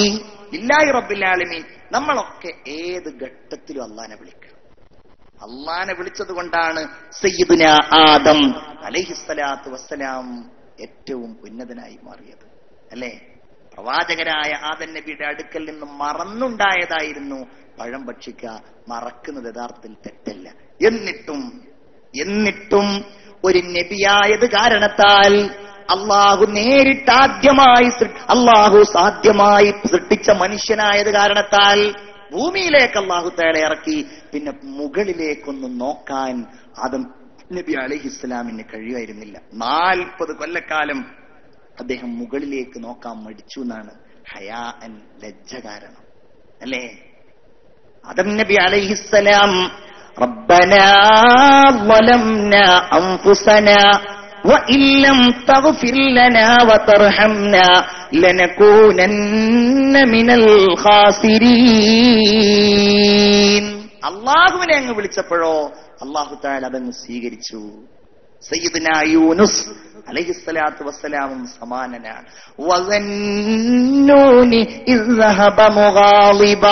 ലില്ലാഹി റബ്ബിൽ ആലമീൻ. നമ്മളൊക്കെ ഏത് ഘട്ടത്തിലും അള്ളാഹനെ വിളിക്കണം. അള്ളാഹനെ വിളിച്ചത് കൊണ്ടാണ് സയ്യിദുനാ ആദം അലൈഹിസ്സലാത്തു വസ്സലാം ഏറ്റവും ഉന്നതനായി മാറിയത്. അല്ലേ? പ്രവാചകരായ ആദം നബിയുടെ അടുക്കൽ നിന്ന് മറന്നുണ്ടായതായിരുന്നു പഴം ഭക്ഷിക്കുക. മറക്കുന്നത് യഥാർത്ഥത്തിൽ തെറ്റല്ല. എന്നിട്ടും ഒരു നബിയായത് കാരണത്താൽ അള്ളാഹു സാധ്യമായി സൃഷ്ടിച്ച മനുഷ്യനായത് കാരണത്താൽ ഭൂമിയിലേക്ക് അള്ളാഹു തആല ഇറക്കി. പിന്നെ മുകളിലേക്കൊന്ന് നോക്കാൻ ആദം നബി അലൈഹിസ്സലാമിന് കഴിയുമായിരുന്നില്ല. 40 കൊല്ലക്കാലം അദ്ദേഹം മുകളിലേക്ക് നോക്കാൻ മടിച്ചു എന്നാണ് ഹയാഅൻ, ലജ്ജ കാരണം. അല്ലേ? ആദം നബി അലൈഹിസ്സലാം റബ്ബനാ ളലംനാ അൻഫുസനാ വഇല്ലം തഗ്ഫിർ ലനാ വതർഹംനാ ലനകൂനന്ന മിനൽ ഖാസിരീൻ. അല്ലാഹുവിനെ അങ്ങ് വിളിച്ചപ്പോഴോ അല്ലാഹു തആല അതങ്ങ് സ്വീകരിച്ചു. സയ്യിദുനാ യൂനുസ് അലൈഹിസ്സലാത്തു വസ്സലാമും സമാനനാണ്. വസന്നൂനി ഇസ്ഹബ മുഗാളിബ.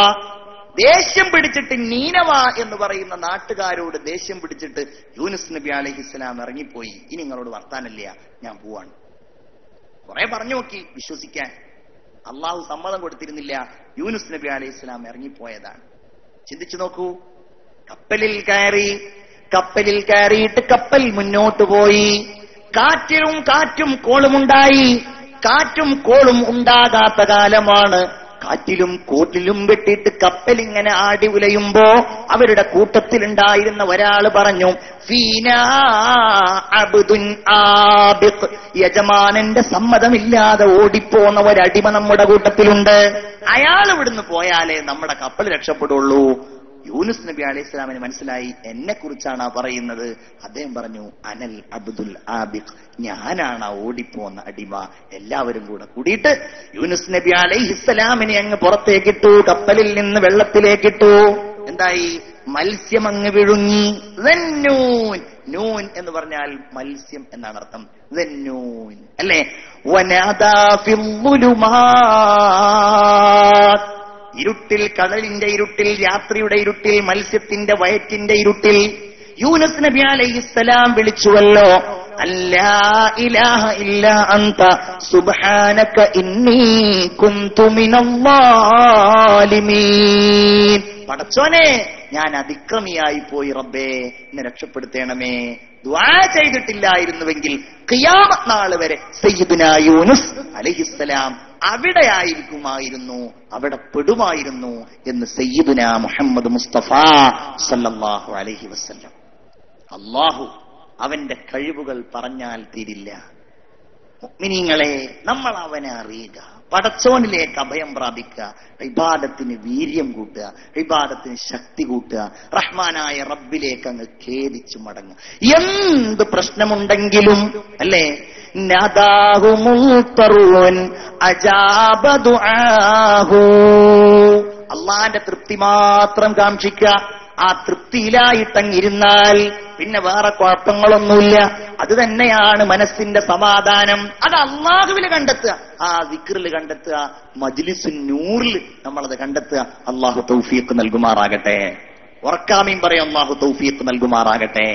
ദേഷ്യം പിടിച്ചിട്ട് നീനവ എന്ന് പറയുന്ന നാട്ടുകാരോട് ദേഷ്യം പിടിച്ചിട്ട് യൂനുസ് നബി അലൈഹിസ്സലാം ഇറങ്ങിപ്പോയി. ഇനി നിങ്ങളോട് വർത്താനില്ല, ഞാൻ പോവാണ്. കുറെ പറഞ്ഞു നോക്കി വിശ്വസിക്കാൻ. അള്ളാഹു സമ്മതം കൊടുത്തിരുന്നില്ല. യൂനുസ് നബി അലൈഹിസ്സലാം ഇറങ്ങിപ്പോയതാണ്. ചിന്തിച്ചു നോക്കൂ. കപ്പലിൽ കയറിയിട്ട് കപ്പൽ മുന്നോട്ട് പോയി. കാറ്റും കോളുമുണ്ടായി. കാറ്റും കോളും ഉണ്ടാകാത്ത കാലമാണ്. കാറ്റിലും കോട്ടിലും വെട്ടിയിട്ട് കപ്പലിങ്ങനെ ആടി ഉലയുമ്പോ അവരുടെ കൂട്ടത്തിലുണ്ടായിരുന്ന ഒരാള് പറഞ്ഞു, ഫീനാ അബ്ദുൻ ആബിഖ്. യജമാനന്റെ സമ്മതമില്ലാതെ ഓടിപ്പോന്ന ഒരടിമ നമ്മുടെ കൂട്ടത്തിലുണ്ട്. അയാൾ ഇവിടുന്ന് പോയാലേ നമ്മുടെ കപ്പൽ രക്ഷപ്പെടുള്ളൂ. യൂനുസ് നബി അലൈഹിസ്സലാമിന് മനസ്സിലായി എന്നെ കുറിച്ചാണ് പറയുന്നത്. അദ്ദേഹം പറഞ്ഞു, അനൽ അബ്ദുൽ ആബിഖ്, ഞാനാണ് ഓടിപ്പോന്ന അടിമ. എല്ലാവരും കൂടിയിട്ട് യൂനുസ് നബി അലൈഹിസ്സലാമിനെ അങ്ങ് പുറത്തേക്കിട്ടു. കപ്പലിൽ നിന്ന് വെള്ളത്തിലേക്കിട്ടു. എന്തായി? മത്സ്യം അങ്ങ് വിഴുങ്ങി. നൂൻ എന്ന് പറഞ്ഞാൽ മത്സ്യം എന്നാണ് അർത്ഥം. നൂൻ അല്ലേ? വനാദാ ഫിൽ ളുലുമാത്. ഇരുട്ടിൽ, കടലിന്റെ ഇരുട്ടിൽ, രാത്രിയുടെ ഇരുട്ടിൽ, മത്സ്യത്തിന്റെ വയറ്റിന്റെ ഇരുട്ടിൽ യൂനുസ് നബി അലൈഹിസ്സലാം വിളിച്ചുവല്ലോ, അല്ലാ ഇലാഹ ഇല്ലാ അൻത സുബ്ഹാനക ഇന്നീ കുന്തു മിനൽ-ളാലിമീൻ. പടച്ചോനെ, ഞാൻ അതിക്രമിയായി പോയി, റബ്ബേ എന്നെ രക്ഷപ്പെടുത്തണമേ. ദുആ ചെയ്തിട്ടില്ലായിരുന്നുവെങ്കിൽ ഖിയാമത്ത് നാൾ വരെ സയ്യിദുനാ യൂനുസ് അലൈഹിസ്സലാം അവിടെ ആയിരിക്കുമായിരുന്നു, അവിടെ പെടുമായിരുന്നു എന്ന് സയ്യിദുനാ മുഹമ്മദ് മുസ്തഫ സല്ലല്ലാഹു അലൈഹി വസല്ലം. അല്ലാഹു അവന്റെ കഴിവുകൾ പറഞ്ഞാൽ തീരില്ല. മുഅ്മിനീങ്ങളെ, നമ്മൾ അവനെ അറിയുക, പടച്ചോനിലേക്ക് അഭയം പ്രാപിക്കുക, ഇബാദത്തിന് വീര്യം കൂട്ടുക, ഇബാദത്തിന് ശക്തി കൂട്ടുക, റഹ്മാനായ റബ്ബിലേക്ക് അങ്ങ് ഖേദിച്ചു മടങ്ങുക. എന്ത് പ്രശ്നമുണ്ടെങ്കിലും അല്ലേ, നദാഹു മുൽതറുൻ അജാബ ദുആഹു. അള്ളാന്റെ തൃപ്തി മാത്രം കാക്ഷിക്കുക, ആ തൃപ്തിയിലായിട്ടങ്ങിരുന്നാൽ പിന്നെ വേറെ കുഴപ്പങ്ങളൊന്നുമില്ല. അത് തന്നെയാണ് മനസ്സിന്റെ സമാധാനം. അത് അള്ളാഹുവിൽ കണ്ടെത്തുക, ആ ദിക്റിൽ കണ്ടെത്തുക, മജ്ലിസുൻ നൂറിൽ നമ്മളത് കണ്ടെത്തുക. അള്ളാഹു തൗഫീഖ് നൽകുമാറാകട്ടെ. ഉറക്കാമീൻ പറയും, അള്ളാഹു തൗഫീഖ് നൽകുമാറാകട്ടെ.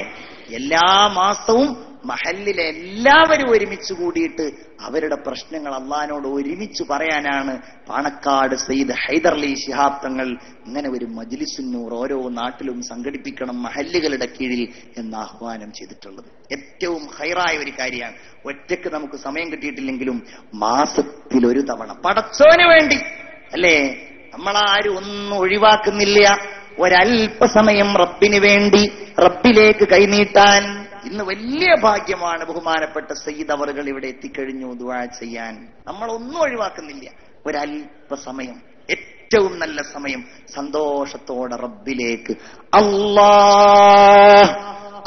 എല്ലാ മാസവും മഹല്ലിലെ എല്ലാവരും ഒരുമിച്ച് കൂടിയിട്ട് അവരുടെ പ്രശ്നങ്ങൾ അള്ളാഹിനോട് ഒരുമിച്ച് പറയാനാണ് പാണക്കാട് സയ്യിദ് ഹൈദർലി ശിഹാബ് തങ്ങൾ ഇങ്ങനെ ഒരു മജ്ലിസുൻ നൂർ ഓരോ നാട്ടിലും സംഘടിപ്പിക്കണം മഹല്ലുകളുടെ കീഴിൽ എന്ന് ആഹ്വാനം ചെയ്തിട്ടുള്ളത്. ഏറ്റവും ഹൈറായ ഒരു കാര്യമാണ്. ഒറ്റയ്ക്ക് നമുക്ക് സമയം കിട്ടിയിട്ടില്ലെങ്കിലും മാസത്തിൽ ഒരു തവണ പടച്ചോന് വേണ്ടി അല്ലേ, നമ്മളാരും ഒന്നും ഒഴിവാക്കുന്നില്ല. ഒരല്പസമയം റബ്ബിന് വേണ്ടി റബ്ബിലേക്ക് കൈനീട്ടാൻ ഇന്ന് വലിയ ഭാഗ്യമാണ്. ബഹുമാനപ്പെട്ട സയ്യിദ് അവറുകൾ ഇവിടെ എത്തിക്കഴിഞ്ഞു ദുആ ചെയ്യാൻ. നമ്മളൊന്നും ഒഴിവാക്കുന്നില്ല. ഒരല്പസമയം, ഏറ്റവും നല്ല സമയം, സന്തോഷത്തോടെ റബ്ബിലേക്ക് അല്ലാഹ്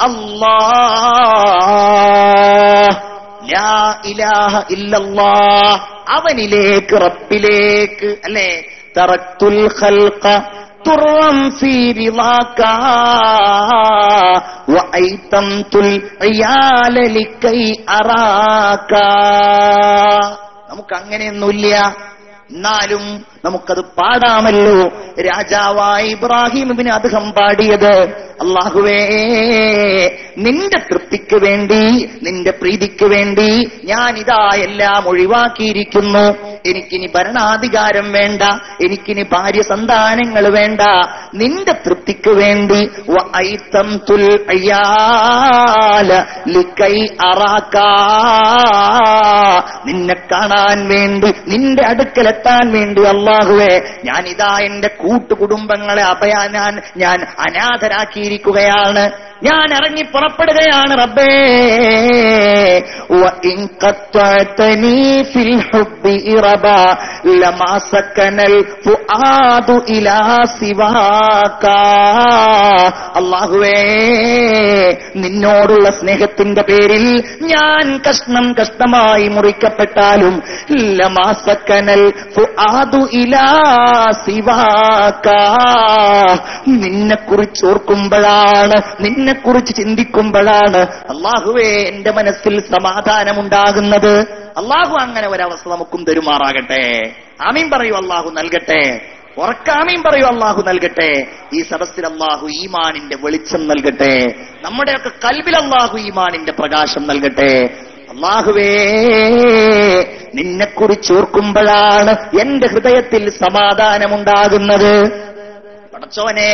അല്ലാഹ് ലാ ഇലാഹ ഇല്ലല്ലാഹ്, അവനിലേക്ക് റബ്ബിലേക്ക് അല്ലേ. തറക്തുൽ ഖൽഖ തുറം ഫീ റിളാക വഅയ്തംതുൽ ഇയാല ലികൈ അറാക. നമുക്ക് അങ്ങനെയൊന്നുമില്ല, എന്നാലും നമുക്കത് പാടാമല്ലോ. രാജാവായ ഇബ്രാഹിം ഇബ്നു അദ്ഹം പാടിയത്, അല്ലാഹുവേ നിന്റെ തൃപ്തിക്ക് വേണ്ടി, നിന്റെ പ്രീതിക്ക് വേണ്ടി ഞാനിതാ എല്ലാം ഒഴിവാക്കിയിരിക്കുന്നു. എനിക്കിനി ഭരണാധികാരം വേണ്ട, എനിക്കിനി ഭാര്യ സന്താനങ്ങൾ വേണ്ട. നിന്റെ തൃപ്തിക്ക് വേണ്ടി വഅയ്തംതുൽ ഇയാല ലികൈ അറാക, നിന്നെ കാണാൻ വേണ്ടി, നിന്റെ അടുക്കലെത്താൻ വേണ്ടി അല്ലാഹുവേ ഞാനിതാ എന്റെ കൂട്ടുകുടുംബങ്ങളെ ഞാൻ അനാഥരാക്കിയിരിക്കുകയാണ്. ഞാൻ ഇറങ്ങി പുറപ്പെടുകയാണ് റബ്ബേ. വഇൻ ഖത്തഅതനി ഫിൽ ഹുബ്ബി ഇറബാ ലമാ സകനൽ ഫുആദു ഇലാ സിവാക. അല്ലാഹുവേ നിന്നോടുള്ള സ്നേഹത്തിന്റെ പേരിൽ ഞാൻ കഷ്ണം കഷ്ണമായി മുറിക്കപ്പെട്ടാലും ലമാ സകനൽ ഫുആദു ഇലാ സിവാക, നിന്നെക്കുറിച്ച് ഓർക്കുമ്പോഴാണ്, നിന്നെക്കുറിച്ച് ചിന്തിക്കുമ്പോഴാണ് അല്ലാഹുവേ എന്റെ മനസ്സിൽ സമാധാനമുണ്ടാകുന്നത്. അല്ലാഹു അങ്ങനെ ഒരവസ്ഥ നമുക്കും തരുമാറാകട്ടെ. ആമീൻ പറയൂ, അല്ലാഹു നൽകട്ടെ. ഉറക്കാമീൻ പറയൂ, അല്ലാഹു നൽകട്ടെ. ഈ സദസ്സിൽ അല്ലാഹു ഈമാനിന്റെ വെളിച്ചം നൽകട്ടെ. നമ്മുടെയൊക്കെ കൽബിൽ അല്ലാഹു ഈമാനിന്റെ പ്രകാശം നൽകട്ടെ. അല്ലാഹുവേ നിന്നെക്കുറിച്ച് ഓർക്കുമ്പോഴാണ് എന്റെ ഹൃദയത്തിൽ സമാധാനമുണ്ടാകുന്നത്. പടച്ചോനെ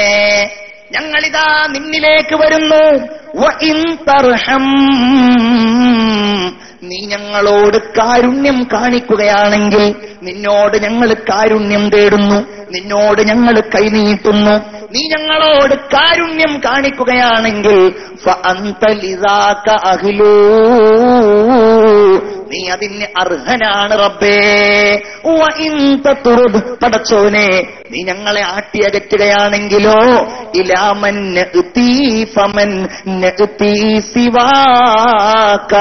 ഞങ്ങളിതാ നിന്നിലേക്ക് വരുന്നു. വഇൻ തർഹം, നീ ഞങ്ങളോട് കാരുണ്യം കാണിക്കുകയാണെങ്കിൽ, നിന്നോട് ഞങ്ങൾ കാരുണ്യം തേടുന്നു, നിന്നോട് ഞങ്ങൾ കൈനീട്ടുന്നു. നീ ഞങ്ങളോട് കാരുണ്യം കാണിക്കുകയാണെങ്കിൽ ഫഅൻത ലിസാക അഹ്ലൂ, നീ അതിന് അർഹനാണ് റബ്ബേ. വഇൻ തത്റുദ്, പടച്ചോനെ നീ ഞങ്ങളെ ആട്ടിയകറ്റുകയാണെങ്കിലോ ഇലാ മൻ നഅ്തി ഫമൻ നഅ്തി സിവാക,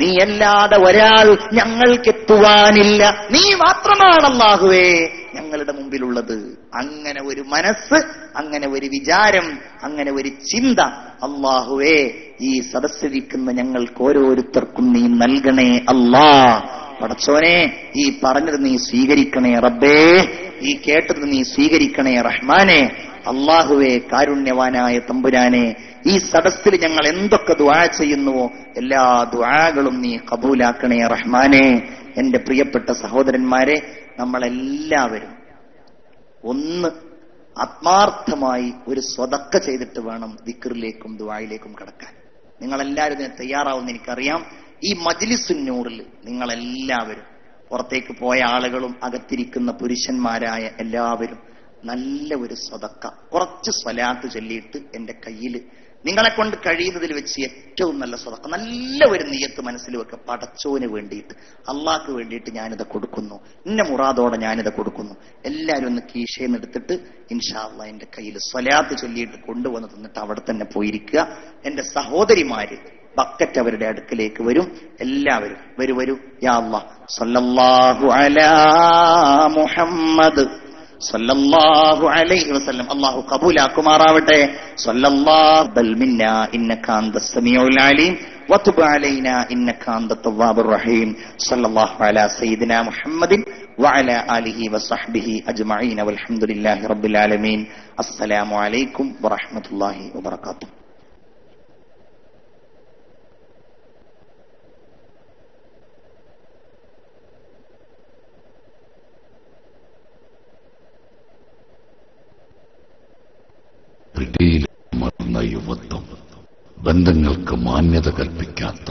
നീ അല്ലാതെ ഒരാൾ ഞങ്ങൾക്കെത്തുവാനില്ല. നീ മാത്രമാണ് അല്ലാഹുവേ ഞങ്ങളുടെ മുമ്പിലുള്ളത്. അങ്ങനെ ഒരു മനസ്സ്, അങ്ങനെ ഒരു വിചാരം, അങ്ങനെ ഒരു ചിന്ത അല്ലാഹുവേ ഈ സദസ്സിലിരിക്കുന്ന ഞങ്ങൾക്ക് ഓരോരുത്തർക്കും നീ നൽകണേ അല്ലാ. പടച്ചോനെ ഈ പറഞ്ഞത് നീ സ്വീകരിക്കണേ റബ്ബേ, ഈ കേട്ടത് നീ സ്വീകരിക്കണേ റഹ്മാനെ. അല്ലാഹുവേ കാരുണ്യവാനായ തമ്പുരാനെ, ഈ സദസ്സിൽ ഞങ്ങൾ എന്തൊക്കെ ദുആ ചെയ്യുന്നുവോ എല്ലാ ദുആകളും നീ കബൂലാക്കണേ റഹ്മാനെ. എന്റെ പ്രിയപ്പെട്ട സഹോദരന്മാരെ, നമ്മളെല്ലാവരും ഒന്ന് ആത്മാർത്ഥമായി ഒരു സ്വതക്ക ചെയ്തിട്ട് വേണം ദിക്റിലേക്കും ദുആയിലേക്കും കടക്കാൻ. നിങ്ങളെല്ലാവരും ഇതിന് തയ്യാറാവുമെന്ന് എനിക്കറിയാം. ഈ മജ്ലിസുൻ നൂറിൽ നിങ്ങളെല്ലാവരും, പുറത്തേക്ക് പോയ ആളുകളും അകത്തിരിക്കുന്ന പുരുഷന്മാരായ എല്ലാവരും നല്ല ഒരു സ്വതക്ക, കുറച്ച് സ്വലാത്ത് ചൊല്ലിയിട്ട് എന്റെ കയ്യിൽ നിങ്ങളെ കൊണ്ട് കഴിയുന്നതിൽ വെച്ച് ഏറ്റവും നല്ല സ്വതക്ക, നല്ല ഒരു നിയത്ത് മനസ്സിൽ വെക്കുക. പടച്ചോന് വേണ്ടിയിട്ട്, അള്ളാഹ്ക്ക് വേണ്ടിയിട്ട് ഞാനിത് കൊടുക്കുന്നു, ഇന്ന മുറാദോടെ ഞാനിത് കൊടുക്കുന്നു. എല്ലാവരും ഒന്ന് കീശേന്ന് എടുത്തിട്ട് ഇൻഷാ അല്ലാഹ് എന്റെ കയ്യിൽ സ്വലാത്ത് ചൊല്ലിയിട്ട് കൊണ്ടുവന്ന് തന്നിട്ട് അവിടെ തന്നെ പോയിരിക്കുക. എന്റെ സഹോദരിമാര് ബക്കറ്റ് അവരുടെ അടുക്കലേക്ക് വരും. എല്ലാവരും വരൂ യാ അല്ലാഹ് സല്ലല്ലാഹു അലാ മുഹമ്മദ് സല്ലല്ലാഹു അലൈഹി വസല്ലം. അല്ലാഹു ഖബൂലാക്കുമാറാവട്ടെ. സല്ലല്ലാഹു ബൽ മിന്നാ ഇന്നക അൻതസ് സമീഉൽ അലീം വതുബ് അലൈനാ ഇന്നക അൻതത് തവ്വാബുർ റഹീം. സല്ലല്ലാഹു അലാ സയ്യിദിനാ മുഹമ്മദിൻ വഅലാ ആലിഹി വസഹ്ബിഹി അജ്മഈൻ വൽഹംദുലില്ലാഹി റബ്ബിൽ ആലമീൻ. അസ്സലാമു അലൈക്കും വറഹ്മത്തുള്ളാഹി വബറകാതുഹു. പിടിയിലമർന്ന യുവത്വം, ബന്ധങ്ങൾക്ക് മാന്യത കൽപ്പിക്കാത്ത